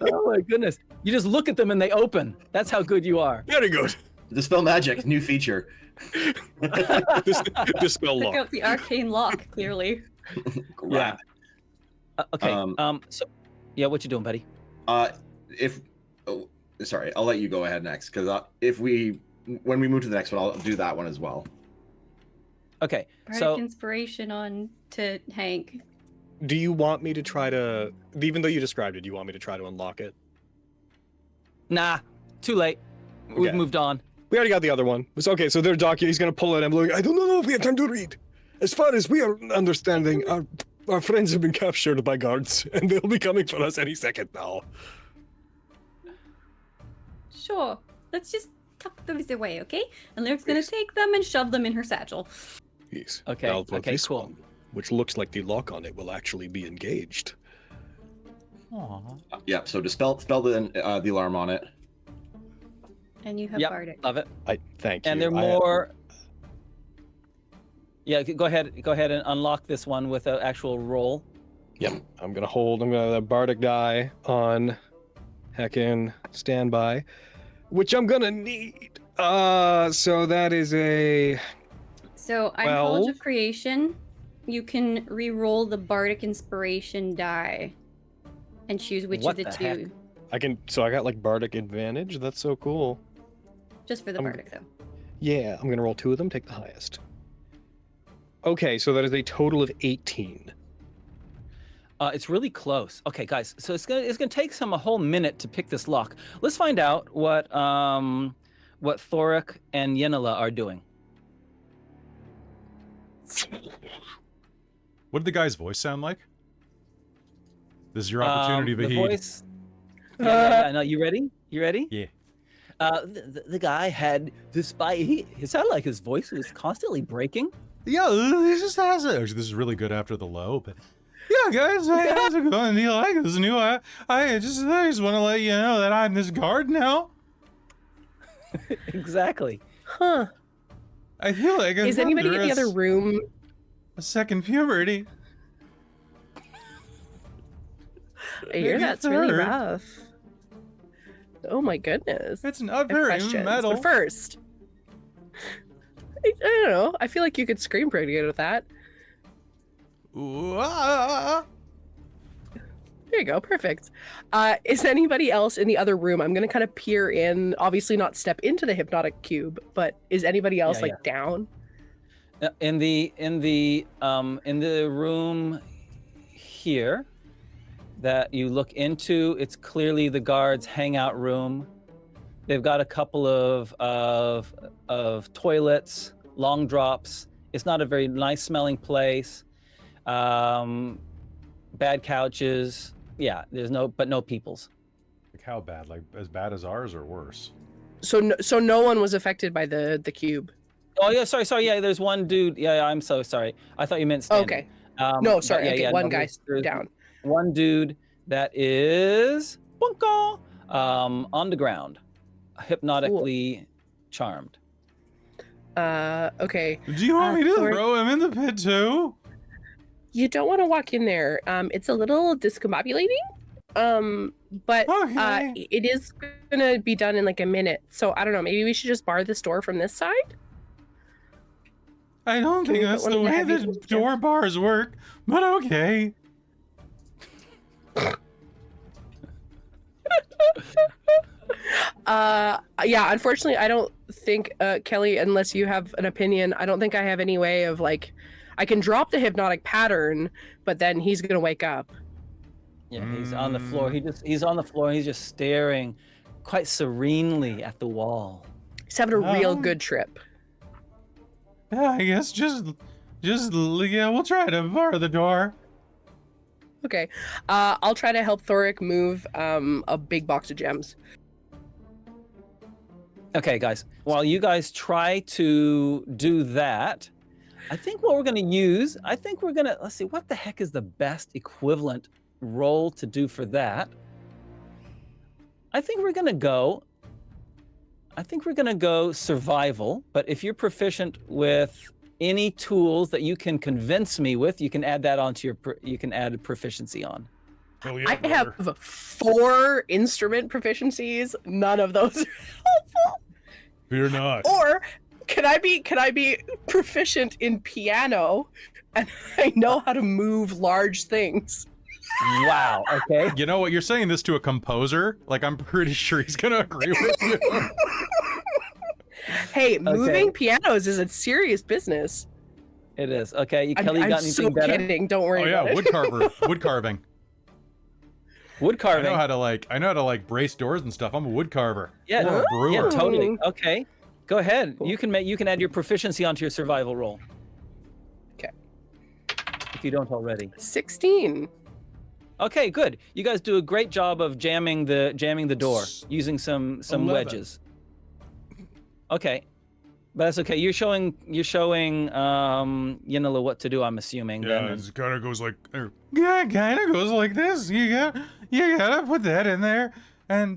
A: Oh my goodness. You just look at them and they open. That's how good you are.
E: Very good.
F: Dispel magic, new feature.
E: Dispel
C: Pick
E: lock.
C: out the arcane lock, clearly.
F: Grab.
A: Okay. So, yeah, what you doing, buddy?
F: Sorry, I'll let you go ahead next, because when we move to the next one, I'll do that one as well.
A: Okay.
C: Bardic
A: So,
C: inspiration on to Hank.
E: Do you want me to try to, even though you described it, do you want me to try to unlock it?
A: nah, too late. We've
E: Okay.
A: moved on.
E: We already got the other one. It's okay. So their document, he's gonna pull it. I'm like, I don't know if we have time to read. As far as we are understanding, our friends have been captured by guards, and they'll be coming for us any second now.
C: Sure. Let's just tuck those away, okay? And Lyric's gonna take them and shove them in her satchel.
E: Yes.
A: Okay,
E: Now for
A: okay,
E: this
A: cool.
E: one, which looks like the lock on it will actually be engaged.
B: Aww.
F: Yeah, so dispel the alarm on it.
C: And you have
A: Yep,
C: Bardic.
A: love it.
E: I thank you.
A: And they're more. Yeah, go ahead and unlock this one with an actual roll.
E: Yep. I'm gonna have that Bardic die on heckin' standby, which I'm gonna need. So that is a.
C: So I'm College
E: 12.
C: of Creation. You can re-roll the Bardic Inspiration die and choose which
A: What
C: of the
A: the
C: two.
A: heck?
E: I can. So I got like Bardic advantage. That's so cool.
C: Just for the
E: I'm-
C: Bardic, though.
E: Yeah, I'm gonna roll 2 of them. Take the highest. Okay, so that is a total of 18.
A: It's really close. Okay, guys. So it's gonna take a whole minute to pick this lock. Let's find out what Thoric and Yenila are doing.
B: What did the guy's voice sound like? This is your opportunity,
A: The
B: Vahid.
A: voice. Yeah. No, you ready? You ready?
B: Yeah.
A: The guy had this. It sounded like his voice was constantly breaking.
B: Yeah, this just has it. Actually, this is really good after the low, but yeah, guys, how's it going? Do you like this new? I just want to let you know that I'm this guard now.
A: Exactly.
G: Huh.
B: I feel like
D: Is anybody in the other room?
B: a second puberty.
D: I hear
B: Maybe
D: that's really
B: third.
D: rough. Oh my goodness.
B: It's not
D: I have
B: very
D: questions,
B: metal.
D: But first, I don't know. I feel like you could scream pretty good with that.
B: Ooh, ah.
D: There you go. Perfect. Is anybody else in the other room? I'm going to kind of peer in, obviously not step into the hypnotic cube, but is anybody else
A: Yeah,
D: down?
A: In the room here that you look into, it's clearly the guards' hangout room. They've got a couple of toilets, long drops. It's not a very nice smelling place. Bad couches. Yeah, there's no peoples.
B: Like how bad? Like as bad as ours or worse?
D: So no one was affected by the cube.
A: Oh yeah, sorry. Yeah, there's one dude. Yeah, I'm so sorry. I thought you meant standing.
D: Okay.
A: No,
D: sorry. Okay, one guy
A: there's
D: down.
A: One dude that is bunko, on the ground, hypnotically charmed.
D: Okay.
B: Do you want me to
D: Thor-
B: throw him in the pit too?
D: You don't want to walk in there. It's a little discombobulating. But
B: Okay.
D: it is gonna be done in like a minute. So I don't know. Maybe we should just bar this door from this side.
B: I don't
D: Can
B: think
D: we put
B: that's
D: one
B: the
D: of the
B: way
D: heavy
B: that
D: ones
B: door bars work, but okay.
D: Yeah, unfortunately, I don't think Kelly, unless you have an opinion, I don't think I have any way of like, I can drop the hypnotic pattern, but then he's gonna wake up.
A: Yeah, he's on the floor. He's on the floor. He's just staring quite serenely at the wall.
D: He's having a real
B: Um,
D: good trip.
B: Yeah, I guess just yeah, we'll try to bar the door.
D: Okay, I'll try to help Thoric move a big box of gems.
A: Okay, guys, while you guys try to do that, I think what we're going to use, let's see, what the heck is the best equivalent role to do for that? I think we're going to go survival, but if you're proficient with any tools that you can convince me with, you can add that onto you can add a proficiency on.
B: Oh,
D: I have 4 instrument proficiencies. None of those are helpful.
B: Fear not.
D: Or can I be proficient in piano and I know how to move large things?
A: Wow, okay.
B: You know what? You're saying this to a composer? Like, I'm pretty sure he's gonna agree with you.
D: Hey, moving pianos is a serious business.
A: It is. Okay, Kelly, you
D: I'm
A: got anything
D: so
A: better?
D: kidding. Don't worry
B: Oh yeah,
D: about it.
B: wood carving.
A: Wood carving.
B: I know how to like brace doors and stuff. I'm a wood carver.
A: Yeah,
B: Or a brewer.
A: yeah, totally. Okay, go ahead. You can add your proficiency onto your survival roll.
D: Okay.
A: If you don't already.
D: 16.
A: Okay, good. You guys do a great job of jamming the door using some
B: 11.
A: wedges. Okay, but that's okay. You're showing Yenila what to do. I'm assuming.
B: Yeah,
A: then.
B: it kind of goes like, yeah, it kind of goes like this. You gotta put that in there, and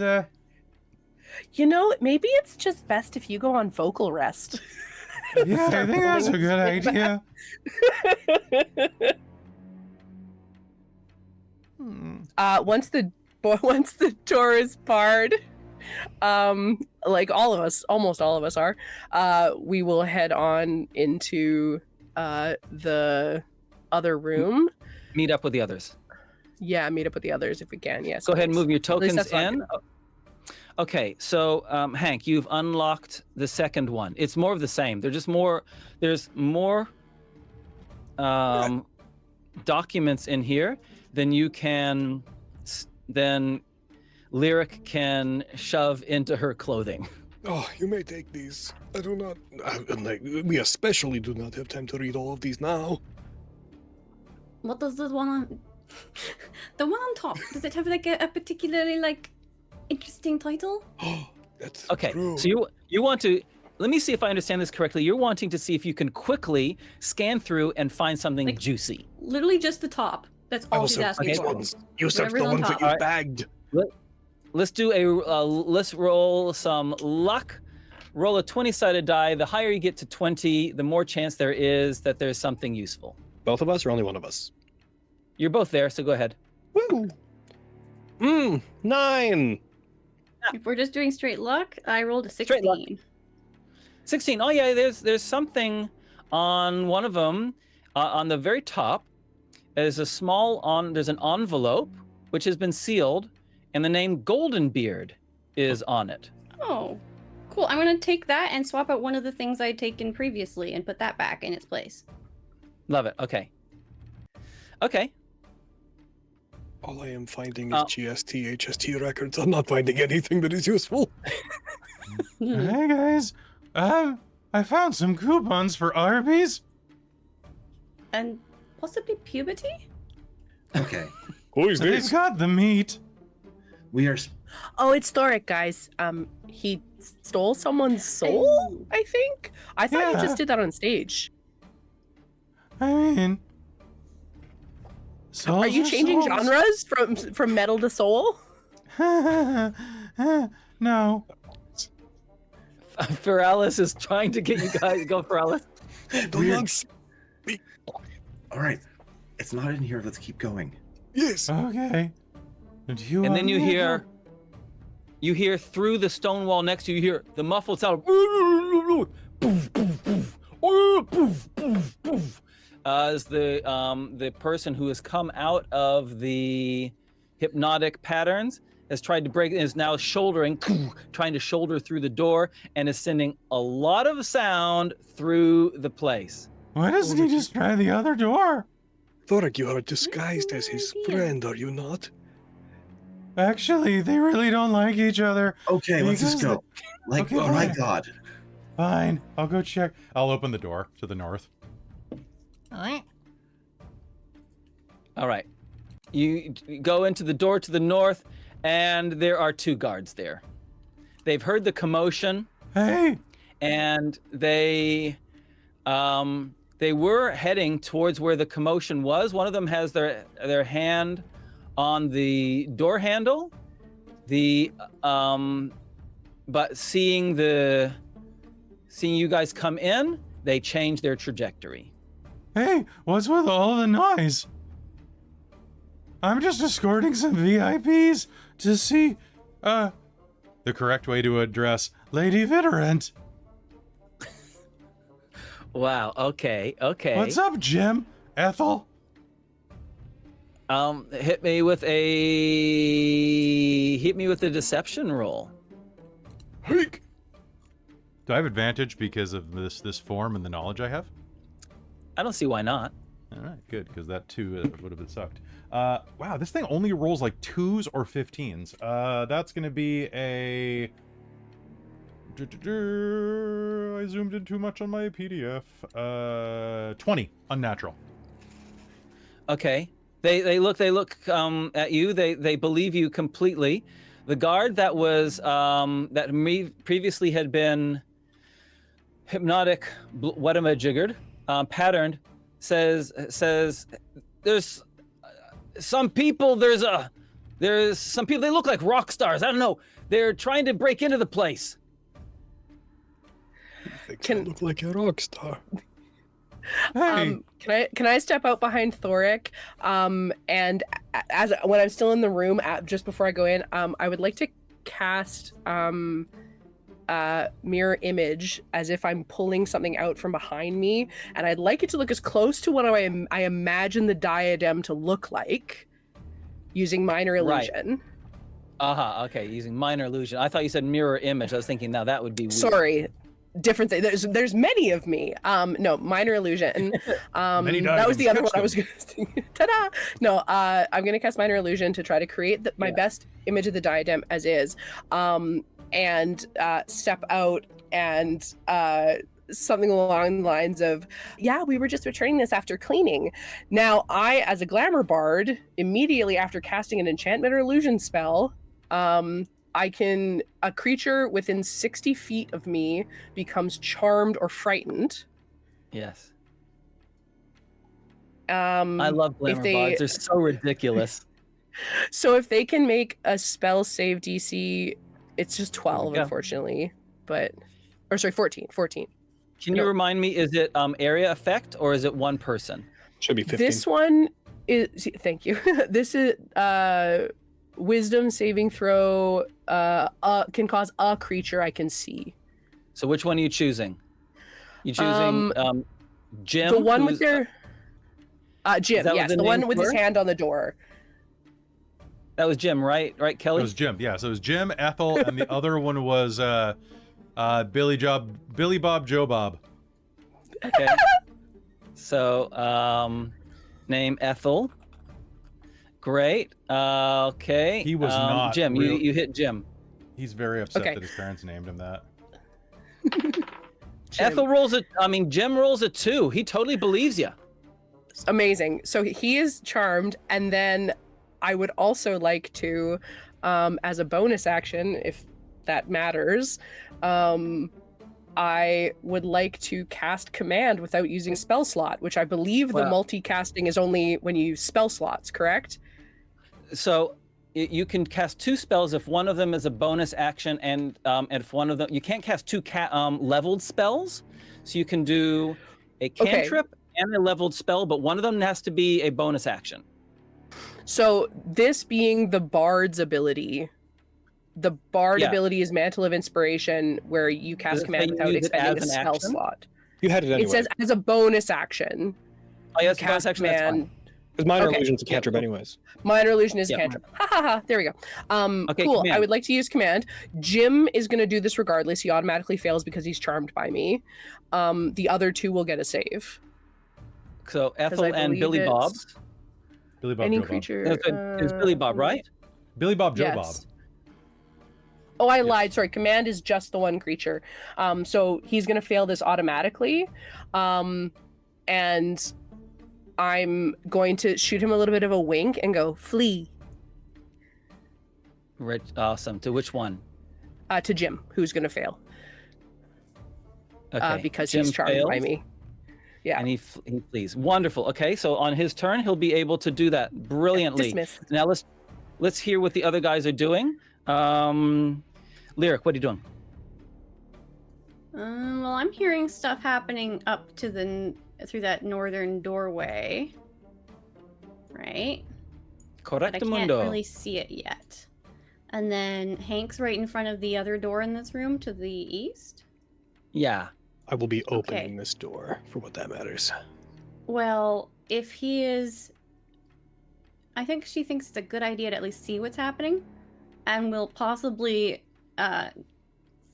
D: You know, maybe it's just best if you go on vocal rest.
B: yeah, I think that's a good idea.
D: Once the door is barred, like almost all of us are, we will head on into the other room.
A: Meet up with the others.
D: Yeah, meet up with the others if we can. Yes.
A: Go ahead and
D: please.
A: move your
D: least
A: tokens
D: that's what I'm
A: in. Okay, so Hank, you've unlocked the second one. It's more of the same. There's more documents in here than you can, than Lyric can shove into her clothing.
E: Oh, you may take these. We especially do not have time to read all of these now.
C: What does the one on the one on top? Does it have like a particularly like interesting title?
E: Oh, that's
A: Okay,
E: true.
A: so you want to, let me see if I understand this correctly. You're wanting to see if you can quickly scan through and find something
C: Like-
A: juicy.
C: Literally just the top. That's
E: I
C: all
E: will
C: she's
E: search
C: asking
E: these
C: for.
E: ones. You search
C: Whatever's
E: the
C: on
E: ones that
C: top.
E: you
A: Alright.
E: bagged.
A: Let's do let's roll some luck. Roll a 20-sided die. The higher you get to 20, the more chance there is that there's something useful.
E: Both of us or only one of us?
A: You're both there, so go ahead.
E: Woo! 9!
C: If we're just doing straight luck, I rolled a 16.
A: Straight luck. 16. Oh yeah, there's something on one of them. On the very top, there's there's an envelope which has been sealed, and the name Goldenbeard is on it.
C: Oh, cool. I'm gonna take that and swap out one of the things I'd taken previously and put that back in its place.
A: Love it. Okay. Okay.
E: All I am finding is GST, HST records. I'm not finding anything that is useful.
B: Hey guys, I found some coupons for Arby's.
C: And possibly puberty?
F: Okay,
E: Who is
B: They've got the meat.
F: we are.
D: Oh, it's Thoric, guys. He stole someone's soul, I think. I thought you
B: Yeah.
D: just did that on stage.
B: I mean,
D: Are you changing
B: genres?
D: genres from metal to soul?
B: No.
A: Fearales is trying to get you guys. Go, Fearales.
E: The
F: All right, it's not in here. Let's keep going.
E: Yes.
B: Okay. And
A: then you hear through the stone wall next to you, you hear the muffled sound of as the person who has come out of the hypnotic patterns has tried to break, is now trying to shoulder through the door, and is sending a lot of sound through the place.
B: Why doesn't he just try the other door?
E: Thorek, you are disguised as his friend, are you not?
B: Actually, they really don't like each other.
F: Okay, let's just
B: because
F: go. Like,
B: Okay,
F: oh my
B: fine.
F: God.
B: Fine, I'll go check. I'll open the door to the north.
A: All right. You go into the door to the north, and there are 2 guards there. They've heard the commotion,
B: Hey!
A: and they were heading towards where the commotion was. One of them has their hand on the door handle. But seeing you guys come in, they change their trajectory.
B: Hey, what's with all the noise? I'm just escorting some VIPs to see, the correct way to address Lady Vidorant.
A: Wow. Okay.
B: What's up, Jim? Ethel?
A: Hit me with a deception roll.
B: Heek! Do I have advantage because of this form and the knowledge I have?
A: I don't see why not.
B: All right, good, because that too would have been sucked. Wow, this thing only rolls like 2s or 15s. That's going to be a... I zoomed in too much on my PDF. 20, unnatural.
A: Okay. They look at you. They believe you completely. The guard that was previously had been hypnotic whatamajiggered, patterned, says there's some people they look like rock stars. I don't know. They're trying to break into the place.
E: Can look like a rock star.
B: Hey!
D: Can I step out behind Thorek? And when I'm still in the room, just before I go in, I would like to cast mirror image as if I'm pulling something out from behind me, and I'd like it to look as close to what I imagine the diadem to look like, using minor illusion.
A: Right. Okay, using minor illusion. I thought you said mirror image. I was thinking now that would be weird.
D: Sorry. Different thing. There's many of me. No, minor illusion. That was the other one I was going to. Ta-da! No, I'm going to cast minor illusion to try to create my best image of the diadem as is, and step out and something along the lines of, yeah, we were just returning this after cleaning. Now, I, as a glamour bard, immediately after casting an enchantment or illusion spell, a creature within 60 feet of me becomes charmed or frightened.
A: Yes. I love glamour bards. They're so ridiculous.
D: So if they can make a spell save DC, it's just 12, unfortunately. Or sorry, 14.
A: Can you remind me, is it area effect or is it one person?
E: Should be 15.
D: This one is, thank you. This is wisdom saving throw can cause a creature I can see.
A: So which one are you choosing? You choosing Jim?
D: The one with your Jim, yes, the one with his hand on the door.
A: That was Jim, right? Right, Kelly?
B: It was Jim, yeah. So it was Jim, Ethel, and the other one was Billy Bob Joe Bob.
A: Okay. So name Ethel. Great. Okay.
B: He was not
A: Jim. You hit Jim.
B: He's very upset that his parents named him that.
A: Ethel rolls Jim rolls a 2. He totally believes you.
D: Amazing. So he is charmed, and then I would also like to, as a bonus action, if that matters, I would like to cast command without using a spell slot, which I believe the multicasting is only when you use spell slots, correct?
A: So you can cast 2 spells if one of them is a bonus action, and if one of them, you can't cast 2 leveled spells. So you can do a cantrip and a leveled spell, but one of them has to be a bonus action.
D: So this being the bard's ability, the bard
A: Yeah.
D: ability is Mantle of Inspiration, where you
A: Does
D: cast
A: it say
D: command
A: you
D: without
A: use it
D: expending a
A: as an
D: spell
A: action?
D: slot.
E: You had it anyway.
D: It says as a bonus action.
A: Oh, yes,
D: you
A: bonus
D: cast
A: action, that's fine.
D: command.
E: Because minor
D: Okay.
E: illusion's a cantrip anyways.
D: Minor illusion is a
A: Yeah.
D: cantrip. Ha ha ha. There we go.
A: Okay,
D: Cool. I
A: command.
D: would like to use command. Jim is going to do this regardless. He automatically fails because he's charmed by me. The other two will get a save.
A: So
D: I
A: Ethel and
D: believe
A: Billy
D: it's
A: Bob.
B: Billy Bob,
D: Any
B: Joe Bob.
D: creature.
A: It's Billy Bob, right?
B: Billy Bob, Joe
D: Yes. Oh, I lied. Sorry. Command is just the one creature. So he's going to fail this automatically. And I'm going to shoot him a little bit of a wink and go, flee,
A: Rich, awesome. To which one?
D: to Jim, who's going to fail
A: Okay.
D: because
A: Jim
D: he's charmed by
A: fails,
D: me. Yeah.
A: And he flees. Wonderful. Okay, so on his turn, he'll be able to do that brilliantly.
D: Dismissed.
A: Now let's hear what the other guys are doing. Lyric, what are you doing?
C: Well, I'm hearing stuff happening up to through that northern doorway, right? But I can't
A: Correctamundo.
C: really see it yet. And then Hank's right in front of the other door in this room to the east.
A: Yeah.
E: I will be opening this door for what that matters.
C: Well, if he is, I think she thinks it's a good idea to at least see what's happening, and will possibly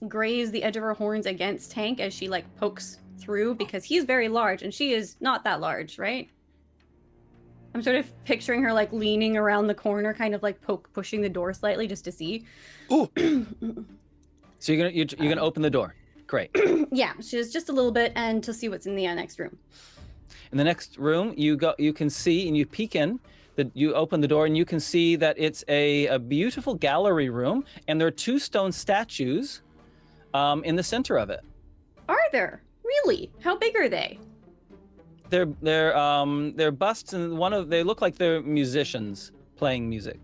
C: graze the edge of her horns against Hank as she like pokes through, because he's very large and she is not that large, right? I'm sort of picturing her like leaning around the corner, kind of like pushing the door slightly just to see.
E: Oh,
A: So you're gonna open the door. Great.
C: Yeah, just a little bit, and to see what's in the next room.
A: In the next room, you can see, and you peek in. You open the door, and you can see that it's a beautiful gallery room, and there are two stone statues in the center of it.
C: Are there? Really? How big are they?
A: They're busts, and they look like they're musicians playing music.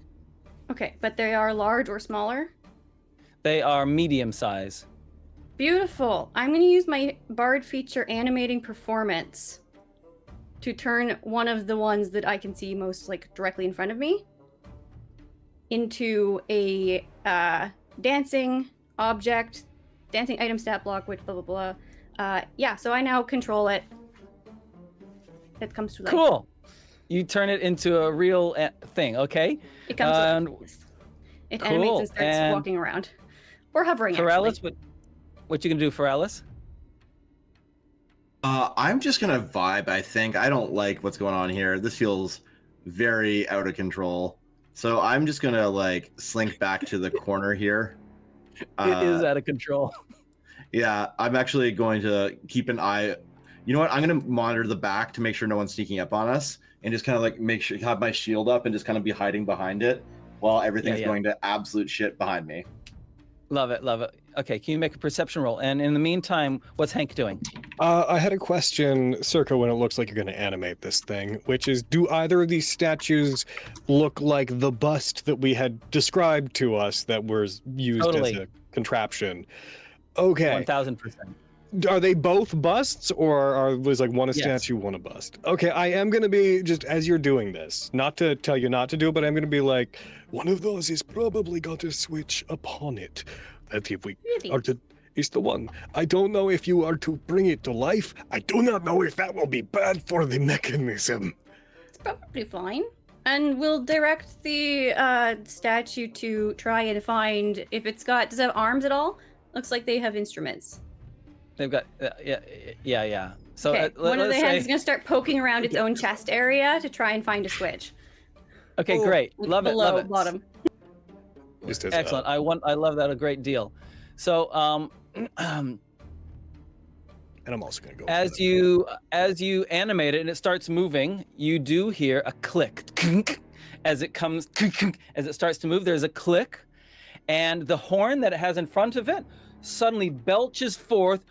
C: Okay, but they are large or smaller?
A: They are medium size.
C: Beautiful. I'm going to use my bard feature animating performance to turn one of the ones that I can see most like directly in front of me into a dancing object, dancing item stat block, which blah blah blah. Yeah, so I now control it. It comes to life.
A: Cool. You turn it into a real thing, okay?
C: It comes to life.
A: And
C: It
A: cool,
C: animates and starts
A: and
C: walking around. Or hovering,
A: Fearales,
C: actually.
A: what you gonna do, Fearales?
F: I'm just gonna vibe, I think. I don't like what's going on here. This feels very out of control. So I'm just gonna like slink back to the corner here.
A: It is out of control.
F: Yeah, I'm actually going to keep an eye. You know what? I'm going to monitor the back to make sure no one's sneaking up on us, and just kind of like make sure have my shield up and just kind of be hiding behind it while everything's going to absolute shit behind me.
A: Love it, love it. Okay, can you make a perception roll? And in the meantime, what's Hank doing?
E: I had a question circa when it looks like you're going to animate this thing, which is, do either of these statues look like the bust that we had described to us that was used as a contraption? Okay.
A: 1000%.
E: Are they both busts, or was like one a statue, one a bust? Okay, I am going to be, just as you're doing this, not to tell you not to do it, but I'm going to be like, one of those is probably going to switch upon it. That if we are to, is the one. I don't know if you are to bring it to life. I do not know if that will be bad for the mechanism.
C: It's probably fine. And we'll direct the statue to try and find if it's got, does it have arms at all? Looks like they have instruments.
A: They've got, yeah. So
C: okay, one of the hands is
A: say,
C: going to start poking around its own chest area to try and find a switch.
A: Okay, great. Love it, love it.
C: Bottom.
A: Excellent. I love that a great deal. So,
E: and I'm also going to go
A: as you animate it and it starts moving, you do hear a click as it comes as it starts to move. There's a click, and the horn that it has in front of it suddenly belches forth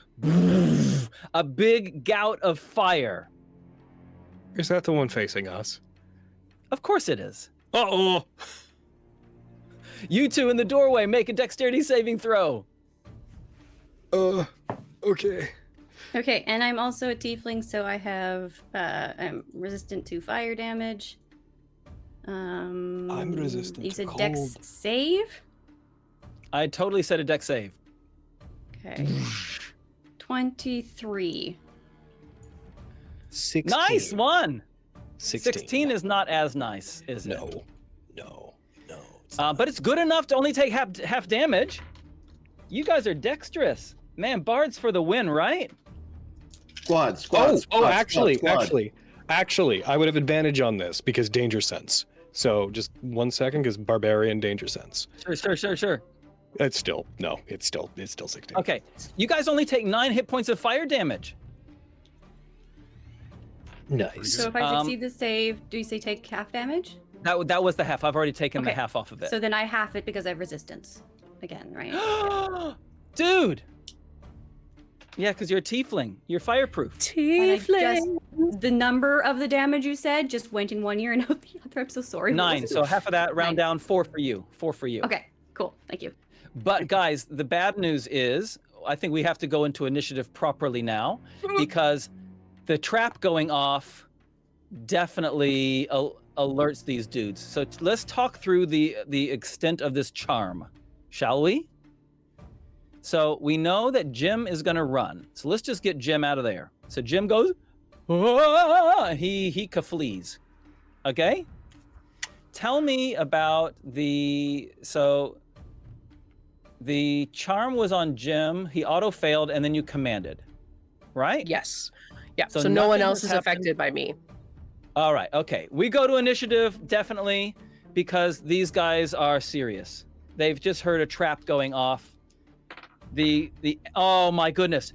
A: a big gout of fire.
E: Is that the one facing us?
A: Of course it is.
E: Uh-oh.
A: You two in the doorway, make a dexterity saving throw.
E: Okay.
C: Okay, and I'm also a tiefling, so I have I'm resistant to fire damage.
E: I'm resistant
C: You
E: to
C: said
E: cold.
C: Dex save.
A: I totally said a deck save.
C: Okay. 23.
E: 16.
A: Nice one.
E: 16.
A: 16 is not as nice, is it?
E: No. It's
A: But it's good enough to only take half damage. You guys are dexterous. Man, bards for the win, right?
F: Squad.
E: Actually, I would have advantage on this because danger sense. So just 1 second, because barbarian danger sense.
A: Sure.
E: It's still 16.
A: Okay, you guys only take 9 hit points of fire damage.
E: Nice.
C: So if I succeed the save, do you say take half damage?
A: That was the half. I've already taken the
C: Okay.
A: half off of it.
C: So then I half it because I have resistance. Again, right?
A: Dude. Yeah, because you're a tiefling. You're fireproof.
G: Tiefling.
C: The number of the damage you said just went in one ear and out the other. I'm so sorry. What
A: 9.
C: was it?
A: So half of that, round
C: 9.
A: down, 4 for you. 4 for you.
C: Okay, cool. Thank you.
A: But guys, the bad news is, I think we have to go into initiative properly now, because the trap going off definitely alerts these dudes. So let's talk through the extent of this charm, shall we? So we know that Jim is going to run. So let's just get Jim out of there. So Jim goes, "Ah!" and he flees. Okay? Tell me about the charm was on Jim. He auto failed, and then you commanded, right?
D: Yes. Yeah.
A: So
D: So, no one
A: nothing
D: else
A: has
D: is
A: happened?
D: affected by me.
A: All right. Okay. We go to initiative definitely because these guys are serious. They've just heard a trap going off. Oh my goodness,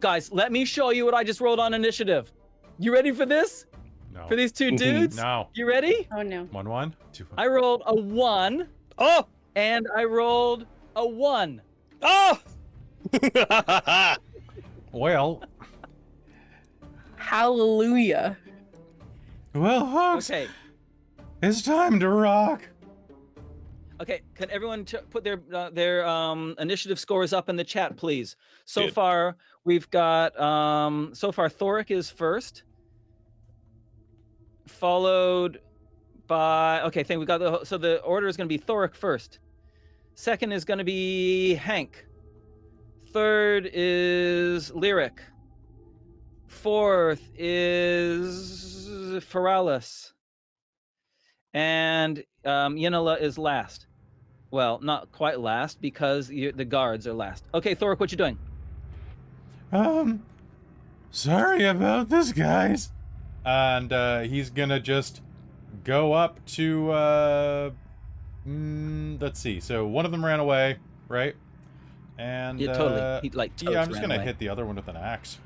A: guys, let me show you what I just rolled on initiative. You ready for this?
B: No.
A: For these two dudes?
B: No.
A: You ready?
C: Oh no.
B: 1-1, 2-1.
A: I rolled a 1.
E: Oh!
A: And I rolled a 1.
E: Oh!
B: Well,
D: Hallelujah.
B: folks,
A: Okay.
B: it's time to rock.
A: Okay. Can everyone put their initiative scores up in the chat, please? So
E: Good.
A: far, we've got so far Thoric is first, followed by I think we got so the order is going to be Thoric first. Second is going to be Hank. Third is Lyric. Fourth is Fearales. And Yenila is last. Well, not quite last because the guards are last. Okay, Thoric, what you doing?
B: Sorry about this, guys. And he's gonna just go up to let's see. So one of them ran away, right? And
A: Yeah, totally. He like totes
B: yeah, I'm just
A: ran
B: gonna
A: away.
B: hit the other one with an axe.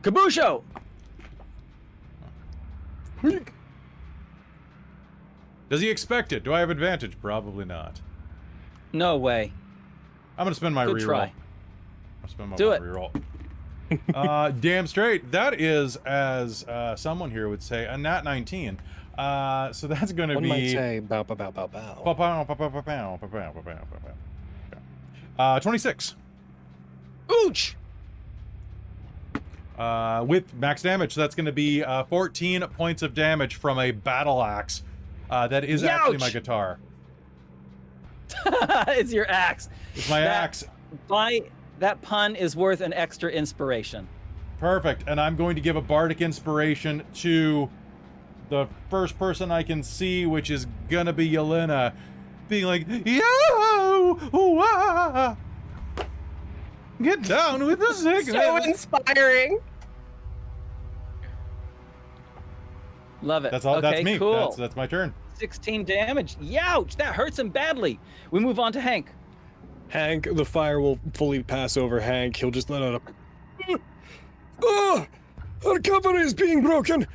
A: Kabusho!
B: Does he expect it? Do I have advantage? Probably not.
A: No way.
B: I'm gonna spend my
A: Good
B: reroll.
A: try.
B: I'll spend my
A: Do it.
B: reroll. Damn straight. That is, as someone here would say, a nat 19. So that's gonna
E: One
B: be.
E: might say bow, bow, bow, bow, bow.
B: 26.
A: Ooch!
B: With max damage, so that's going to be 14 points of damage from a battle axe. That is actually my
A: Youch!
B: guitar.
A: It's your axe.
B: It's my axe.
A: That pun is worth an extra inspiration.
B: Perfect. And I'm going to give a bardic inspiration to the first person I can see, which is gonna be Yenila, being like, "Yo, wah, get down with the sickness."
D: So inspiring.
A: Love it.
B: That's all.
A: Okay,
B: That's me.
A: Cool.
B: That's my turn.
A: 16 damage. Youch! That hurts him badly. We move on to Hank.
E: Hank, the fire will fully pass over Hank. He'll just let out a... Oh! Our cover is being broken!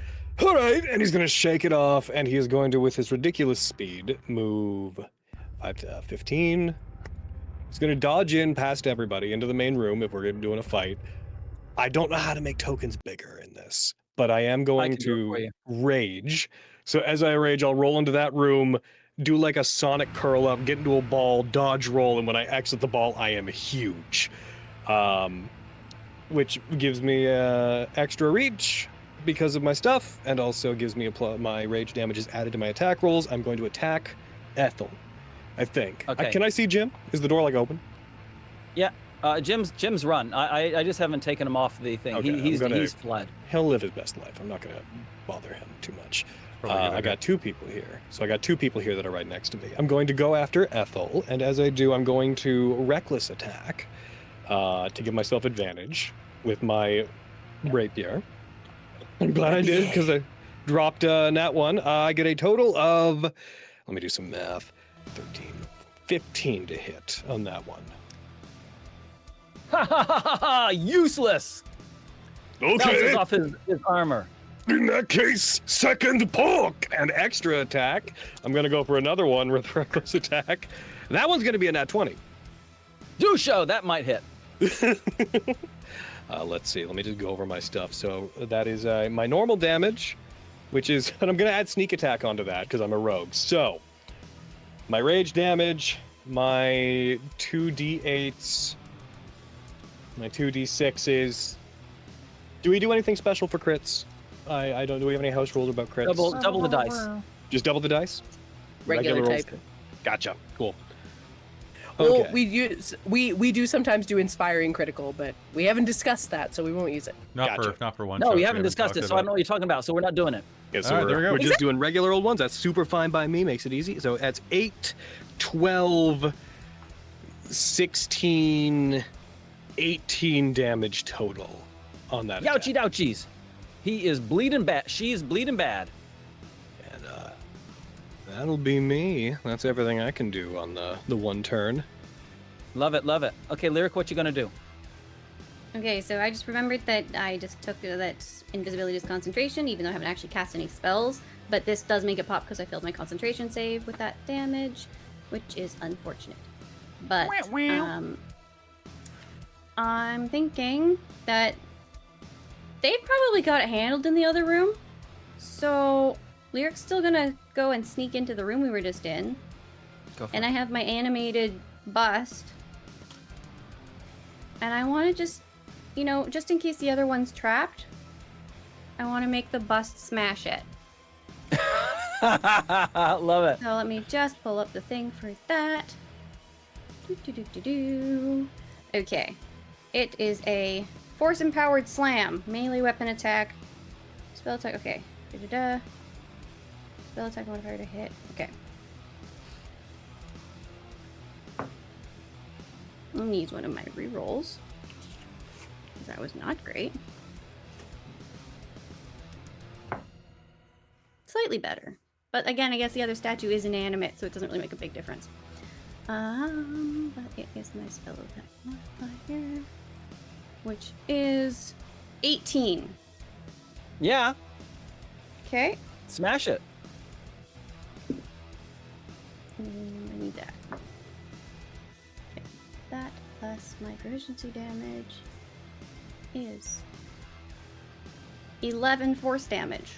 E: Alright, and he's gonna shake it off, and he is going to, with his ridiculous speed, move 5 to 15. He's gonna dodge in past everybody into the main room if we're doing a fight. I don't know how to make tokens bigger in this, but I am going
A: can do it for
E: to
A: you.
E: rage. So as I rage, I'll roll into that room, do like a sonic curl up, get into a ball, dodge roll, and when I exit the ball, I am huge. Which gives me extra reach, because of my stuff, and also gives me my rage damage is added to my attack rolls, I'm going to attack Ethel, I think.
A: Okay.
E: Can I see Jim? Is the door like open?
A: Yeah. Jim's run. I just haven't taken him off the thing.
E: Okay,
A: He's fled.
E: He'll live his best life. I'm not going to bother him too much.
B: Probably a good
E: I
B: idea.
E: got 2 people here. So I got 2 people here that are right next to me. I'm going to go after Ethel, and as I do, I'm going to reckless attack to give myself advantage with my rapier. I'm glad I did, because I dropped nat 1. I get a total of, let me do some math, 13, 15 to hit on that one.
A: Ha ha ha ha! Useless. Bounces off his armor.
E: In that case, second poke and extra attack. I'm gonna go for another one with reckless attack. That one's gonna be a nat 20.
A: Do show that might hit.
E: Let's see. Let me just go over my stuff. So that is my normal damage, which is, and I'm gonna add sneak attack onto that because I'm a rogue. So my rage damage, my 2d8s, my 2d6s. Do we do anything special for crits? I don't. Do we have any house rules about crits?
A: Double the dice.
E: Just double the dice.
D: Regular
E: rolls?
D: type.
E: Gotcha. Cool.
D: Well,
E: Okay.
D: we do sometimes do inspiring critical, but we haven't discussed that, so we won't use it.
B: Not
E: Gotcha.
B: for one.
A: No,
B: shot,
A: we haven't discussed
B: talked
A: it, so I don't
B: about
A: know what you're talking about. So we're not doing it.
E: Yeah, so
B: All right, there we go.
E: we're just doing regular old ones. That's super fine by me. Makes it easy. So that's 8, 12, 16, 18 damage total on that.
A: Youchie
E: attack.
A: douchies. He is bleeding bad. She's bleeding bad.
E: And that'll be me. That's everything I can do on the one turn.
A: Love it, love it. Okay, Lyric, what you gonna do?
C: Okay, so I just remembered that I just took that invisibility as concentration, even though I haven't actually cast any spells. But this does make it pop because I failed my concentration save with that damage, which is unfortunate. But I'm thinking that they've probably got it handled in the other room. So Lyric's still gonna go and sneak into the room we were just in.
A: Go for
C: And
A: it.
C: I have my animated bust. And I want to just, just in case the other one's trapped, I want to make the bust smash it.
A: Love it.
C: So let me just pull up the thing for that. Okay. It is a force-empowered slam. Melee weapon attack. Spell attack. Okay. Spell attack modifier to hit. Okay. I'm gonna use one of my rerolls. That was not great. Slightly better. But again, I guess the other statue is inanimate, so it doesn't really make a big difference. But it is my spell attack modifier, which is 18.
A: Yeah,
C: Okay.
A: smash it.
C: I need that. Okay. That plus my proficiency damage is 11 force damage.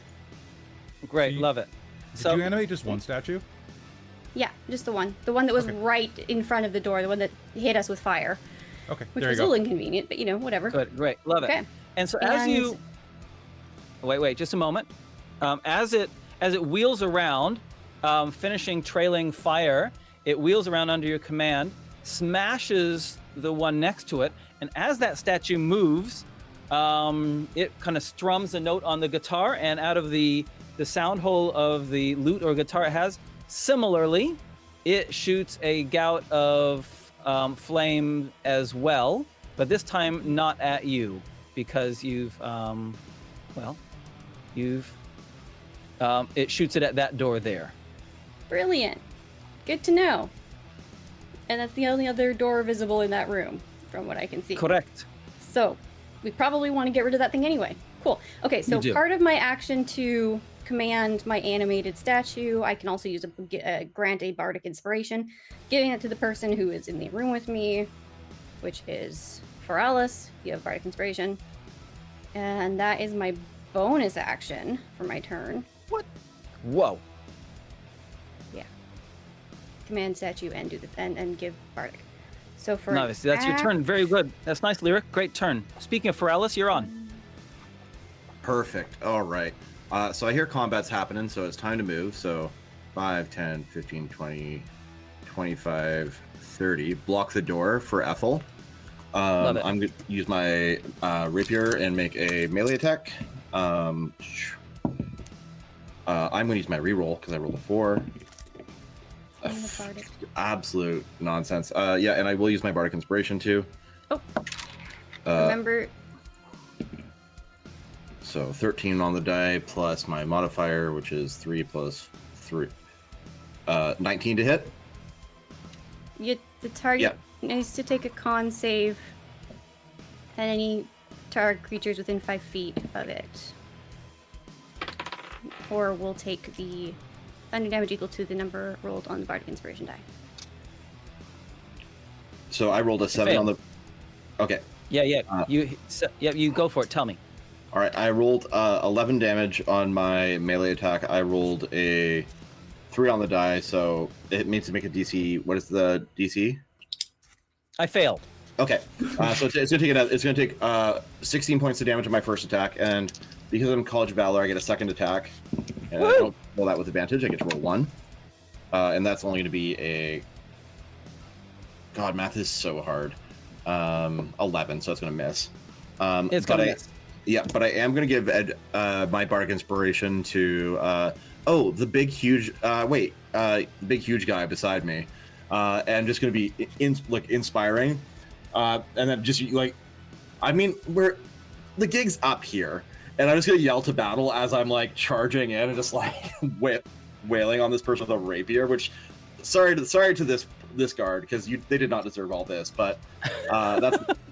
A: Great,
B: You-
A: love it.
B: Did you animate just one statue?
C: Yeah, just the one. The one that was
B: Okay.
C: right in front of the door, the one that hit us with fire.
B: Okay,
C: Which
B: there you
C: was a
B: go.
C: little inconvenient, but whatever.
A: Good, great, love it.
C: Okay.
A: And so as
C: And-
A: you wait, just a moment. As it wheels around, finishing trailing fire, it wheels around under your command, smashes the one next to it, and as that statue moves, it kind of strums a note on the guitar, and out of the sound hole of the lute or guitar it has, similarly, it shoots a gout of flame as well, but this time not at you, because it shoots it at that door there.
C: Brilliant. Good to know. And that's the only other door visible in that room, from what I can see.
A: Correct.
C: So, we probably want to get rid of that thing anyway. Cool. Okay, so
A: You do.
C: part of my action to command my animated statue, I can also use grant a bardic inspiration, giving it to the person who is in the room with me, which is Fearales. You have bardic inspiration. And that is my bonus action for my turn.
A: Whoa.
C: Command statue and do the and give bardic. So for
A: Nice. That's your turn. Very good. That's nice, Lyric. Great turn. Speaking of Fearales, you're on.
F: Perfect. All right. So I hear combat's happening, so it's time to move. So 5, 10, 15, 20, 25, 30. Block the door for Ethel.
A: Love it.
F: I'm going to use my rapier and make a melee attack. I'm going to use my reroll because I rolled a 4. Absolute nonsense. Yeah, and I will use my Bardic Inspiration too.
C: Oh. Remember.
F: So 13 on the die plus my modifier, which is 3 plus 3. 19 to hit.
C: The target needs to take a con save, and any target creatures within 5 feet of it, or will take the thunder damage equal to the number rolled on the Bardic Inspiration die.
F: So I rolled a 7 on the. Okay.
A: Yeah. You go for it. Tell me.
F: All right. I rolled 11 damage on my melee attack. I rolled a 3 on the die, so it means to make a DC. What is the DC?
A: I failed.
F: Okay. So it's gonna take 16 points of damage on my first attack, and because I'm College of Valor, I get a second attack. And I don't roll that with advantage. I get to roll 1, and that's only going to be a. God, math is so hard. 11, so it's going to miss.
A: It's going to miss.
F: Yeah, but I am going to give Ed my Bardic Inspiration to the big huge the big huge guy beside me, and just going to be inspiring, and then just we're the gig's up here, and I'm just going to yell to battle as I'm like charging in and just like wailing on this person with a rapier. Which sorry to this guard because they did not deserve all this, but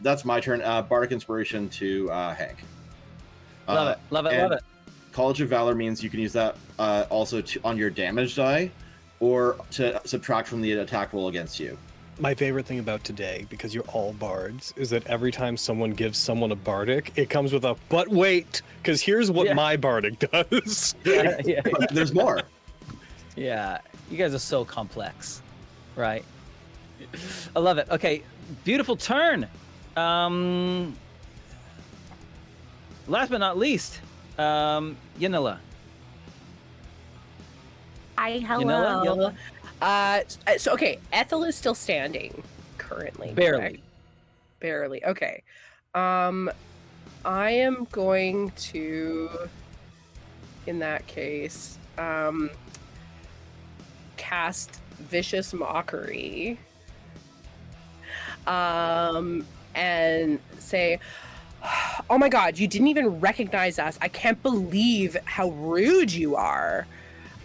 F: that's my turn. Bardic Inspiration to Hank.
A: Love it.
F: College of Valor means you can use that also on your damage die, or to subtract from the attack roll against you.
E: My favorite thing about today, because you're all bards, is that every time someone gives someone a bardic, it comes with a "but wait," because here's what my bardic does.
A: Yeah.
F: But there's more.
A: Yeah, you guys are so complex, right? I love it. Okay, beautiful turn. Last but not least, Yenila.
G: Hi, hello.
A: Yenila?
D: So okay, Ethel is still standing currently.
A: Barely.
D: Correct? Barely. Okay. I am going to, in that case, cast Vicious Mockery. And say, "Oh my God, you didn't even recognize us. I can't believe how rude you are."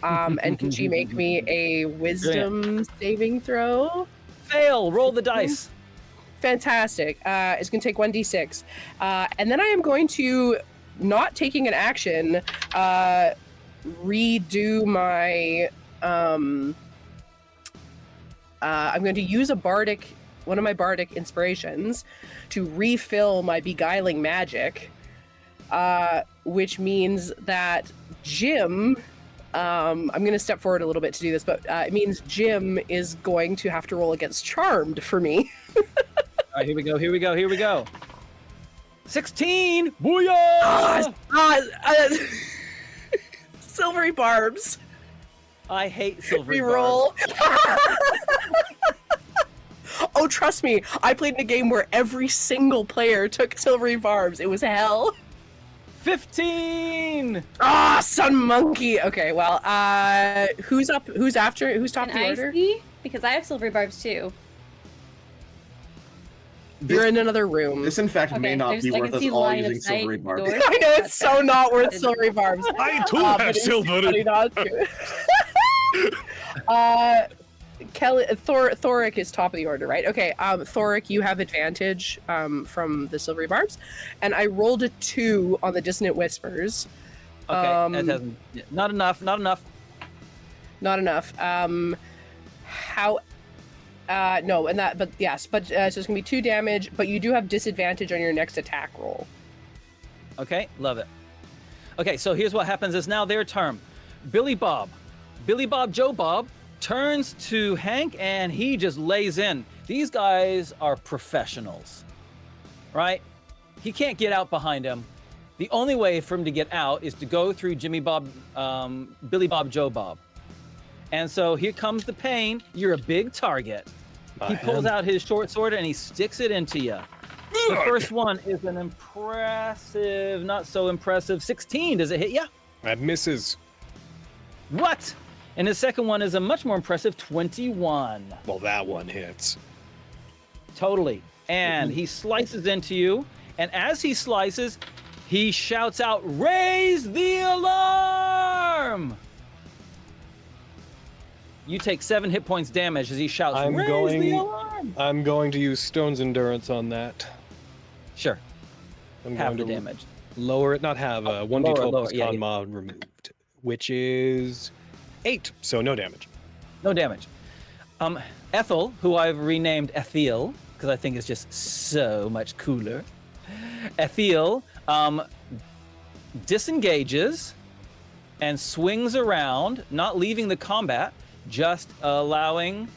D: And can she make me a wisdom saving throw?
A: Fail. Roll the dice.
D: Fantastic. It's going to take 1d6. And then I am going to, not taking an action, redo my... I'm going to use one of my bardic inspirations to refill my beguiling magic, which means that Jim... I'm going to step forward a little bit to do this, but it means Jim is going to have to roll against Charmed for me.
A: All right, here we go. 16! Booyah!
D: Silvery barbs.
A: I hate silvery
D: Reroll.
A: barbs.
D: Oh, trust me, I played in a game where every single player took silvery barbs. It was hell.
A: 15!
D: Sun monkey. Okay, well, who's up? Who's after? Who's top of the order?
C: See? Because I have silvery barbs too.
D: You're in another room.
F: This, in fact, may not be worth us all using silvery barbs.
D: I know, it's so not worth silvery barbs.
E: I too have silver.
D: Kelly, Thoric is top of the order, right? Okay, Thoric, you have advantage from the silvery barbs, and I rolled a 2 on the dissonant whispers.
A: Okay, that doesn't. Not enough.
D: Not enough. No, and that, but yes, but so it's gonna be 2 damage, but you do have disadvantage on your next attack roll.
A: Okay, love it. Okay, so here's what happens is now their turn. Billy Bob, Joe Bob turns to Hank and he just lays in. These guys are professionals, right? He can't get out behind him. The only way for him to get out is to go through Billy Bob, Joe Bob. And so here comes the pain. You're a big target. He pulls out his short sword and he sticks it into you. The first one is an impressive, not so impressive 16. Does it hit you?
E: That misses.
A: What? And the second one is a much more impressive 21.
E: Well, that one hits.
A: Totally. And he slices into you. And as he slices, he shouts out, "Raise the alarm!" You take 7 hit points damage as he shouts, "Raise the alarm!"
E: I'm going to use Stone's Endurance on that.
A: Sure.
E: I'm
A: Half
E: going
A: the
E: to
A: damage.
E: Lower it, not have 1d12
A: lower,
E: plus
A: yeah,
E: con
A: yeah.
E: mod removed, which is 8, so no damage.
A: No damage. Ethel, who I've renamed Ethiel, because I think it's just so much cooler. Ethiel disengages and swings around, not leaving the combat, just allowing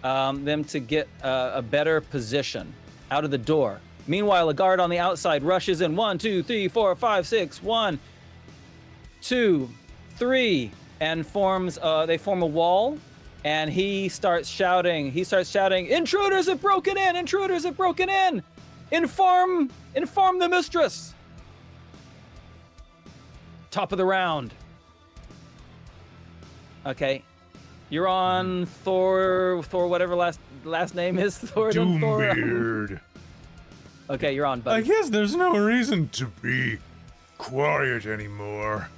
A: them to get a better position out of the door. Meanwhile, a guard on the outside rushes in. 1, 2, 3, 4, 5, 6. 1, 2, 3, and they form a wall. And he starts shouting. "Intruders have broken in! Intruders have broken in! Inform the mistress!" Top of the round. Okay. You're on Thor, whatever last name is.
B: Doombeard.
A: Okay, you're on,
B: I
A: buddy.
B: guess there's no reason to be quiet anymore.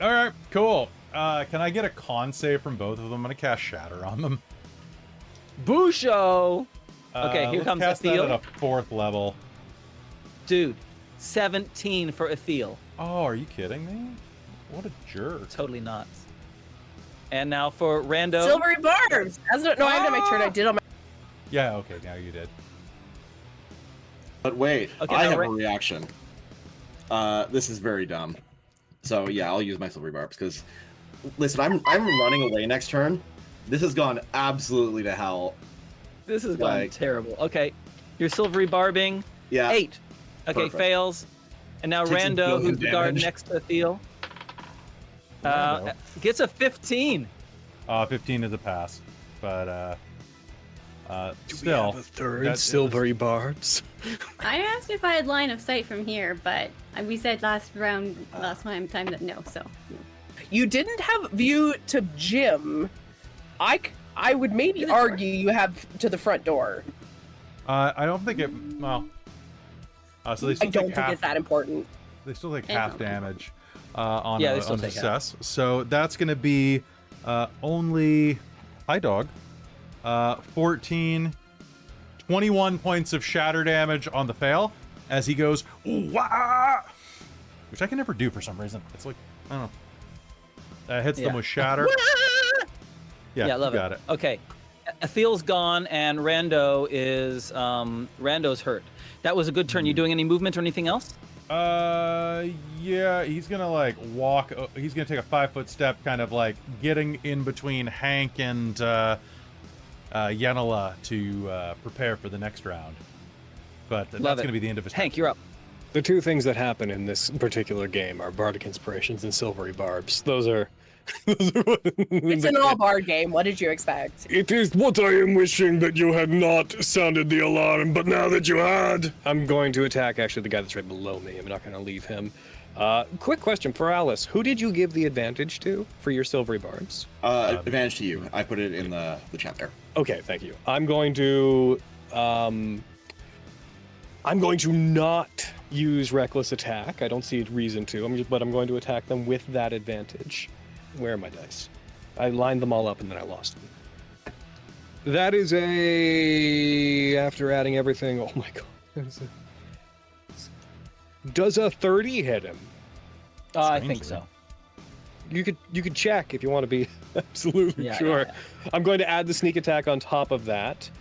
B: Alright, cool. Can I get a con save from both of them? I'm gonna cast Shatter on them.
A: Busho! Okay, here
B: let's
A: comes
B: cast that
A: Ethiel.
B: at a 4th level.
A: Dude, 17 for Ethiel.
B: Oh, are you kidding me? What a jerk.
A: Totally not. And now for Rando.
D: Silvery barbs. I haven't done my turn. I did on my.
B: Yeah, okay, now you did.
F: But wait,
A: Okay,
F: I
A: now
F: have a reaction. This is very dumb. So yeah, I'll use my silvery barbs because, listen, I'm running away next turn. This has gone absolutely to hell.
A: This has gone terrible. Okay, you're silvery barbing.
F: Yeah.
A: 8. Okay,
F: Perfect.
A: fails. And now
F: Takes some
A: Rando, who's
F: healing
A: the guard
F: damage.
A: next to Thiel,
B: Rando.
A: gets a 15.
B: 15 is a pass, but
E: Do
B: still.
E: we have a third
B: that-
E: silvery barbs?
C: I asked if I had line of sight from here, but we said last time that no, so. No.
D: You didn't have view to Jim. I would maybe
C: To the door.
D: argue you have to the front door.
B: I don't think it. Well, so they
D: I
B: still
D: don't
B: take
D: think
B: half.
D: it's that important.
B: They still take
C: I
B: half
C: don't.
B: damage on
A: Yeah,
B: a,
A: they still
B: on
A: take
B: success. So that's going to be only hi dog. 14, 21 points of shatter damage on the fail as he goes wah, which I can never do for some reason. It's like I don't know. Hits them
A: Yeah.
B: with shatter. Yeah,
A: Yeah, love
B: you got
A: it. Okay, Ethiel's gone and Rando's hurt. That was a good turn. You doing any movement or anything else?
B: Yeah, he's gonna like walk. He's gonna take a 5-foot step, kind of like getting in between Hank and Yenila to prepare for the next round. But that's
A: Love it.
B: gonna be the end of his.
A: Hank, you're up.
E: The two things that happen in this particular game are bardic inspirations and silvery barbs. Those are.
D: It's an all bard game. What did you expect?
E: It is what I am wishing that you had not sounded the alarm, but now that you had, I'm going to attack actually the guy that's right below me. I'm not going to leave him. Quick question for Alice: who did you give the advantage to for your silvery barbs?
F: Advantage to you. I put it in the chat there.
E: Okay, thank you. I'm going to not use reckless attack. I don't see a reason to. But I'm going to attack them with that advantage. Where are my dice? I lined them all up and then I lost them. That is after adding everything. Oh my god. Does a 30 hit him?
A: I think so.
E: You could check if you want to be absolutely
A: Yeah,
E: sure.
A: yeah.
E: I'm going to add the sneak attack on top of that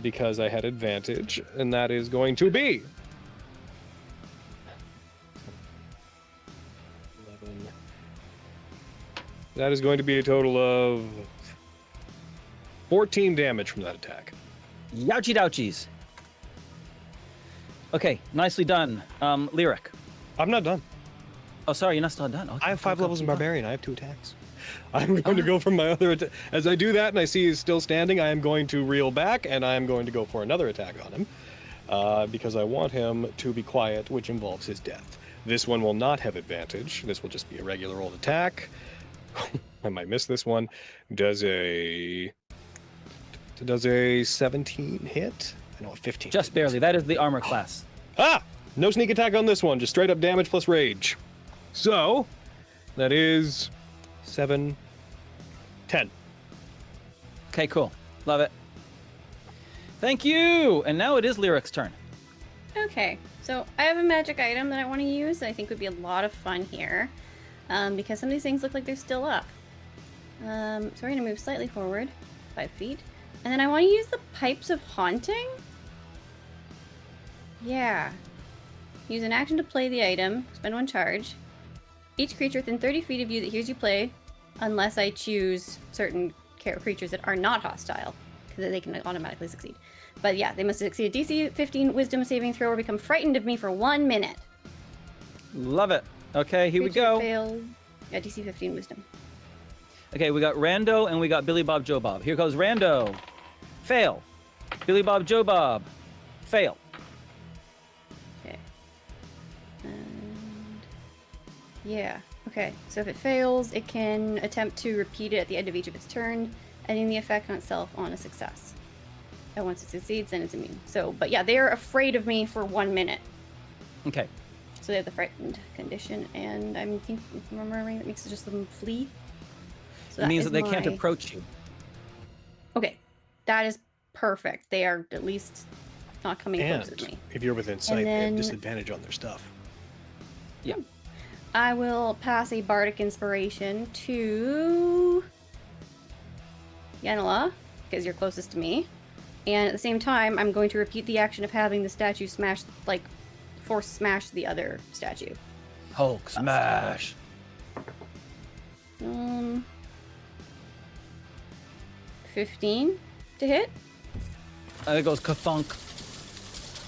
E: because I had advantage, and that is going to be 11. That is going to be a total of 14 damage from that attack.
A: Youchie douchies. Okay, nicely done. Lyric.
E: I'm not done.
A: Oh, sorry, you're not still done. Okay,
E: I have 5
A: go,
E: levels in
A: keep going.
E: Barbarian. I have 2 attacks. I'm going to go for my other attack. As I do that and I see he's still standing, I am going to reel back and I am going to go for another attack on him because I want him to be quiet, which involves his death. This one will not have advantage. This will just be a regular old attack. I might miss this one. Does a 17 hit? I know a 15.
A: Just barely. That is the armor class.
E: Ah! No sneak attack on this one. Just straight up damage plus rage. So, that is 7, 10.
A: Okay, cool. Love it. Thank you. And now it is Lyric's turn.
C: Okay, so I have a magic item that I want to use that I think would be a lot of fun here, because some of these things look like they're still up. So we're going to move slightly forward, 5 feet. And then I want to use the Pipes of Haunting. Yeah. Use an action to play the item, spend 1 charge. Each creature within 30 feet of you that hears you play, unless I choose certain creatures that are not hostile, because they can automatically succeed. But yeah, they must succeed a DC 15 Wisdom saving throw or become frightened of me for 1 minute.
A: Love it. Okay, here we
C: Creature
A: go.
C: failed. Yeah, DC 15 Wisdom.
A: Okay, we got Rando and we got Billy Bob Joe Bob. Here goes Rando. Fail. Billy Bob Joe Bob. Fail.
C: Okay. And yeah. Okay. So if it fails, it can attempt to repeat it at the end of each of its turn, ending the effect on itself on a success. And once it succeeds, then it's immune. So, but yeah, they are afraid of me for 1 minute.
A: Okay.
C: So they have the frightened condition, and I'm remembering that makes it just them flee. So
A: It means
C: is
A: that they can't
C: my-
A: approach you.
C: Okay, that is perfect. They are at least not coming close
E: And
C: to me.
E: if you're within sight, they have
C: then-
E: disadvantage on their stuff.
A: Yeah.
C: I will pass a bardic inspiration to Yenila, because you're closest to me. And at the same time, I'm going to repeat the action of having the statue smash, like, force smash the other statue.
A: Hulk smash.
C: 15 to hit.
A: It goes kathunk.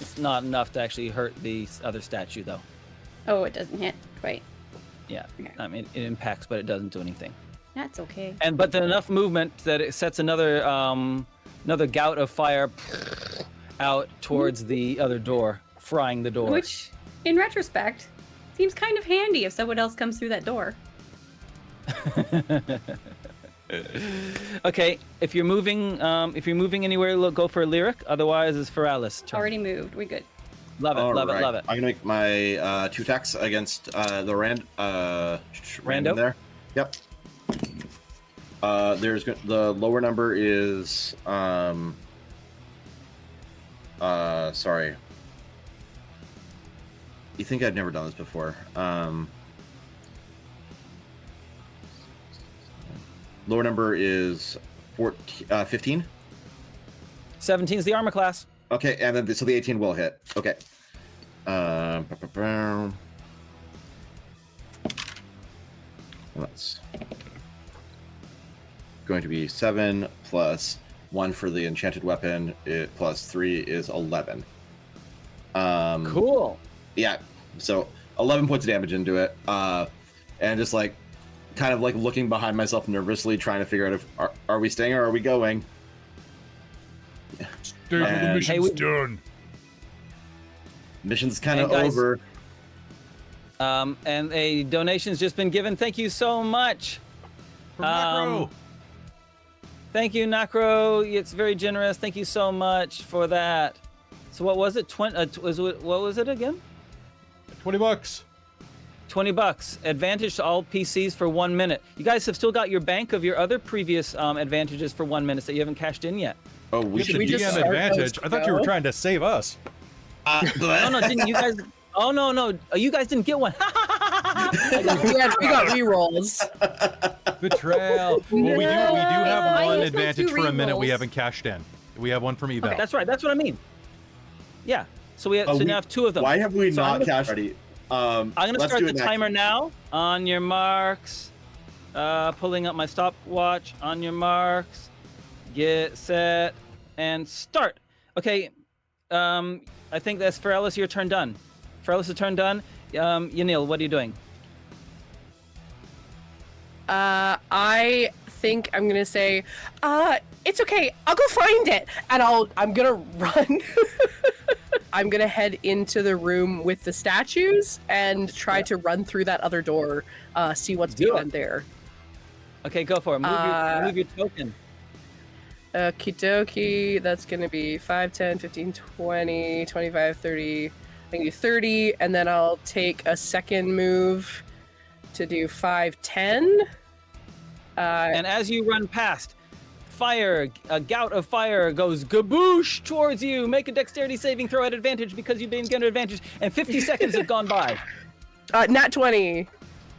A: It's not enough to actually hurt the other statue, though.
C: Oh, it doesn't hit. Right.
A: Yeah.
C: Okay.
A: I mean, it impacts, but it doesn't do anything.
C: That's okay.
A: But then enough movement that it sets another another gout of fire out towards the other door, frying the door.
C: Which, in retrospect, seems kind of handy if someone else comes through that door.
A: Okay, if you're moving anywhere, go for a lyric. Otherwise, it's Fearales' turn.
C: Already moved. We good.
A: Love it, love it,
F: Alright.
A: love it.
F: I'm gonna make my 2 attacks against the random there. Yep. The lower number is sorry. You think I've never done this before? Lower number is 15.
A: 17 is the armor class.
F: Okay, and then so the 18 will hit. Okay. That's going to be 7 plus 1 for the enchanted weapon. It plus 3 is 11.
A: Cool.
F: Yeah. So 11 points of damage into it. And just like kind of like looking behind myself nervously, trying to figure out if are we staying or are we going?
B: Dude, the
F: And-
B: mission's done.
F: Mission's kind of
A: And guys-
F: over.
A: And a donation's just been given. Thank you so much.
B: From Macro.
A: Thank you, Nakro. It's very generous. Thank you so much for that. So what was it? What was it again?
B: $20.
A: $20. Advantage to all PCs for 1 minute. You guys have still got your bank of your other previous advantages for 1 minute that you haven't cashed in yet.
F: Oh, we
B: Get the
F: should
D: just
B: DM
D: start
B: advantage.
D: those
B: I thought you were
D: go?
B: trying to save us.
A: No, didn't you guys? Oh no, you guys didn't get one.
D: we got rerolls.
B: Betrayal. Well, we do
C: No,
B: have
C: I
B: one
C: used my
B: advantage
C: 2
B: for a minute we
C: rerolls.
B: haven't cashed in. We have one from eval.
C: Okay.
A: That's right. That's what I mean. Yeah. So we have,
F: Oh,
A: so
F: we-
A: now have 2 of them.
F: Why have we
A: So
F: not
A: I'm
F: cashed already?
A: I'm gonna
F: let's
A: start
F: do
A: the
F: it next.
A: timer now. On your marks. Pulling up my stopwatch. On your marks. Get set and start. Okay. I think that's Fearales, your turn done. Fearales' turn done. Yenila, what are you doing?
D: I think I'm gonna say, it's okay. I'll go find it, and I'm gonna run. I'm gonna head into the room with the statues and try to run through that other door. See what's beyond there.
A: Okay, go for it. Move your token.
D: Okie dokie. That's gonna be 5, 10, 15, 20, 25, 30. I can do 30, and then I'll take a second move to do 5, 10.
A: And as you run past, a gout of fire goes gaboosh towards you. Make a dexterity saving throw at advantage because you've been given advantage, and 50 seconds have gone by.
D: Nat 20.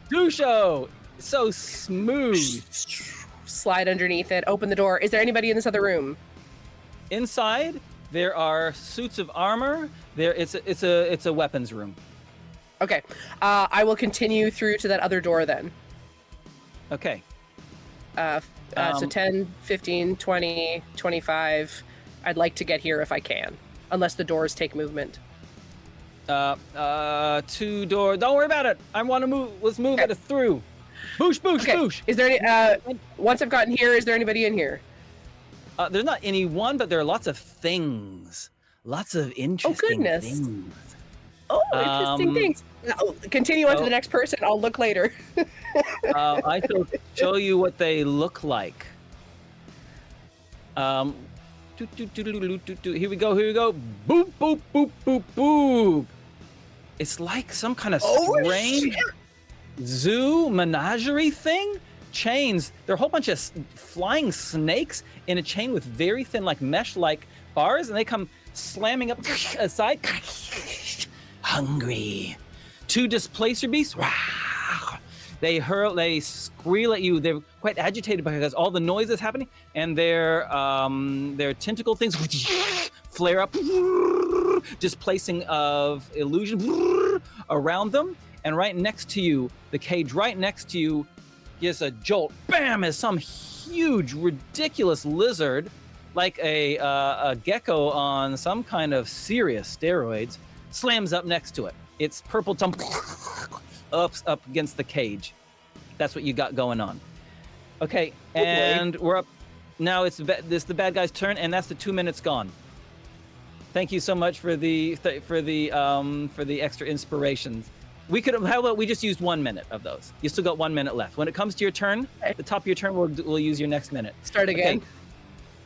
A: Do show. So smooth.
D: Slide underneath it. Open the door. Is there anybody in this other room?
A: Inside, there are suits of armor. It's a weapons room.
D: Okay. I will continue through to that other door then.
A: Okay.
D: So 10, 15, 20, 25. I'd like to get here if I can. Unless the doors take movement.
A: 2 doors. Don't worry about it. I want to move. Let's move it through. Boosh, boosh, boosh.
D: Is there any, once I've gotten here, is there anybody in here?
A: There's not any one, but there are lots of things. Lots of interesting things.
D: Oh, interesting things. I'll continue on to the next person. I'll look later.
A: I shall show you what they look like. Here we go. Boop, boop, boop, boop, boop. It's like some kind of strange zoo menagerie thing. Chains. There are a whole bunch of flying snakes in a chain with very thin, like mesh-like bars, and they come slamming up aside. Hungry. 2 displacer beasts. They squeal at you. They're quite agitated because all the noise is happening, and their tentacle things flare up, displacing of illusion around them. And right next to you, the cage right next to you, gives a jolt. Bam! As some huge, ridiculous lizard, like a gecko on some kind of serious steroids, slams up next to it. Its purple tongue up against the cage. That's what you got going on. Okay, and we're up. Now it's the bad guy's turn, and that's the 2 minutes gone. Thank you so much for the extra inspirations. How about we just used 1 minute of those? You still got 1 minute left. When it comes to your turn, the top of your turn, we'll use your next minute.
D: Start again.
A: Okay?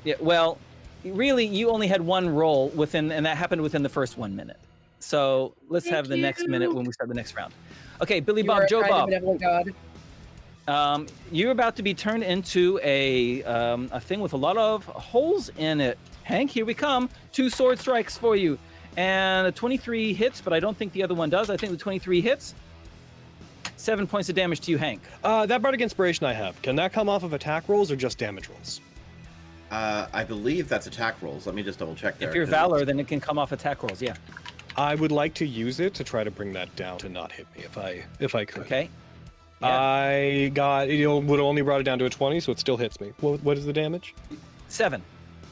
A: Yeah. Well, really, you only had 1 roll and that happened within the first 1 minute. So let's have the next minute when we start the next round. Okay, Billy Bob, Joe Bob.
D: God.
A: You're about to be turned into a thing with a lot of holes in it. Hank, here we come. 2 sword strikes for you. And a 23 hits, but I don't think the other one does. I think the 23 hits. 7 points of damage to you, Hank.
E: That bardic inspiration I have, can that come off of attack rolls or just damage rolls?
F: I believe that's attack rolls. Let me just double check there.
A: If you're Valor, then it can come off attack rolls, yeah.
E: I would like to use it to try to bring that down to not hit me if I could.
A: Okay. Yeah.
E: I got would only brought it down to a 20, so it still hits me. What is the damage?
A: 7.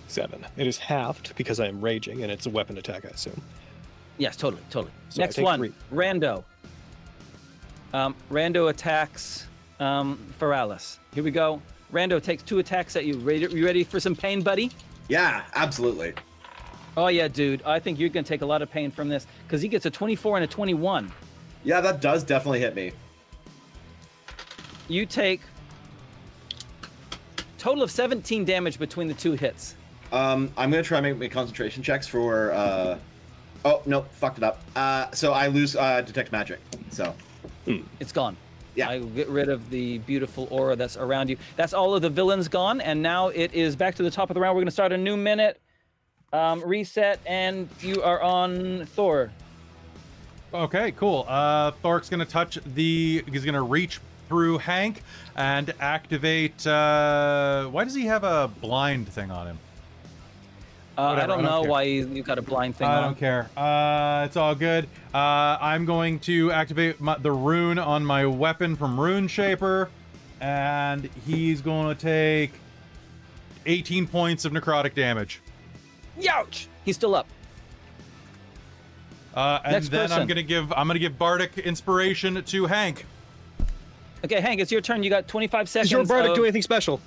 E: 7. It is halved because I am raging, and it's a weapon attack, I assume.
A: Yes, totally.
E: So
A: Next one, 3. Rando. Rando attacks Fearales. Here we go. Rando takes 2 attacks at you. You ready for some pain, buddy?
F: Yeah, absolutely.
A: Oh yeah, dude. I think you're gonna take a lot of pain from this because he gets a 24 and a 21.
F: Yeah, that does definitely hit me.
A: You take total of 17 damage between the 2 hits.
F: I'm gonna try and make my concentration checks for. Oh no, fucked it up. So I lose detect magic. So
A: it's gone.
F: Yeah.
A: I get rid of the beautiful aura that's around you. That's all of the villains gone, and now it is back to the top of the round. We're gonna start a new minute. Reset, and you are on Thor.
B: Okay, cool. Thor's gonna he's gonna reach through Hank and activate, why does he have a blind thing on him?
A: I don't know why you got a blind thing on.
B: I don't care. It's all good. I'm going to activate the rune on my weapon from Rune Shaper, and he's going to take 18 points of necrotic damage.
A: Youch! He's still up.
B: And
A: Next
B: then
A: person.
B: I'm gonna give Bardic inspiration to Hank.
A: Okay, Hank, it's your turn. You got 25 seconds.
E: Does your Bardic
A: of-
E: do anything special?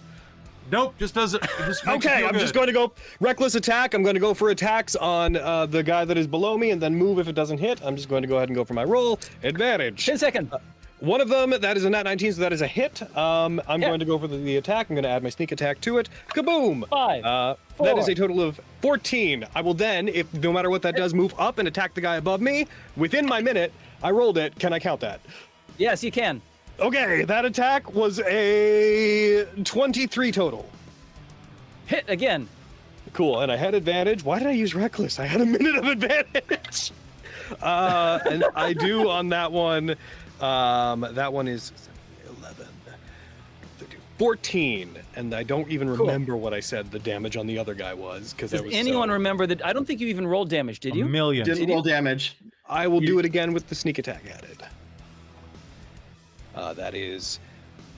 B: Nope, just does it. Just makes you
E: Okay,
B: feel
E: I'm
B: good.
E: just going to go reckless attack. I'm going to go for attacks on the guy that is below me and then move if it doesn't hit. I'm just going to go ahead and go for my roll. Advantage.
A: 10 seconds.
E: One of them, that is a nat 19, so that is a hit. I'm going to go for the attack. I'm going to add my sneak attack to it. Kaboom!
A: 5.
E: That is
A: 4.
E: a total of 14. I will then, if no matter what that does, move up and attack the guy above me. Within my minute, I rolled it. Can I count that?
A: Yes, you can.
E: Okay, that attack was a 23 total.
A: Hit again.
E: Cool, and I had advantage. Why did I use reckless? I had a minute of advantage. And I do on that one. That one is 11, 13, 14, and I don't even remember what I said the damage on the other guy was because
A: Does anyone remember that? I don't think you even rolled damage, did you?
B: A million.
F: Didn't roll damage.
E: I will do it again with the sneak attack added. That is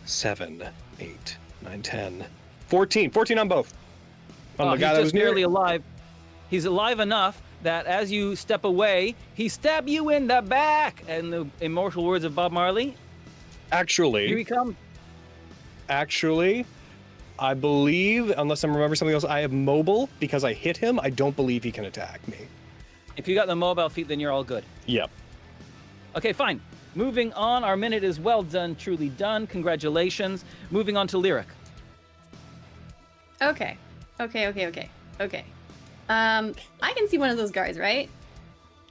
E: 7, 8, 9, 10, 14. 14 on both. On the
A: He's
E: guy that
A: just
E: was near.
A: barely alive. He's alive enough that as you step away, he stab you in the back. And the immortal words of Bob Marley, here
E: Actually,
A: he comes.
E: I believe, unless I remember something else, I have mobile because I hit him. I don't believe he can attack me.
A: If you got the mobile feat, then you're all good.
E: Yep.
A: Okay, fine. Moving on, our minute is well done, truly done. Congratulations. Moving on to Lyric.
C: Okay. I can see one of those guards, right?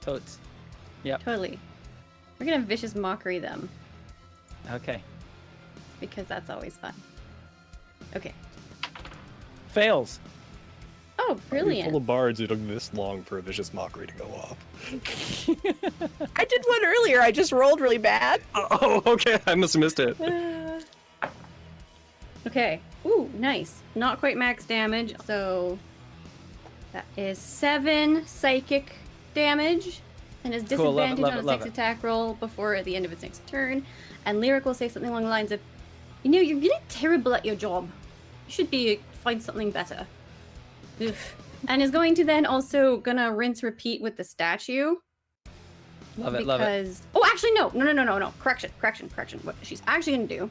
A: Totes. Yep.
C: Totally. We're gonna vicious mockery them
A: Okay.
C: because that's always fun. Okay.
A: Fails.
C: Oh, brilliant.
E: Full of bards, it took this long for a vicious mockery to go off.
D: I did one earlier. I just rolled really bad.
E: Oh, okay. I must have missed it.
C: Okay. Ooh, nice. Not quite max damage, so that is 7 psychic damage and is
A: Cool, love it,
C: disadvantage
A: love
C: on
A: it,
C: its
A: love
C: next
A: it.
C: attack roll before the end of its next turn. And Lyric will say something along the lines of, "You know, you're really terrible at your job. You should find something better." Oof. And is going to then also gonna rinse repeat with the statue.
A: Love it, love it.
C: Because oh, actually no. Correction. What she's actually gonna do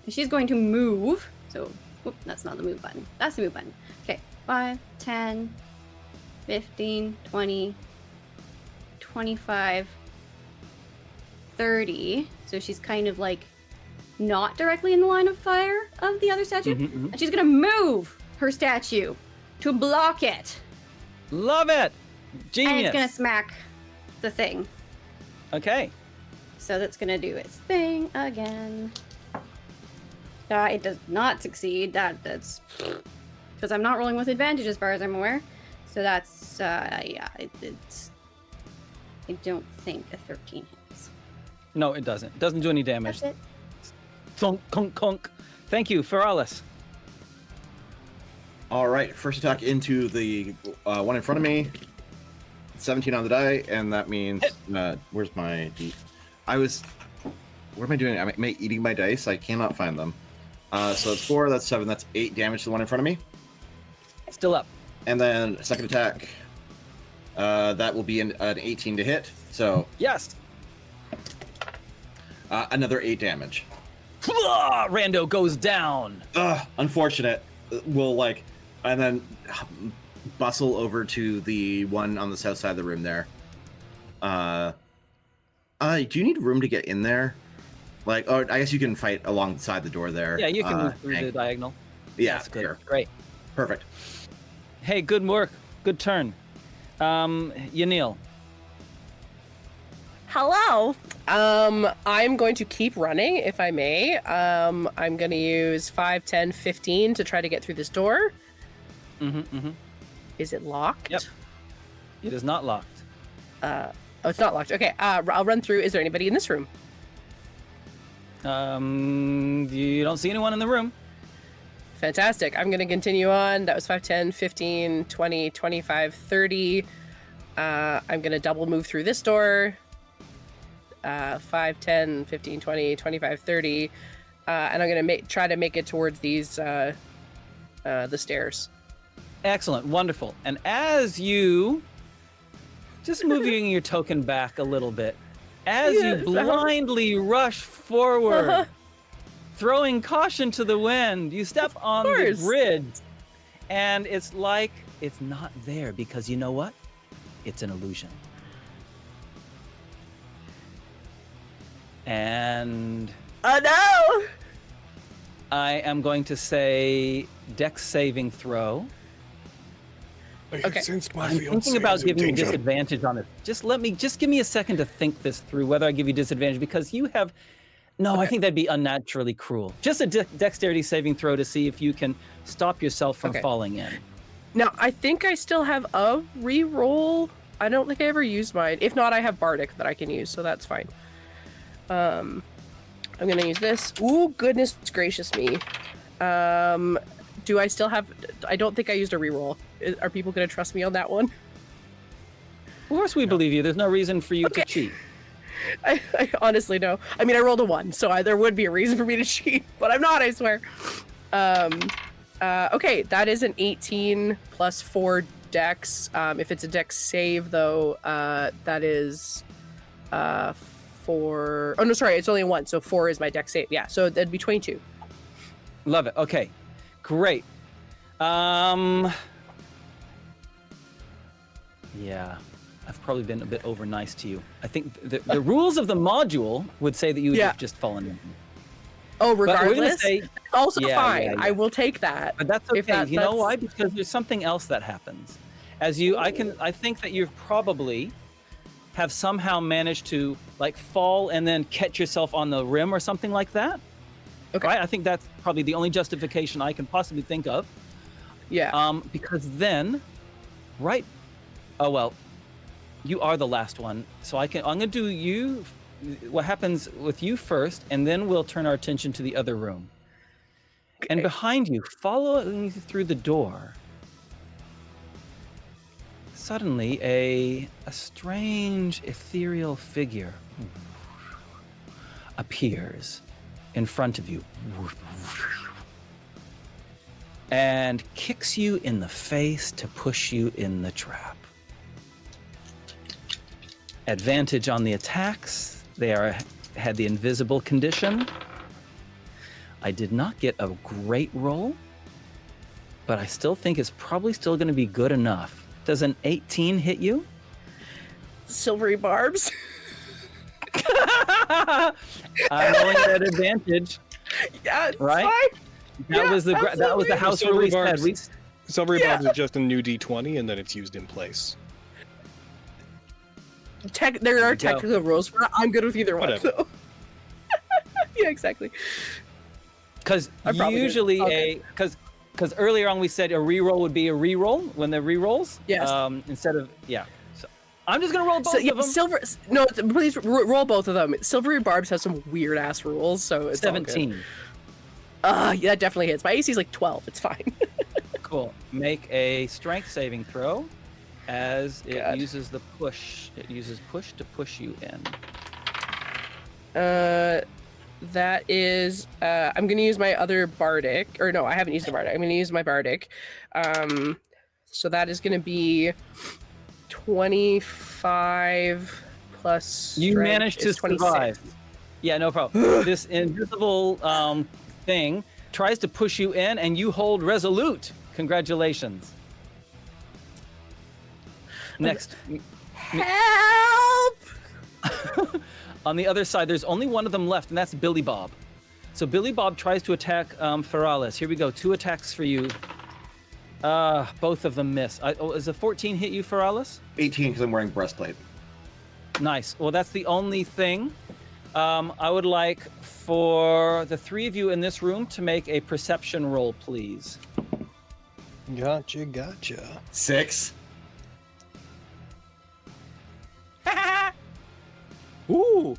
C: is she's going to move. So, whoop, that's not the move button. That's the move button. Okay, 5, 10, 15, 20, 25, 30. So she's kind of like not directly in the line of fire of the other statue.
A: Mhm.
C: And she's gonna move her statue to block it.
A: Love it. Genius.
C: And it's gonna smack the thing.
A: Okay.
C: So that's gonna do its thing again. It does not succeed. That's because I'm not rolling with advantage as far as I'm aware. So that's it's. I don't think a 13 hits.
A: No, it doesn't. It doesn't do any damage.
C: That's it.
A: Thunk, conk, conk. Thank you, Fearales.
F: All right, first attack into the one in front of me. 17 on the die, and that means where's my D? What am I doing? Am I eating my dice? I cannot find them. So that's 4, that's 7, that's 8 damage to the one in front of me.
A: Still up.
F: And then second attack, that will be an 18 to hit. So
A: Yes.
F: another 8 damage.
A: Rando goes down.
F: Unfortunate. We'll and then bustle over to the one on the south side of the room there. Do you need room to get in there? I guess you can fight alongside the door there.
A: Yeah, you can move through
F: Hank.
A: the diagonal.
F: Yeah,
A: That's good.
F: sure.
A: Great.
F: Perfect.
A: Hey, good work. Good turn. Yenila.
D: Hello. I'm going to keep running, if I may. I'm going to use 5, 10, 15 to try to get through this door. Is it locked?
A: Yep. It is not locked.
D: Oh, it's not locked. Okay, I'll run through. Is there anybody in this room?
A: You don't see anyone in the room.
D: Fantastic. I'm going to continue on. That was 5, 10, 15, 20, 25, 30. I'm going to double move through this door. 5, 10, 15, 20, 25, 30. And I'm going to try to make it towards these, the stairs.
A: Excellent. Wonderful. And as you just moving your token back a little bit. As
G: Yes,
A: you blindly rush forward, throwing caution to the wind, you step on the
G: course.
A: bridge, and it's like it's not there because you know what? It's an illusion. And
G: Oh no!
A: I am going to say Dex saving throw.
G: Okay.
A: I'm thinking about giving you disadvantage on it. Just give me a second to think this through, whether I give you disadvantage, because you have, no, I think that'd be unnaturally cruel. Just a dexterity saving throw to see if you can stop yourself from falling in.
D: Now, I think I still have a reroll. I don't think I ever used mine. If not, I have Bardic that I can use, so that's fine. I'm gonna use this. Ooh, goodness gracious me. Do I still have... I don't think I used a reroll. Are people gonna trust me on that one?
A: Of course we believe you. There's no reason for you to cheat.
D: I honestly know. I mean, I rolled a 1, so there would be a reason for me to cheat, but I'm not, I swear. Okay, that is an 18 plus 4 dex. If it's a dex save, though, that is 4... Oh, no, sorry, it's only a 1, so 4 is my dex save. Yeah, so that'd be 22.
A: Love it. Okay, great. Yeah, I've probably been a bit over nice to you. I think the rules of the module would say that you would have just fallen in.
D: Oh,
A: But we're gonna
D: regardless?
A: say,
D: Also
A: Yeah,
D: fine.
A: yeah, yeah.
D: I will take that.
A: but that's okay.
D: If that-
A: You know
D: that's-
A: why? Because there's something else that happens. I think that you've probably have somehow managed to like fall and then catch yourself on the rim or something like that.
D: Okay.
A: Right? I think that's probably the only justification I can possibly think of.
D: Yeah.
A: Because then, right? Oh well, you are the last one, so I'm gonna do you. What happens with you first, and then we'll turn our attention to the other room. And
D: Okay.
A: behind you, following through the door, suddenly a strange ethereal figure appears in front of you and kicks you in the face to push you in the trap. Advantage on the attacks. They had the invisible condition. I did not get a great roll, but I still think it's probably still going to be good enough. Does an 18 hit you?
D: Silvery barbs.
A: I'm rolling at advantage.
D: Yeah, it's
A: Right?
D: fine.
A: That
D: Yeah,
A: was the
D: absolutely.
A: house
E: Silver
A: rule we said.
E: barbs. Silvery
D: Yeah.
E: Bobs is just a new D20, and then it's used in place.
D: There are
A: you go.
D: technical rules for it. I'm good with either one.
E: Whatever.
D: So. Yeah, exactly.
A: Because
D: I probably did.
A: usually
D: Okay.
A: because earlier on we said a reroll would be a reroll when the rerolls.
D: Yes.
A: Instead of So I'm just gonna roll both
D: So, yeah,
A: of them.
D: silver. No, please roll both of them. Silvery barbs has some weird ass rules, so it's all good.
A: 17.
D: Yeah, that definitely hits. My AC is like 12. It's fine.
A: Cool. Make a strength saving throw, as it
D: God.
A: uses the push. It uses push to push you in.
D: That is. I'm gonna use my other bardic, or no, I haven't used the bardic. I'm gonna use my bardic. So that is gonna be 25 plus.
A: You
D: strength
A: managed to
D: is 26.
A: survive. Yeah, no problem. This invisible thing tries to push you in, and you hold resolute. Congratulations. Next.
D: Help!
A: On the other side, there's only one of them left, and that's Billy Bob. So Billy Bob tries to attack Fearales. Here we go. 2 attacks for you. Both of them miss. Is a 14 hit you, Fearales?
F: 18 because I'm wearing breastplate.
A: Nice. Well, that's the only thing. I would like for the 3 of you in this room to make a perception roll, please.
E: Gotcha.
F: 6.
A: Ooh.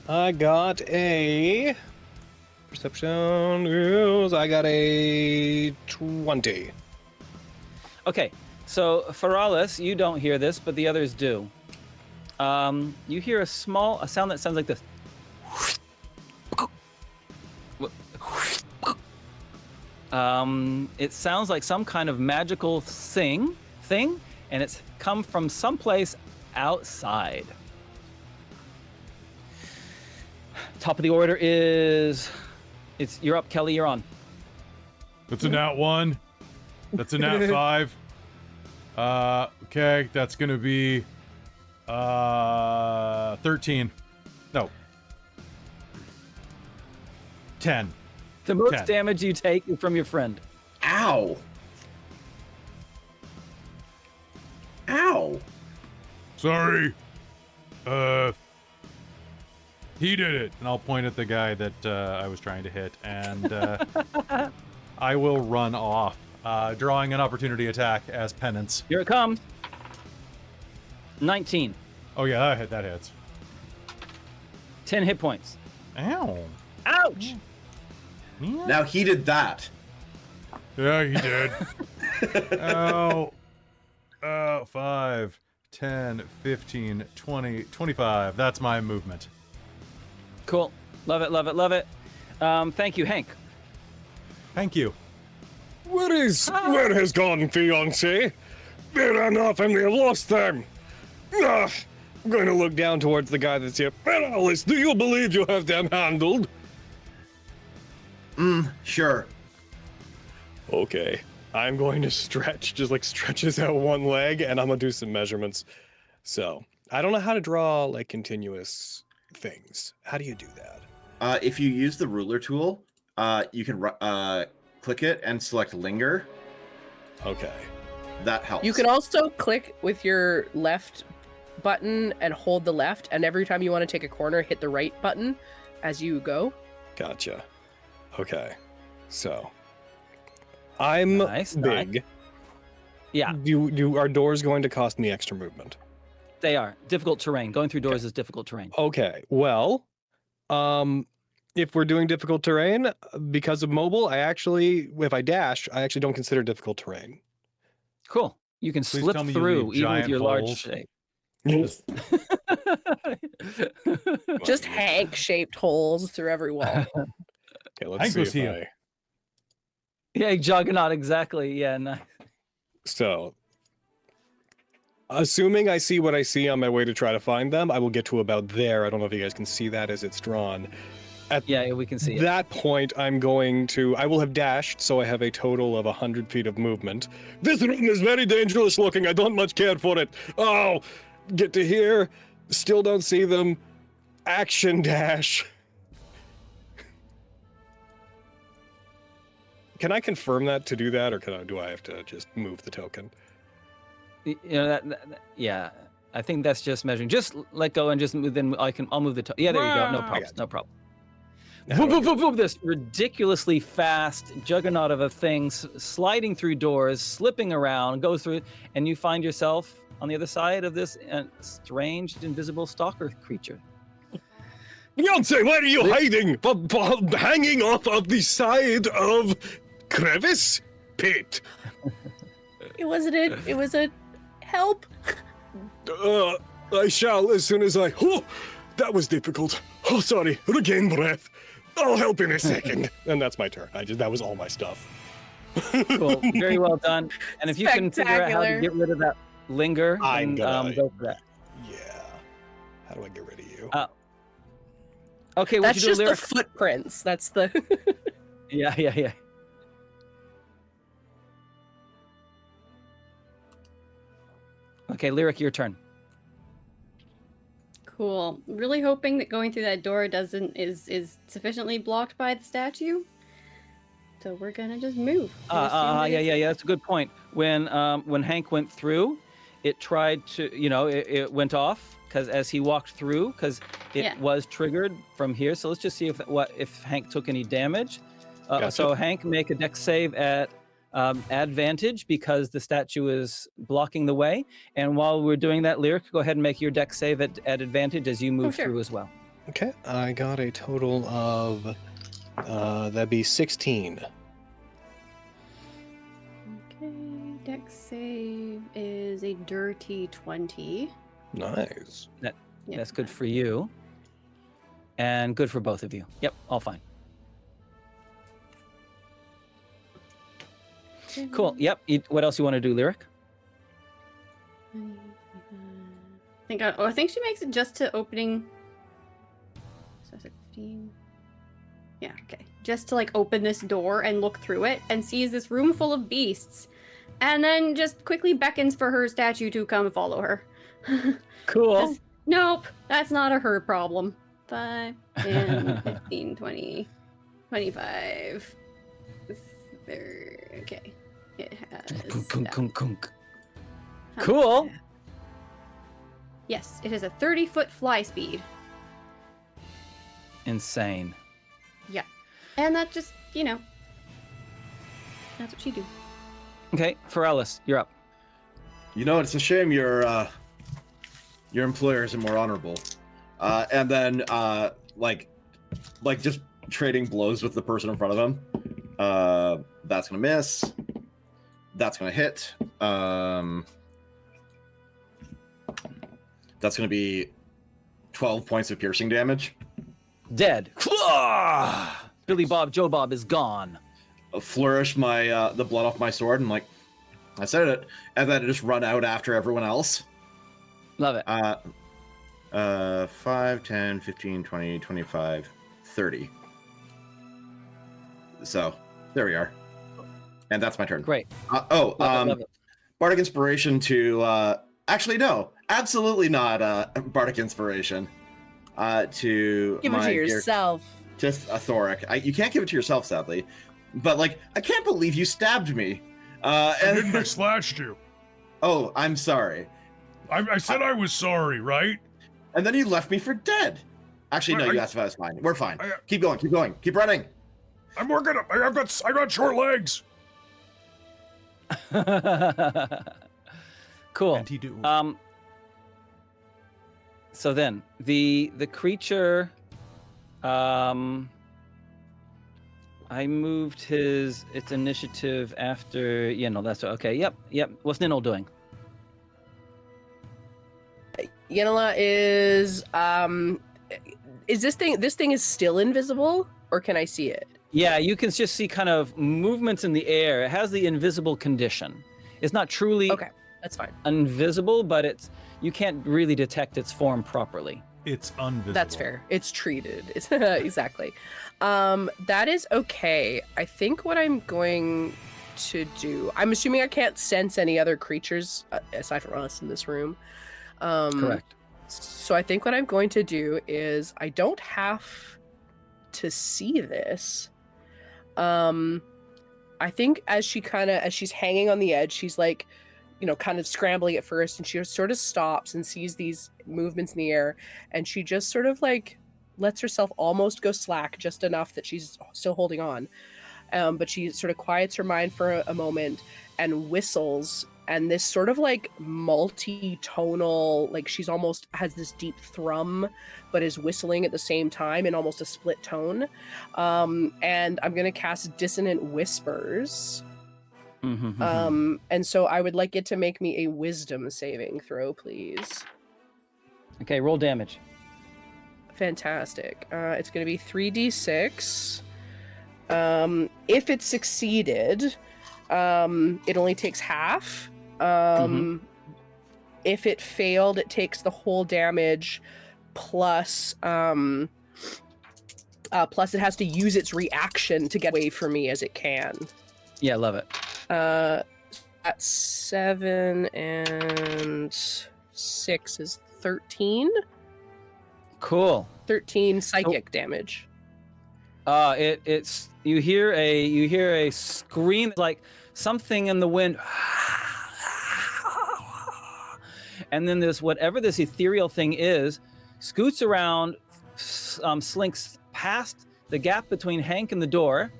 E: I got a perception rules. I got a 20.
A: Okay. So, Fearales, you don't hear this, but the others do. You hear a sound that sounds like this. It sounds like some kind of magical thing, and it's come from someplace outside. Top of the order is, you're up, Kelly, you're on.
B: That's a nat 1. That's a nat 5. Okay, that's gonna be 13. No. 10.
A: The most
B: 10.
A: damage you take is from your friend.
F: Ow. Ow.
B: Sorry. He did it. And I'll point at the guy that I was trying to hit, and I will run off, drawing an opportunity attack as penance.
A: Here it comes. 19.
B: Oh yeah, that hits.
A: 10 hit points.
B: Ow.
A: Ouch!
B: Yeah.
F: Now he did that.
B: Yeah, he did. Ow. 5, 10, 15, 20, 25. That's my movement.
A: Cool. Love it, love it, love it. Thank you, Hank.
B: Thank you.
E: Where has gone fiancé? They ran off and we have lost them. I'm going to look down towards the guy that's here. Fearales, do you believe you have them handled?
F: Sure.
E: Okay. I'm going to stretch, just like stretches out one leg, and I'm going to do some measurements. So, I don't know how to draw, like, continuous things. How do you do that?
F: If you use the ruler tool, you can click it and select linger.
E: Okay.
F: That helps.
D: You can also click with your left button and hold the left, and every time you want to take a corner, hit the right button as you go.
E: Gotcha. Okay. So, I'm
A: Nice,
E: big.
A: nice. Yeah,
E: Are doors going to cost me extra movement?
A: they are. Difficult terrain. Going through doors is difficult terrain.
E: Okay. Well, if we're doing difficult terrain, because of mobile, if I dash, I actually don't consider difficult terrain.
A: Cool. You can
B: Please
A: slip
B: tell me you
A: through
B: leave
A: even with
B: giant
A: your large
B: holes.
A: shape.
D: Just Hank-shaped holes through every wall.
E: Okay, let's
B: Hank
E: see
B: was
E: if
B: here.
A: Yeah, juggernaut, exactly. Yeah, nice.
E: So, assuming I see what I see on my way to try to find them, I will get to about there. I don't know if you guys can see that as it's drawn.
A: Yeah, we can see it.
E: That point, I will have dashed, so I have a total of 100 feet of movement. This room is very dangerous looking. I don't much care for it. Oh, get to here. Still don't see them. Action dash. Can I confirm that to do that, or do I have to just move the token?
A: You know yeah. I think that's just measuring. Just let go and just move. Then I'll move the. Yeah, there you go. No problems. No problem. Boop, boop, boop, boop, this ridiculously fast juggernaut of a thing sliding through doors, slipping around, goes through, and you find yourself on the other side of this strange, invisible stalker creature.
E: Beyonce, where are you hiding? Hanging off of the side of crevice pit.
G: It wasn't it. It was a help.
E: I shall as soon as I. Oh, that was difficult. Oh, sorry. Regain breath. I'll help in a second. And that's my turn. That was all my stuff.
A: Cool. Very well done. And if you can figure out how to get rid of that linger,
E: I'm
A: then
E: gonna-
A: go for that.
E: Yeah. How do I get rid of you?
A: Okay,
D: That's
A: what you
D: just
A: do,
D: the
A: lyric?
D: footprints. That's the.
A: Yeah. Okay, lyric, your turn.
C: Cool. Really hoping that going through that door is sufficiently blocked by the statue. So we're gonna just move. and assume that it's-
A: Yeah. That's a good point. When Hank went through, it tried to, it went off because as he walked through, because it
C: Yeah.
A: was triggered from here. So let's just see if Hank took any damage.
E: Gotcha.
A: So Hank, make a dex save at advantage because the statue is blocking the way. And while we're doing that, Lyric, go ahead and make your dex save at advantage as you move
C: sure.
A: through as well.
E: Okay, I got a total of that'd be 16.
C: Okay, dex save is a dirty 20.
E: Nice.
C: Yep.
A: That's good for you. And good for both of you. Yep, all fine. Cool. Yep. What else you want to do, Lyric?
C: I think she makes it just to opening. So that's 15. Yeah, okay. Just to like open this door and look through it and sees this room full of beasts. And then just quickly beckons for her statue to come follow her.
A: Cool.
C: Nope, that's not a her problem. 5, 10, 15, 20, 25. Okay. It has.
A: Cool.
C: Yes, it has a 30-foot fly speed.
A: Insane.
C: Yeah. And that just, that's what she do.
A: Okay, Fearales, you're up.
F: It's a shame your employer isn't more honorable. And then just trading blows with the person in front of him. That's gonna miss. That's gonna hit. That's gonna be 12 points of piercing damage.
A: Dead. Billy Bob Joe Bob is gone.
F: Flourish my the blood off my sword and I said it, and then just run out after everyone else.
A: Love it.
F: 5, 10, 15, 20, 25, 30. So there we are. And that's my turn.
A: Great.
F: Love
A: it.
F: Bardic Inspiration to actually no, absolutely not Bardic Inspiration. To
D: Give it to yourself.
F: Just a Thoric. You can't give it to yourself, sadly. But I can't believe you stabbed me.
I: And I slashed you.
F: Oh, I'm sorry.
I: I said I was sorry, right?
F: And then you left me for dead. Actually, no, you asked if I was fine. We're fine. Keep going, keep running.
I: I'm working up. I got short legs.
B: Cool. And he do.
A: So then the creature, I moved its initiative after. Yeah, no, that's okay. Yep. What's Ninol doing?
D: Yenila is this thing is still invisible, or can I see it?
A: Yeah, you can just see kind of movements in the air. It has the invisible condition. It's not truly
D: okay. That's fine.
A: Invisible, but you can't really detect its form properly.
B: It's invisible.
D: That's fair. It's treated. It's exactly. That is okay. I think what I'm going to do. I'm assuming I can't sense any other creatures aside from us in this room.
A: Correct.
D: So I think what I'm going to do is I don't have to see this. I think as she's hanging on the edge, she's kind of scrambling at first, and she sort of stops and sees these movements in the air, and she just sort of lets herself almost go slack just enough that she's still holding on. But she sort of quiets her mind for a moment and whistles, and this sort of multi-tonal, she's almost has this deep thrum, but is whistling at the same time in almost a split tone. And I'm going to cast Dissonant Whispers. And so I would like it to make me a wisdom saving throw, please.
A: Okay, roll damage.
D: Fantastic. It's going to be 3d6. If it succeeded, it only takes half. If it failed, it takes the whole damage plus it has to use its reaction to get away from me as it can.
A: Yeah, love it.
D: At 7 and 6 is 13.
A: Cool.
D: 13 psychic damage.
A: It's you hear a scream like something in the wind, and then whatever this ethereal thing is, scoots around, slinks past the gap between Hank and the door,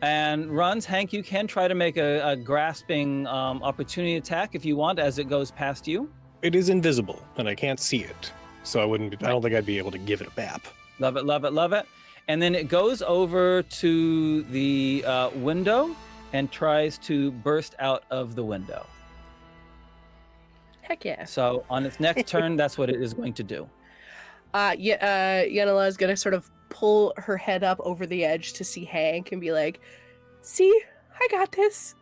A: and runs. Hank, you can try to make a grasping opportunity attack if you want as it goes past you.
E: It is invisible, and I can't see it, so I don't think I'd be able to give it a bap.
A: Love it, love it, love it. And then it goes over to the window and tries to burst out of the window.
D: Heck yeah.
A: So on its next turn, that's what it is going to do.
D: Yenila is going to sort of pull her head up over the edge to see Hank and be like, see, I got this.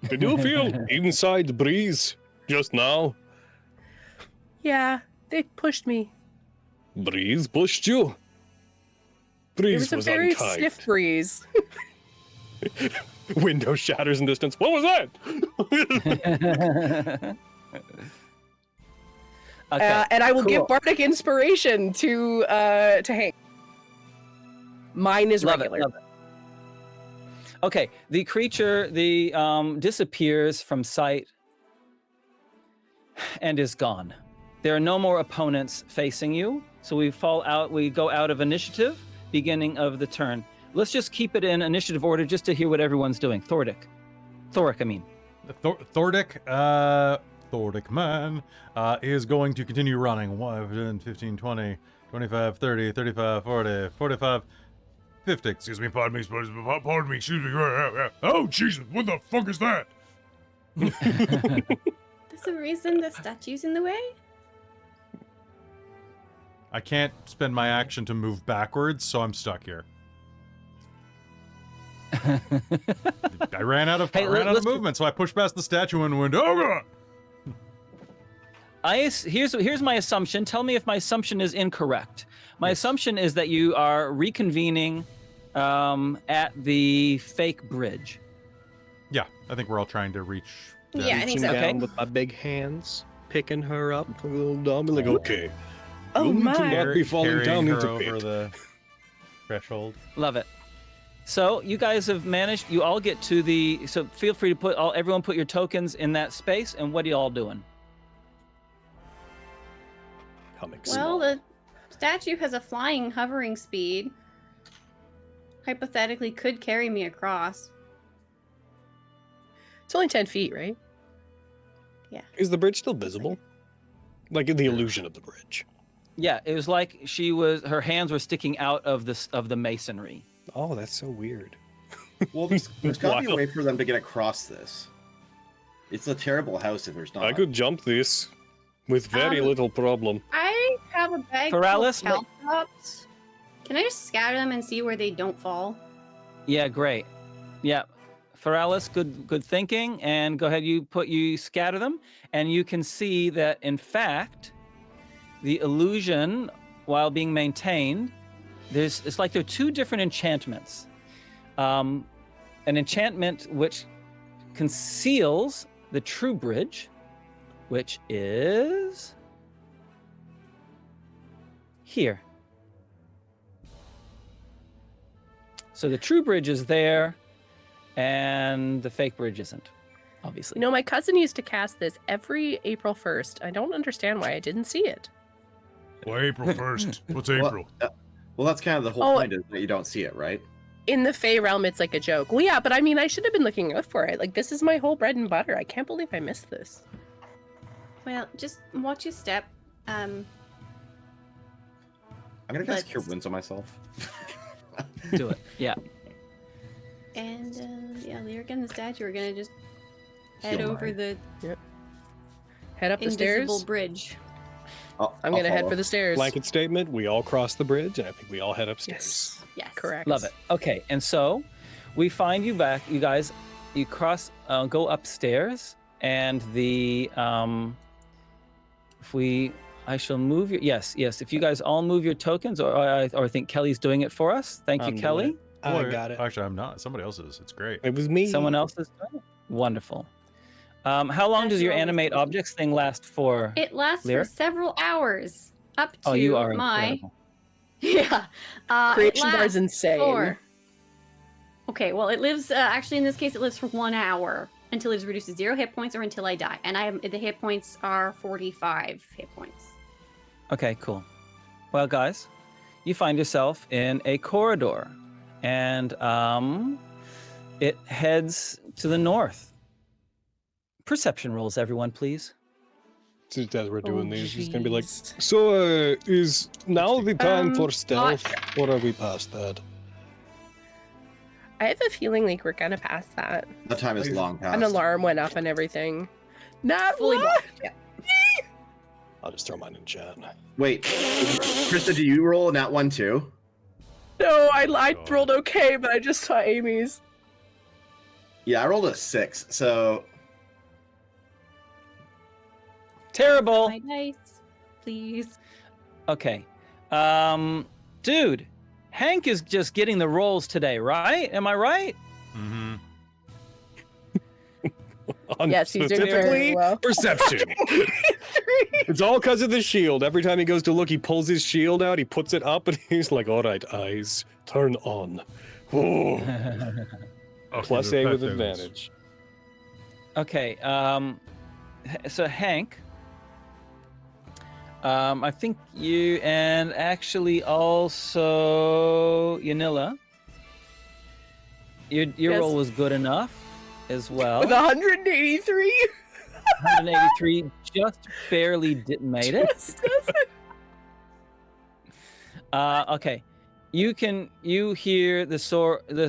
E: Did you feel inside breeze just now?
G: Yeah, they pushed me.
E: Breeze pushed you.
D: It
E: Breeze
D: was a very
E: unkind.
D: stiff breeze.
E: Window shatters in distance. What was that?
A: Okay,
D: And I will
A: cool.
D: give bardic inspiration to Hank. Mine is
A: Love
D: regular.
A: it, love it. Okay, the creature disappears from sight and is gone. There are no more opponents facing you, so we go out of initiative, beginning of the turn. Let's just keep it in initiative order just to hear what everyone's doing. Thoric, I mean.
B: Thordic man is going to continue running. 1, 10, 15, 20, 25, 30, 35, 40, 45, 50.
I: Excuse me, pardon me, excuse me. Oh, Jesus, what the fuck is that?
C: There's a reason the statue's in the way?
B: I can't spend my action to move backwards, so I'm stuck here. I ran out of movement, so I pushed past the statue and went, oh god!
A: Here's my assumption. Tell me if my assumption is incorrect. My assumption is that you are reconvening at the fake bridge.
B: Yeah, I think we're all trying to reach.
C: Yeah, I think so.
E: Down
A: Okay.
E: with my big hands, picking her up, a little dumb, like, okay.
G: Oh
E: You
G: my.
E: cannot be falling
B: Carrying
E: down
B: her
E: into
B: over
E: pit.
B: the threshold.
A: Love it. So you guys have managed. You all get to the. So feel free to everyone put your tokens in that space. And what are you all doing?
E: Coming
C: Well, the statue has a flying, hovering speed. Hypothetically, could carry me across.
D: It's only 10 feet, right?
E: Is the bridge still visible? Like in the illusion of the bridge.
A: Yeah, it was like her hands were sticking out of the masonry.
E: Oh, that's so weird.
F: Well, there's got to be a
E: Wow.
F: way for them to get across this. It's a terrible house if there's not.
E: I could jump this with very little problem.
C: I have a bag
A: Fearales,
C: full of caltrops. Can I just scatter them and see where they don't fall?
A: Yeah, great. Yeah, Fearales, good thinking. And go ahead, you scatter them, and you can see that in fact, the illusion, while being maintained, it's like there are two different enchantments. An enchantment which conceals the true bridge, which is here. So the true bridge is there, and the fake bridge isn't, obviously.
G: You know, my cousin used to cast this every April 1st. I don't understand why I didn't see it.
I: Well, April 1st. What's April?
F: Well, that's kind of the whole
G: Oh.
F: point, is that you don't see it, right?
G: In the Fey realm, it's like a joke. Well, yeah, but I mean, I should have been looking out for it. Like, this is my whole bread and butter. I can't believe I missed this.
C: Well, just watch your step.
F: I'm gonna cast
C: Let's-
F: Cure Wounds on myself.
A: Do it. Yeah.
C: And yeah, Lyric and the statue are gonna just head
F: Heal
C: over
F: mine.
C: the
D: Head up the
C: invisible
D: stairs.
C: bridge.
D: I'm going to head
F: follow.
D: for the stairs.
E: Blanket statement, we all cross the bridge, and I think we all head upstairs.
D: Yes.
C: Yes.
D: Correct.
A: Love it. Okay, and so we find you back. You guys, you go upstairs, and I shall move your. Yes. If you guys all move your tokens, or I think Kelly's doing it for us. Thank you,
E: I'm doing
A: Kelly.
E: I got it.
B: Actually, I'm not. Somebody else is. It's great.
E: It was me.
A: Someone else is doing it. Wonderful. How long does your animate objects thing last for?
C: It lasts
A: Lyric?
C: for several hours. Up to
A: Oh, you are
C: my
A: incredible.
C: yeah. It
D: Creation bar is
C: lasts
D: insane.
C: for- Okay, well, it lives. Actually, in this case, it lives for 1 hour until it is reduced to 0 hit points or until I die. And the hit points are 45 hit points.
A: Okay, cool. Well, guys, you find yourself in a corridor, and it heads to the north. Perception rolls, everyone, please.
E: Just as we're doing these, it's gonna be like,
G: jeez.
E: so is now the time for
C: not
E: stealth, or are we past that?
G: I have a feeling like we're gonna pass that.
F: The time is long past.
G: An alarm went up and everything. Not
C: Fully
G: what?
C: blocked. Yeah.
E: I'll just throw mine in chat.
F: Wait, Krista, do you roll in that one too?
G: No, I rolled okay, but I just saw Amy's.
F: Yeah, I rolled a 6. So
A: Terrible.
C: My dice. please.
A: Okay. Dude, Hank is just getting the rolls today, right? Am I right?
B: Mm-hmm.
D: Yes, he's doing very
E: Specifically,
D: well.
E: perception. It's all because of the shield. Every time he goes to look, he pulls his shield out, he puts it up, and he's like, all right, eyes, turn on. Whoa.
I: Okay,
E: Plus
I: that-
E: A with
I: that-
E: advantage.
A: Okay. So Hank, I think you and actually also Yenila, your
D: Yes.
A: roll was good enough as well.
D: With 183.
A: 183 just barely made it.
D: Just doesn't.
A: Okay. You hear the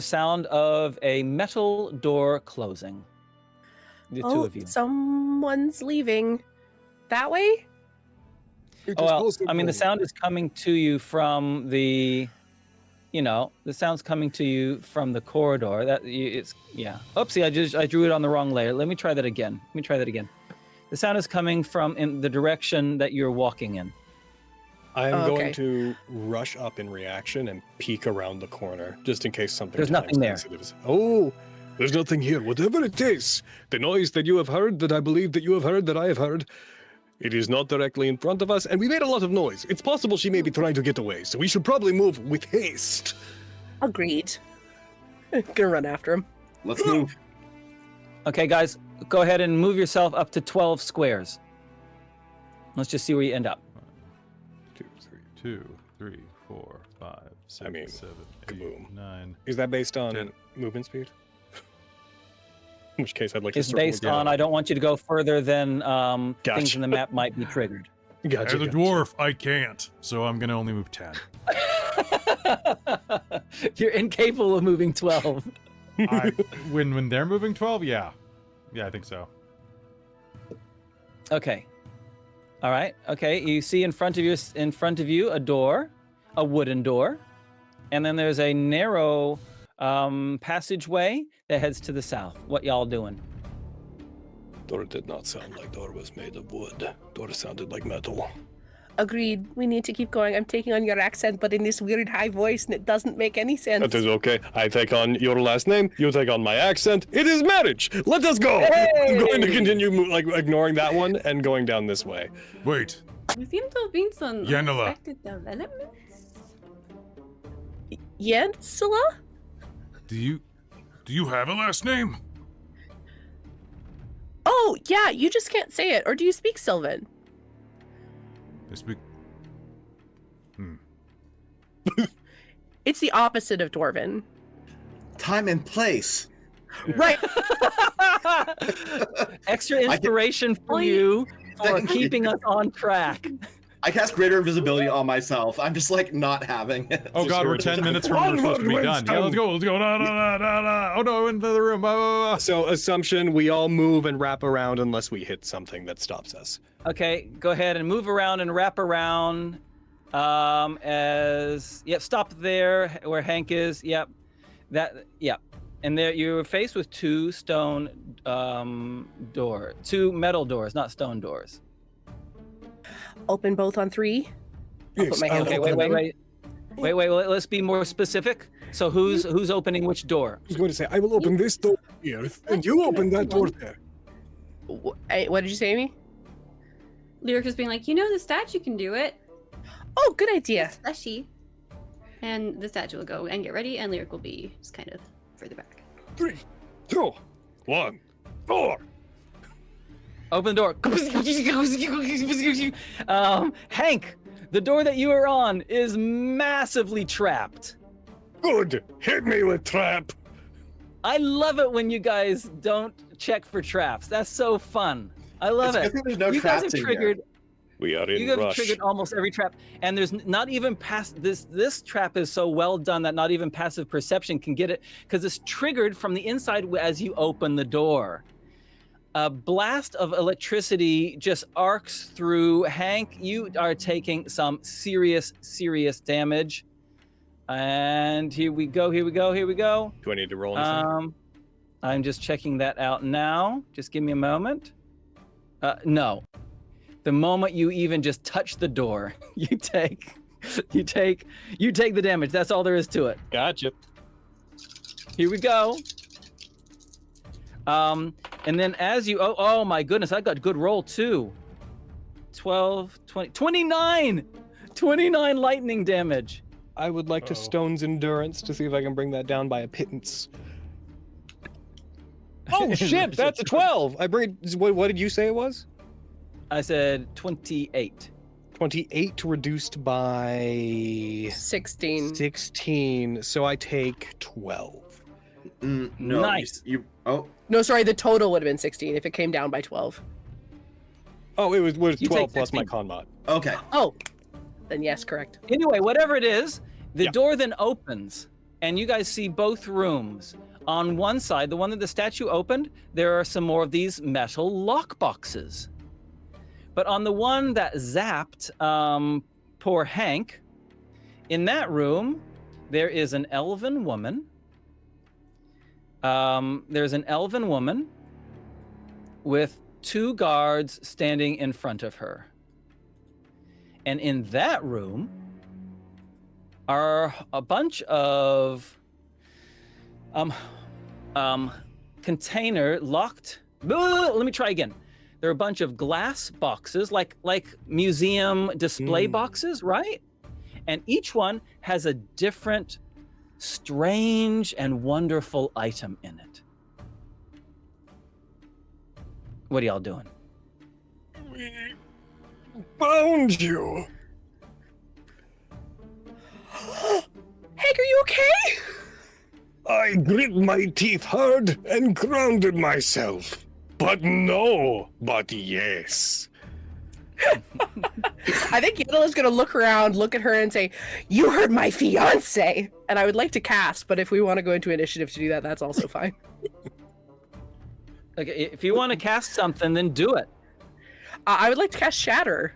A: sound of a metal door closing. The two of you.
D: Someone's leaving. That way?
A: Oh, well, I mean, the sound is coming to you from the sound's coming to you from the corridor. Oopsie, I drew it on the wrong layer. Let me try that again. The sound is coming from in the direction that you're walking in.
E: I'm
D: Oh, okay.
E: going to rush up in reaction and peek around the corner, just in case something
A: There's nothing there.
E: time-sensitive is- Oh, there's nothing here. Whatever it is, the noise that you have heard, that I believe that you have heard, that I have heard, it is not directly in front of us, and we made a lot of noise. It's possible she may be trying to get away, so we should probably move with haste.
G: Agreed.
D: Gonna run after him.
F: Let's move.
A: Okay, guys, go ahead and move yourself up to 12 squares. Let's just see where you end up.
B: 2, 3, 4, 5, 6,
E: I mean,
B: 7,
E: kaboom.
B: 8, 9.
E: Is that based on
B: 10.
E: movement speed? In which case, I'd like to
A: It's
E: circle
A: based
E: again.
A: on I don't want you to go further than things
E: Gotcha.
A: in the map might be triggered.
E: Gotcha,
I: As a
E: gotcha.
I: dwarf, I can't, so I'm gonna only move 10.
A: You're incapable of moving 12.
B: When they're moving 12, yeah, I think so.
A: Okay. All right. Okay. You see in front of you a door, a wooden door, and then there's a narrow passageway that heads to the south. What y'all doing?
E: Door did not sound like door was made of wood. Door sounded like metal.
G: Agreed. We need to keep going. I'm taking on your accent, but in this weird high voice, and it doesn't make any sense.
E: That is okay. I take on your last name. You take on my accent. It is marriage. Let us go. I'm going to continue ignoring that one and going down this way.
I: Wait,
C: You seem to have been some
I: Yenila.
C: unexpected developments.
G: Yenila?
I: do you have a last name?
G: Oh, yeah, you just can't say it. Or do you speak Sylvan?
I: I speak.
G: It's the opposite of Dwarven.
F: Time and place.
G: Right.
A: Extra inspiration for you for keeping us on track.
F: I cast greater invisibility on myself. I'm just like not having it.
B: Oh god, we're 10 minutes from when we're supposed to be done. Yeah, let's go. Da, da, da, da. Oh no, into the room. Blah, blah, blah.
E: So, assumption, we all move and wrap around unless we hit something that stops us.
A: Okay, go ahead and move around and wrap around. Stop there where Hank is. Yep. And there you're faced with two metal doors, not stone doors.
G: Open both on 3. I'll put my hand
A: Okay,
G: over them.
A: wait. Let's be more specific. So who's opening which door?
E: I was going to say, I will open this door here, and you open that door there.
G: What did you say, Amy?
C: Lyric is being like, the statue can do it.
G: Oh, good idea.
C: Especially. And the statue will go and get ready, and Lyric will be just kind of further back.
E: 3, 2, 1, 4.
A: Open the door. Hank, the door that you are on is massively trapped.
E: Good. Hit me with trap.
A: I love it when you guys don't check for traps. That's so fun. I love
F: It's
A: it.
F: good that there's no
A: You guys
F: traps
A: have
F: in
A: triggered.
E: We are in
A: You guys have
E: rush.
A: triggered almost every trap, and there's not even past this. This trap is so well done that not even passive perception can get it because it's triggered from the inside as you open the door. A blast of electricity just arcs through. Hank, you are taking some serious damage. And here we go.
E: Do I need to roll anything?
A: I'm just checking that out now. Just give me a moment. No. The moment you even just touch the door, you take the damage. That's all there is to it.
E: Gotcha.
A: Here we go. And then as you, oh my goodness, I got good roll too. 12, 20, 29! 29 lightning damage.
E: I would like to Stone's Endurance to see if I can bring that down by a pittance. Oh shit, that's a 12! What did you say it was?
A: I said 28.
E: 28 reduced by
D: 16.
E: 16, so I take 12.
F: No.
A: Nice.
D: No, sorry, the total would have been 16 if it came down by 12.
E: Oh, it was
A: You
E: 12
A: take
E: plus my
A: 16.
E: con mod.
F: Okay.
D: Oh, then yes, correct.
A: Anyway, whatever it is, the
E: Yeah.
A: door then opens, and you guys see both rooms. On one side, the one that the statue opened, there are some more of these metal lock boxes. But on the one that zapped poor Hank, in that room, there is an elven woman. There's an elven woman with 2 guards standing in front of her. And in that room are a bunch of container locked. Let me try again. There are a bunch of glass boxes, like museum display boxes, right? And each one has a different strange and wonderful item in it. What are y'all doing?
E: We found you.
D: Hank, are you okay?
I: I grit my teeth hard and grounded myself. But yes.
D: I think Yenila's gonna look around, look at her, and say, "You heard my fiance." And I would like to cast, but if we want to go into initiative to do that, that's also fine.
A: Okay, if you want to cast something, then do it.
D: I would like to cast Shatter.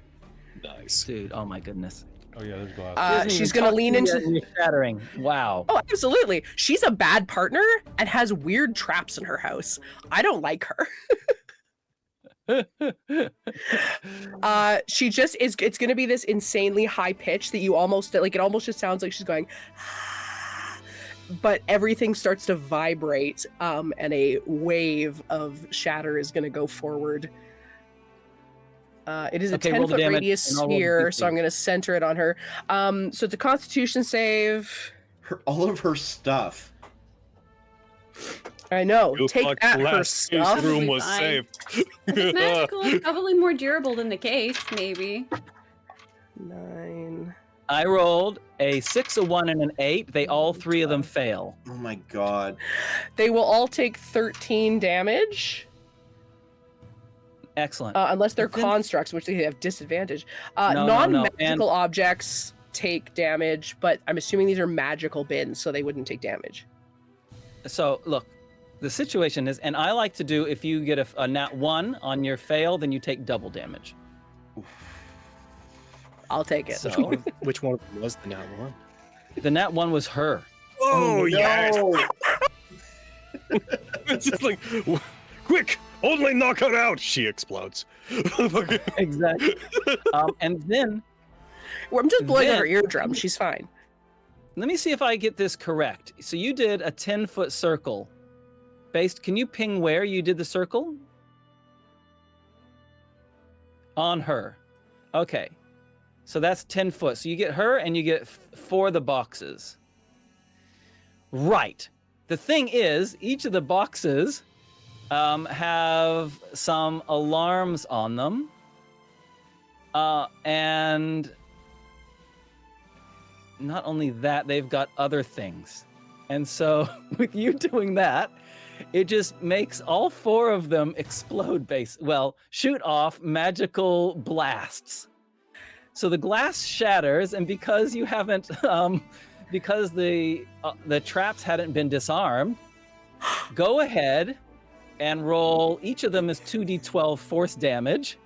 E: Nice.
A: Dude, oh my goodness.
B: Oh yeah, there's glass.
A: Doesn't
D: She's
A: even
D: gonna
A: talk
D: lean
A: to you
D: into.
A: yet and you're shattering. Wow.
D: Oh, absolutely. She's a bad partner and has weird traps in her house. I don't like her. She just is. It's gonna be this insanely high pitch that you almost like. It almost just sounds like she's going. But everything starts to vibrate, and a wave of shatter is gonna go forward. It is a
A: Okay, roll the
D: 10-foot
A: damage,
D: radius
A: and I'll roll the
D: sphere,
A: DC.
D: so I'm going to center it on her. So it's a Constitution save.
F: All of her stuff.
D: I know.
E: You
D: Take
E: fucked
D: that, her
E: last. This
D: stuff.
E: room was
C: Fine.
E: safe.
C: If it's magical, it's probably more durable than the case, maybe.
D: 9.
A: I rolled a 6, a 1, and an 8. They all 3 of them fail.
F: Oh my god.
D: They will all take 13 damage,
A: Excellent.
D: unless they're
A: Then-
D: constructs, which they have disadvantage.
A: No, no, no,
D: Non-magical objects take damage, but I'm assuming these are magical bins, so they wouldn't take damage.
A: So look, the situation is, and I like to do, if you get a nat 1 on your fail, then you take double damage.
D: I'll take it.
A: So
E: Which one was the nat one?
A: the nat 1 was her.
I: Oh, yes.
F: No.
E: It's just like, quick, only knock her out. She explodes.
A: Exactly. And then
D: Well, I'm just blowing out
A: Then-
D: her eardrum. She's fine.
A: let me see if I get this correct. So you did a 10-foot circle. Can you ping where you did the circle? On her. Okay. So that's 10 foot. So you get her and you get 4 of the boxes. Right. The thing is, each of the boxes have some alarms on them. And not only that, they've got other things. And so with you doing that, it just makes all 4 of them explode shoot off magical blasts. So the glass shatters, and because you haven't, because the traps hadn't been disarmed, go ahead and roll. Each of them is 2d12 force damage.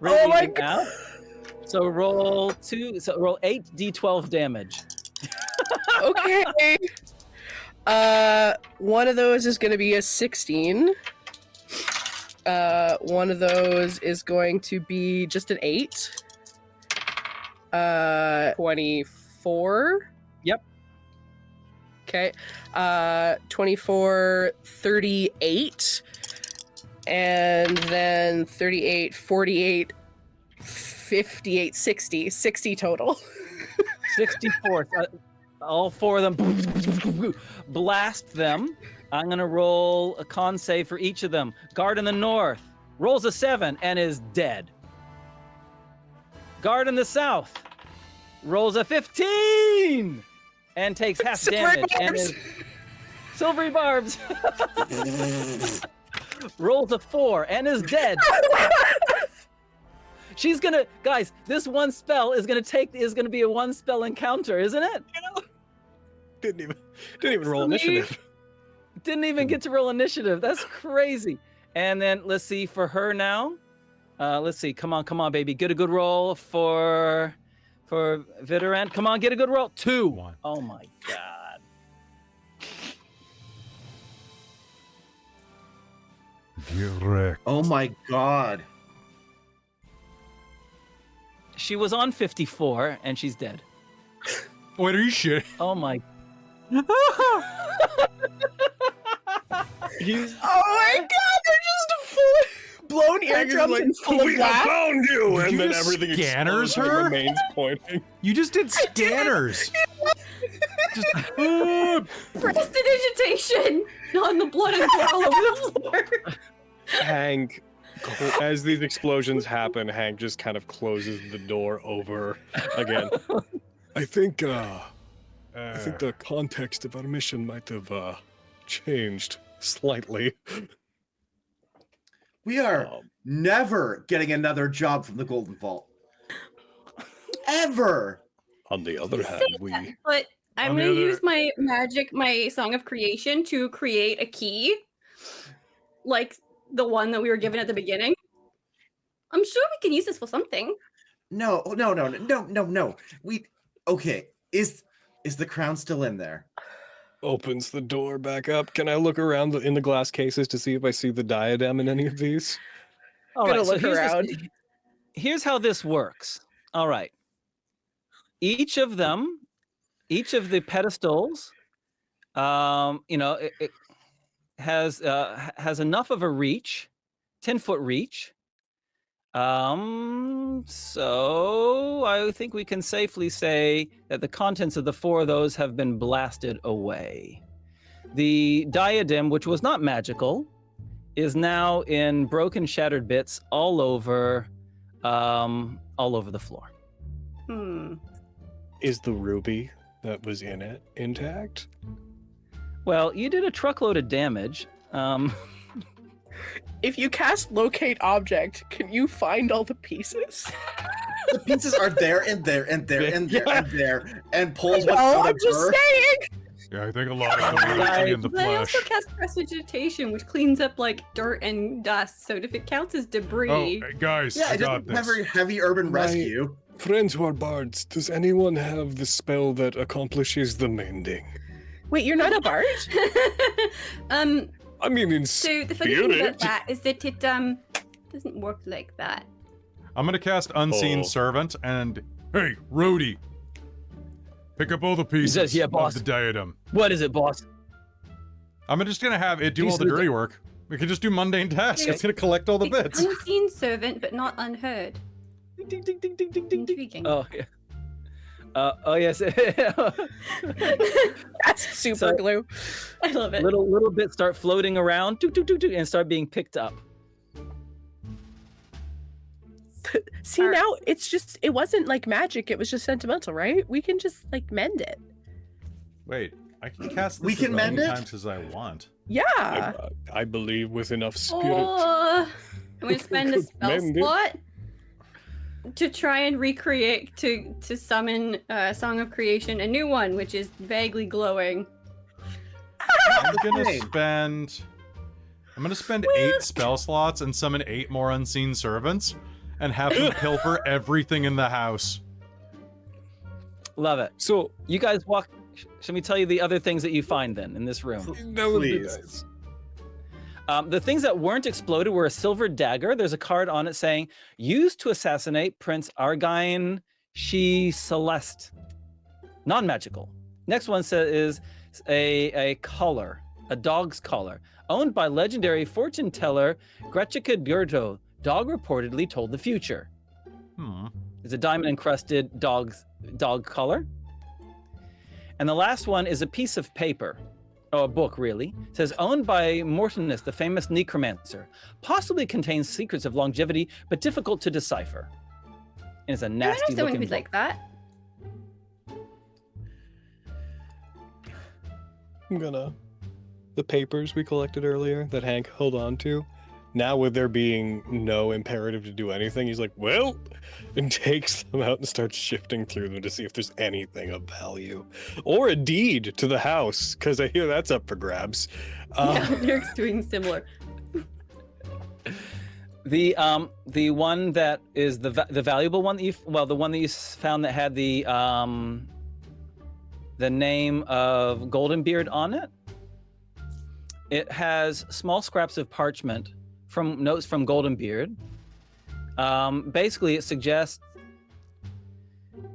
D: Oh my
A: Radiating out. So roll 8d12 damage.
D: Okay. One of those is going to be a 16. One of those is going to be just an 8. 24.
A: Yep.
D: Okay. 24, 38. And then 38, 48, 58, 60. 60 total.
A: 64. All 4 of them blast them. I'm going to roll a con save for each of them. Guard in the north rolls a 7 and is dead. Guard in the south rolls a 15 and takes half
D: Silvery
A: damage. And is silvery barbs. Rolls a 4 and is dead. She's gonna, guys, this one spell is gonna be a 1 spell encounter, isn't it?
E: Didn't even roll initiative.
A: Didn't even get to roll initiative. That's crazy. And then let's see for her now. Let's see. Come on, baby. Get a good roll for Vidorant. Come on, get a good roll. 2.
B: 1.
A: Oh my god.
B: Direct.
F: Oh my god.
A: She was on 54 and she's dead.
B: Wait, are you shitting?
A: Oh my.
E: He's
D: Oh my god, they're just full blown eardrums and full of
I: We have
D: laugh.
I: found you!
B: Did
E: and
B: you
E: then
B: just
E: everything
B: scanners
E: explodes and
B: her?
E: remains pointing.
B: You just did scanners. Just,
C: Prestidigitation on the blood and gore all over the floor.
E: Hank, as these explosions happen, Hank just kind of closes the door over again. I think the context of our mission might have changed slightly.
F: We are never getting another job from the Golden Vault. Ever.
E: On the other hand, we
C: But I'm
B: On the
C: gonna
B: other-
C: use my Song of Creation to create a key, like the one that we were given at the beginning. I'm sure we can use this for something.
F: No. Okay. Is the crown still in there?
E: opens the door back up. Can I look around in the glass cases to see if I see the diadem in any of these?
A: All
D: Gonna
A: right, so
D: look
A: here's
D: around.
A: here's how this works. All right. Each of them, each of the pedestals, it has enough of a reach, 10-foot reach. So I think we can safely say that the contents of the four of those have been blasted away. The diadem, which was not magical, is now in broken, shattered bits all over the floor.
E: Is the ruby that was in it intact?
A: Well, you did a truckload of damage.
D: If you cast locate object, can you find all the pieces?
F: The pieces are there and there and there and there and there, and pulls one
D: Oh,
F: out
D: I'm
F: of
D: just
F: her.
D: saying.
B: Yeah, I think a lot of them are in the
C: But I also
B: flesh.
C: cast prestidigitation, which cleans up like dirt and dust. So if it counts as
B: Oh,
C: debris,
B: guys,
F: Yeah,
B: I
F: it
B: got
F: doesn't have
B: this.
F: very heavy urban
E: Right.
F: rescue.
E: Friends who are bards, does anyone have the spell that accomplishes the mending?
D: Wait, you're not a bard?
E: I mean, in
C: so the funny thing about
E: spirit.
C: that is that it doesn't work like that.
B: I'm gonna cast Unseen
E: Oh.
B: Servant and hey, Rhodey, pick up all the pieces
A: says, "Yeah, boss."
B: of the diadem.
A: What is it, boss?
B: I'm just gonna have it do all the
A: Pieces-
B: dirty work. We can just do mundane tasks.
C: Okay.
B: It's gonna collect all the
C: It's
B: bits.
C: unseen servant, but not unheard.
A: Ding, ding, ding, ding, ding, ding, ding.
C: Intriguing.
A: Oh, yeah. Oh, yes.
D: That's super
A: So-
D: glue.
C: I love it.
A: little bits start floating around, and start being picked up.
D: See,
C: Alright.
D: now it wasn't like magic, it was just sentimental, right? We can just like mend it.
B: Wait, I can cast this
F: We
B: as
F: can
B: many
F: mend it?
B: times as I want.
D: Yeah.
E: I believe with enough spirit.
C: I'm gonna spend a
E: Could
C: spell
E: mend it.
C: slot to try and recreate to summon Song of Creation, a new one, which is vaguely glowing.
B: I'm gonna
F: Fine.
B: spend. I'm gonna spend 8 spell slots and summon 8 more Unseen Servants, and have them pilfer everything in the house.
A: Love it.
E: So
A: You guys walk. Should we tell you the other things that you find then in this room?
E: that would be
F: Please.
E: nice.
A: The things that weren't exploded were a silver dagger. There's a card on it saying, used to assassinate Prince Argine She Celeste. Non-magical. Next one is a collar, a dog's collar, owned by legendary fortune teller Gretchika Gurto. Dog reportedly told the future. It's a diamond-encrusted dog collar. And the last one is a piece of paper. Oh, a book, really. It says, owned by Mortinus, the famous necromancer. Possibly contains secrets of longevity, but difficult to decipher. And it's a nasty looking book.
C: Like that.
E: The papers we collected earlier that Hank held on to. Now with there being no imperative to do anything, he's like, well, and takes them out and starts shifting through them to see if there's anything of value. Or a deed to the house, because I hear that's up for grabs.
C: Yeah, Derek's doing similar.
A: The one that is the valuable one that the one that you found that had the name of Goldenbeard on it. It has small scraps of parchment from notes from Goldenbeard. Basically, the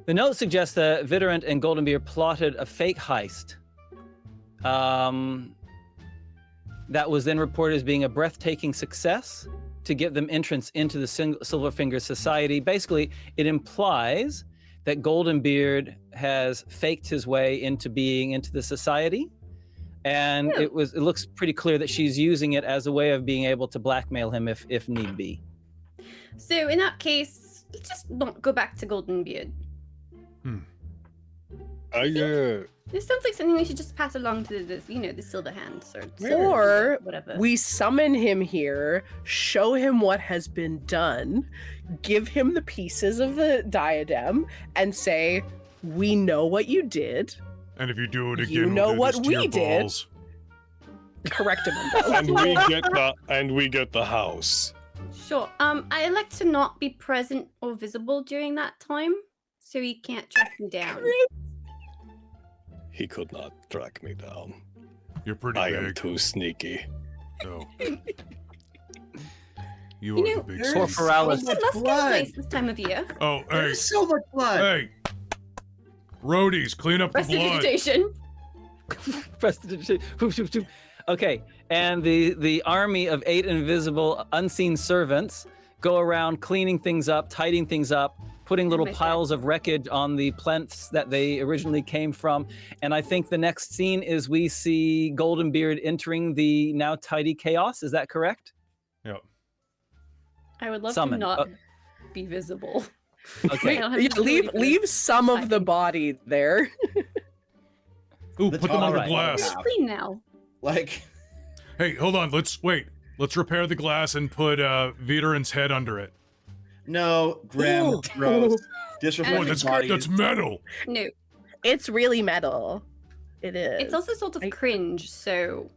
A: note suggests that Vidorant and Goldenbeard plotted a fake heist that was then reported as being a breathtaking success to give them entrance into the Silverfinger Society. Basically, it implies that Goldenbeard has faked his way into being into the society. And it looks pretty clear that she's using it as a way of being able to blackmail him if need be.
C: So in that case, let's just not go back to Goldenbeard. This sounds like something we should just pass along to the Silver Hands
D: or
C: whatever.
D: We summon him here, show him what has been done, give him the pieces of the diadem, and say, "We know what you did."
B: And if you do it again,
D: you know
B: we'll do
D: what
B: this to
D: we
B: your
D: did.
B: balls.
D: Correct him.
E: and we get the house.
C: Sure. I like to not be present or visible during that time, so he can't track me down.
E: He could not track me down.
B: You're pretty
E: I
B: big.
E: am too sneaky.
B: No. You are the big
A: Poor Fearales.
C: Let's get race this time of year.
B: Oh, hey.
F: There's so much blood.
B: Hey. Roadies, clean up the blood.
C: Prestidigitation.
A: Okay, and the army of 8 invisible, unseen servants go around cleaning things up, tidying things up, putting little piles of wreckage on the plinths that they originally came from. And I think the next scene is we see Goldenbeard entering the now tidy chaos. Is that correct?
B: Yep.
C: I would love
A: Summon.
C: to not be visible.
A: Okay.
D: leave some of the body there.
B: Ooh, put them under glass.
C: It's clean now.
B: Hey, hold on. Let's repair the glass and put Vidorant's head under it.
F: No, Graham, gross. Disrespect.
B: That's metal.
C: No.
D: It's really metal. It is.
C: It's also sort of cringe, so...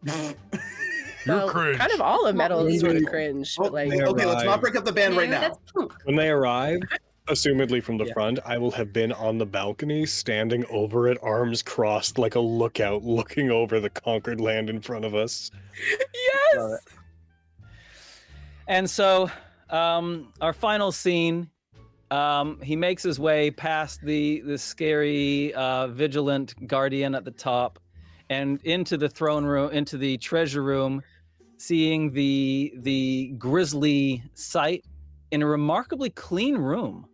B: You're cringe.
D: Kind of all of metal is sort of cringe. But
F: Okay, let's not break up the band right now.
C: That's punk.
E: When they arrive, assumedly from the front, I will have been on the balcony, standing over it, arms crossed like a lookout, looking over the conquered land in front of us.
D: Yes!
A: And so, our final scene, he makes his way past the scary, vigilant guardian at the top, and into the throne room, into the treasure room, seeing the grisly sight in a remarkably clean room.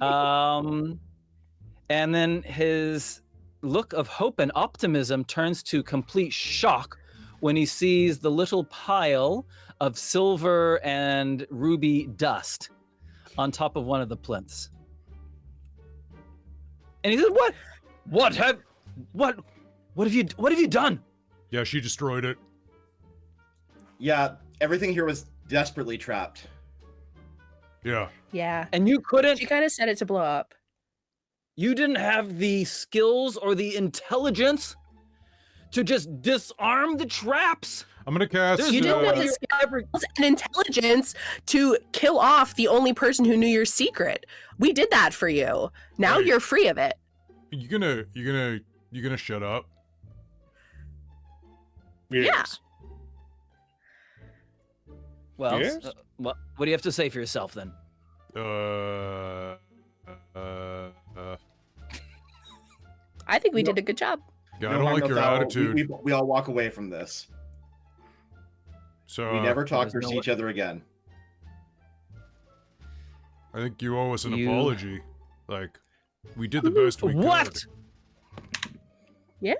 A: And then his look of hope and optimism turns to complete shock when he sees the little pile of silver and ruby dust on top of one of the plinths. And he says, What have you done?
B: Yeah, she destroyed it.
F: Yeah, everything here was desperately trapped.
B: Yeah.
D: Yeah.
A: And you couldn't...
D: She kind of set it to blow up.
A: You didn't have the skills or the intelligence to just disarm the traps?
B: I'm gonna cast...
D: You didn't have the skills and intelligence to kill off the only person who knew your secret. We did that for you. Now you're free of it.
B: You gonna shut up?
E: Yes.
A: Well,
E: Yes?
A: what do you have to say for yourself then?
G: I think we did a good job.
B: Yeah, I
F: No
B: don't
F: harm,
B: like
F: no
B: your
F: foul.
B: attitude.
F: We all walk away from this.
B: So
F: We never talk
A: there's
F: or see
A: no-
F: each other again.
B: I think you owe us an
A: You-
B: apology. Like, we did the best we
A: What?
B: could.
G: Yeah.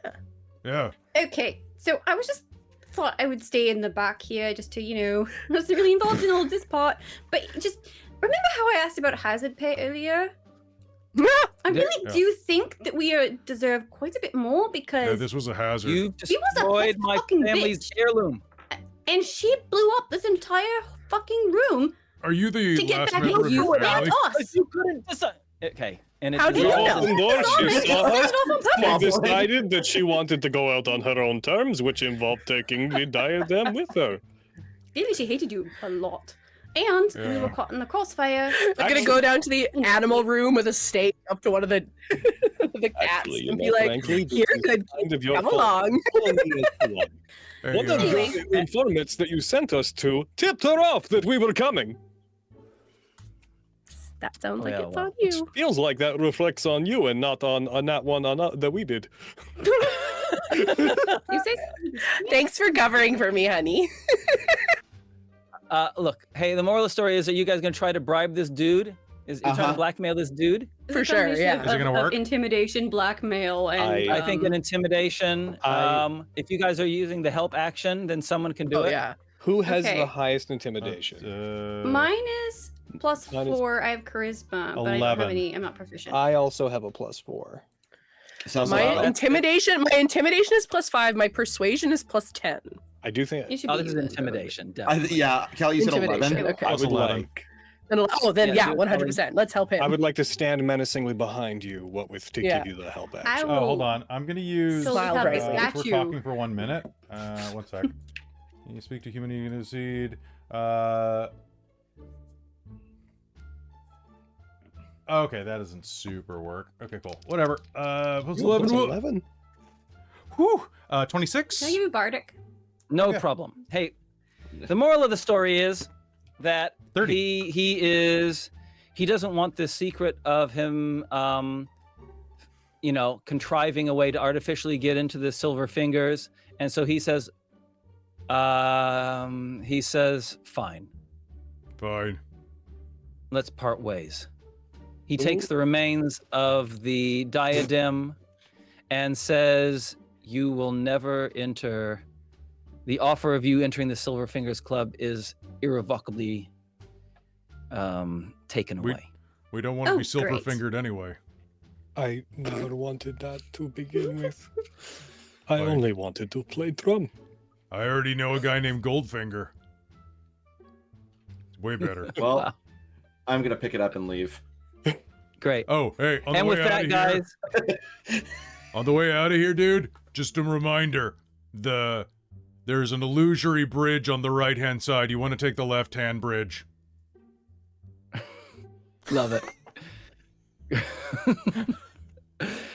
B: Yeah.
C: Okay, so I was just thought I would stay in the back here just to, not really involved in all this part. But just remember how I asked about hazard pay earlier? I really
B: Yeah.
C: do think that we deserve quite a bit more because
B: Yeah, this was a hazard.
A: You've
C: She was a
A: destroyed my
C: fucking
A: family's
C: bitch.
A: heirloom.
C: and she blew up this entire fucking room
B: Are you the
C: to get
B: last
C: back
B: member
C: at
B: of
C: you
B: your
C: and
B: family?
C: us.
A: You couldn't decide. Okay. And
G: How do you know?
E: Opened doors, she
C: Sorry,
E: saw
C: I
E: us.
C: signed off on purpose.
E: She decided that she wanted to go out on her own terms, which involved taking the diadem with her.
C: Clearly, she hated you a lot. And we
B: Yeah.
C: were caught in the crossfire.
D: I'm gonna go down to the animal room with a stake up to one of the the cats
E: Actually,
D: and be like,
E: frankly, this
D: "You're
E: is
D: good.
E: kind of your
D: Come
E: fault.
D: along."
B: There
E: One
B: you
E: of
B: go.
E: the informants that you sent us to tipped her off that we were coming.
G: That sounds like
A: Yeah,
G: it's
A: well,
G: on you.
E: Feels like that reflects on you and not on that one that we did.
C: You say
G: Thanks for covering for me, honey.
A: Look, hey, the moral of the story is, are you guys going to try to bribe this dude? Is he trying to blackmail this dude?
C: It's
G: For
C: a
G: sure,
C: combination
G: yeah.
B: Is it gonna
C: of
B: work?
C: intimidation, blackmail, and
E: I
A: I think an intimidation. If you guys are using the help action, then someone can do
D: Oh
A: it.
D: yeah.
E: Who has
C: Okay.
E: the highest intimidation?
C: mine is plus
E: Mine is
C: 4. I have charisma, but I don't
B: 11.
C: have any. I'm not proficient.
E: I also have a +4.
F: Sounds
D: My
F: like
D: intimidation is +5. My persuasion is +10.
E: I do think
C: You should
A: Oh,
C: be
A: this is
C: good.
A: intimidation.
F: I,
A: Definitely.
F: yeah, Kelly, you said
D: Intimidation,
F: 11.
D: okay.
E: I
B: That's
E: would
B: 11.
E: like
D: Then
A: Yeah,
D: yeah,
A: do it,
D: 100%. Let's help him.
E: I would like to stand menacingly behind you, what with to
D: Yeah.
E: give you the help
C: I
E: action.
C: will-
B: Oh, hold on. I'm gonna use.
C: So
D: Smile
C: have
D: bracelet.
C: this
B: If we're
C: statue.
B: talking for 1 minute. 1 sec. You speak to human, you can seed. Okay, that doesn't super work. Okay, cool. Whatever. Plus
E: Ooh,
B: 11.
E: plus
B: Whew.
E: 11.
B: Whew. 26.
C: Can I give you bardic?
A: No
B: Okay.
A: problem. Hey, the moral of the story is that
B: 30.
A: he doesn't want this secret of him contriving a way to artificially get into the silver fingers, and so he says fine,
B: Fine.
A: let's part ways. He takes the remains of the diadem and says, you will never enter. The offer of you entering the Silver Fingers Club is irrevocably taken away.
B: We don't want to
C: Oh,
B: be silver
C: great.
B: fingered anyway.
E: I never wanted that to begin with. I
B: Fine.
E: only wanted to play drum.
B: I already know a guy named Goldfinger. It's way better.
F: Well,
A: Wow.
F: I'm gonna pick it up and leave.
A: Great.
B: Oh, hey, on the
A: And
B: way
A: with that,
B: out of
A: guys,
B: here, on the way out of here, dude, just a reminder: there's an illusory bridge on the right-hand side. You want to take the left-hand bridge.
A: love it.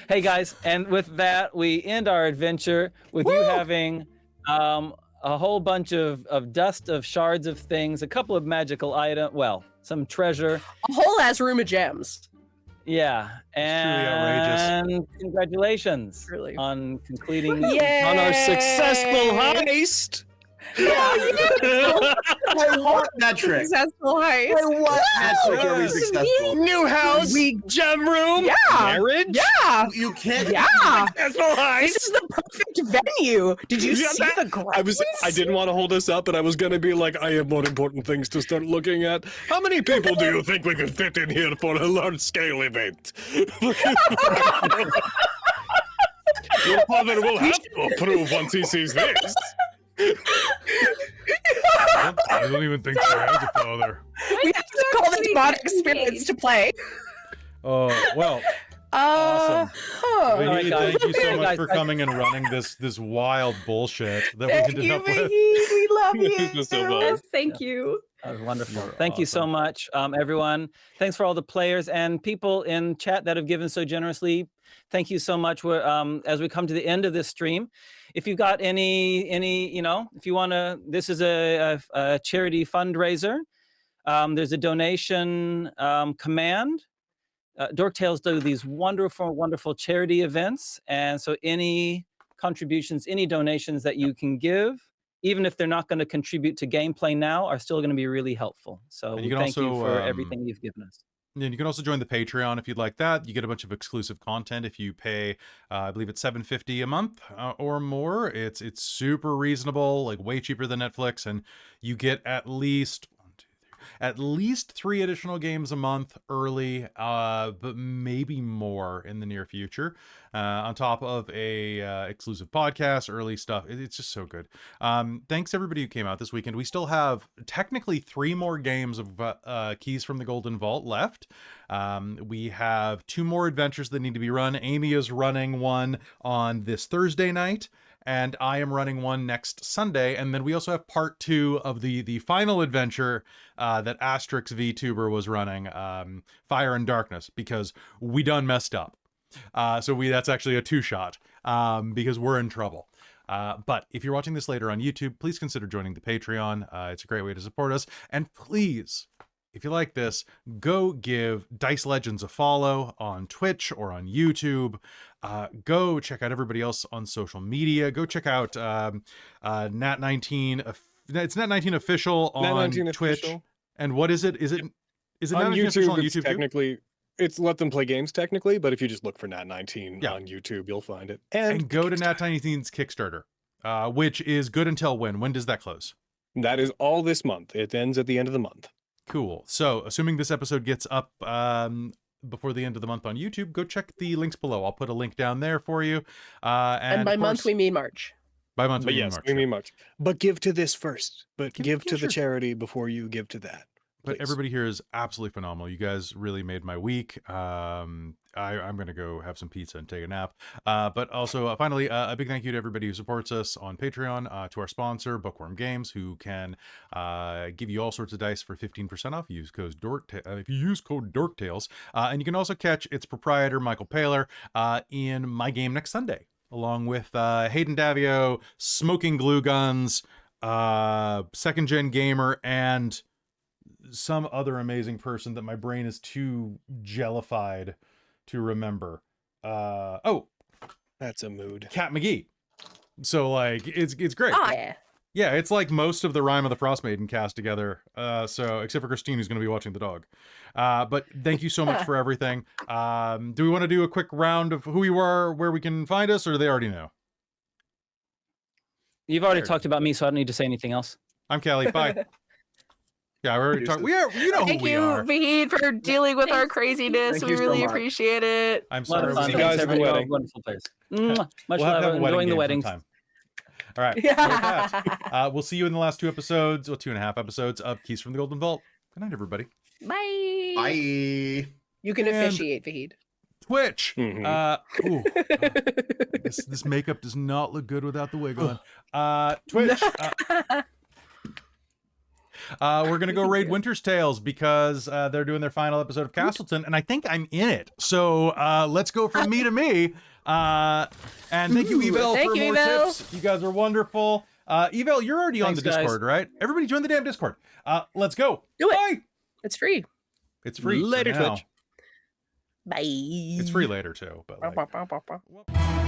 A: Hey guys, and with that, we end our adventure with you having a whole bunch of dust of shards of things, a couple of magical items, well, some treasure.
D: A whole ass room of gems.
A: Yeah, and congratulations
D: Really.
A: on completing
E: On our successful heist!
F: I want that trick.
D: Successful heist.
F: I want that trick to be successful.
E: New house! Gem room!
D: Yeah.
E: Marriage!
D: Yeah.
F: You can't.
D: Yeah.
E: Successful heist!
D: This is the perfect venue. Did you
E: Yeah,
D: see
E: that-
D: the grounds?
E: I didn't want to hold us up, but I was gonna be like, I have more important things to start looking at. How many people do you think we could fit in here for a large-scale event? Your father will have to approve once he sees this.
B: I don't even think she has a father.
D: We have to call the demonic spirits to play.
B: Oh, well, awesome.
D: Huh.
A: All right,
B: Vahid,
A: guys.
B: thank you so
A: Hey,
B: much
A: guys,
B: for
A: guys.
B: coming and running this wild bullshit that we
D: Thank
B: ended
D: you,
B: up with.
D: Vahid. We love
E: This
D: you.
E: was so fun.
C: Yes, thank you.
A: That was wonderful.
B: You're
A: Thank you so
B: awesome.
A: much, everyone. Thanks for all the players and people in chat that have given so generously. Thank you so much. We're, as we come to the end of this stream, if you've got any, if you want to, this is a charity fundraiser. There's a donation command. Dork Tales do these wonderful, wonderful charity events. And so any contributions, any donations that you can give, even if they're not going to contribute to gameplay now, are still going to be really helpful. So
B: And
A: we
B: you can
A: thank you
B: also,
A: for everything you've given us.
B: And you can also join the Patreon if you'd like that. You get a bunch of exclusive content if you pay, I believe it's $7.50 a month or more. It's super reasonable, like way cheaper than Netflix, and you get at least 3 additional games a month early, but maybe more in the near future, on top of a exclusive podcast, early stuff. It's just so good. Thanks everybody who came out this weekend. We still have technically 3 more games of Keys from the Golden Vault left. We have 2 more adventures that need to be run. Amy is running one on this Thursday night, and I am running one next Sunday. And then we also have part 2 of the final adventure that Asterix VTuber was running, Fire and Darkness, because we done messed up. So that's actually a 2-shot because we're in trouble. But if you're watching this later on YouTube, please consider joining the Patreon. It's a great way to support us. And please, if you like this, go give Dice Legends a follow on Twitch or on YouTube. Go check out everybody else on social media. Go check out Nat19. It's Nat19 official on
E: Nat19
B: Twitch.
E: official.
B: And what is it? Is it
E: on
B: Nat19 official on
E: it's
B: YouTube too?
E: technically, it's Let Them Play Games technically, but if you just look for Nat19
B: Yeah.
E: on YouTube, you'll find it.
B: And go to Nat19's Kickstarter, which is good until when? When does that close?
E: That is all this month. It ends at the end of the month.
B: Cool. So, assuming this episode gets up before the end of the month on YouTube, go check the links below. I'll put a link down there for you.
D: And by month, we mean March.
B: By month,
E: But
B: we mean
E: yes,
B: March.
E: we mean March. But give to this first. But give to
B: sure.
E: the charity before you give to that.
B: But
E: please.
B: everybody here is absolutely phenomenal. You guys really made my week. I'm going to go have some pizza and take a nap. But also, finally, a big thank you to everybody who supports us on Patreon, to our sponsor, Bookworm Games, who can give you all sorts of dice for 15% off. Use code if you use code DorkTales. And you can also catch its proprietor, Michael Paler, in my game next Sunday, along with Hayden Davio, Smoking Glue Guns, Second Gen Gamer, and some other amazing person that my brain is too jellified to remember.
E: That's a mood.
B: Cat McGee. So like it's great.
G: Oh, yeah.
B: Yeah, it's like most of the Rime of the Frost Maiden cast together. So except for Christine, who's going to be watching the dog. But thank you so much for everything. Do we want to do a quick round of who you are, where we can find us, or do they already know?
A: You've already talked about me, so I don't need to say anything else.
B: I'm Kelly. Bye. Yeah, we already talked. You know
D: Thank
B: who we
D: you,
B: are.
D: Vahid, for dealing with our
C: Thanks.
D: craziness.
F: Thank
D: We
F: you so
D: really
F: much.
D: appreciate it.
B: I'm
A: A lot
B: sorry.
A: of fun.
E: See you
A: Thanks,
E: guys at the
A: everybody. All
E: wedding.
A: wonderful players. Much
B: We'll
A: love.
B: have a wedding
A: Enjoying the
B: game
A: weddings.
B: sometime. All right. With that, we'll see you in the last 2 episodes, or 2.5 episodes of Keys from the Golden Vault. Good night, everybody.
D: Bye.
F: Bye.
D: You can
B: And-
D: officiate, Vahid.
B: Twitch.
E: Mhm.
B: This makeup does not look good without the wig on. Twitch. We're gonna go raid Winter's Tales because they're doing their final episode of Castleton, and I think I'm in it. So let's go from me to me. And thank you, Evel,
D: Thank
B: for
D: you,
B: more
D: Evel.
B: tips. You guys are wonderful. Evel, you're already on
A: Thanks,
B: the
A: guys.
B: Discord, right? Everybody join the damn Discord. Let's go.
D: Do it.
B: Bye.
D: It's free.
B: It's free. for
E: Later,
B: now.
E: Twitch.
G: Bye.
B: It's free later too, but like,
D: Ba, ba, ba, ba, ba.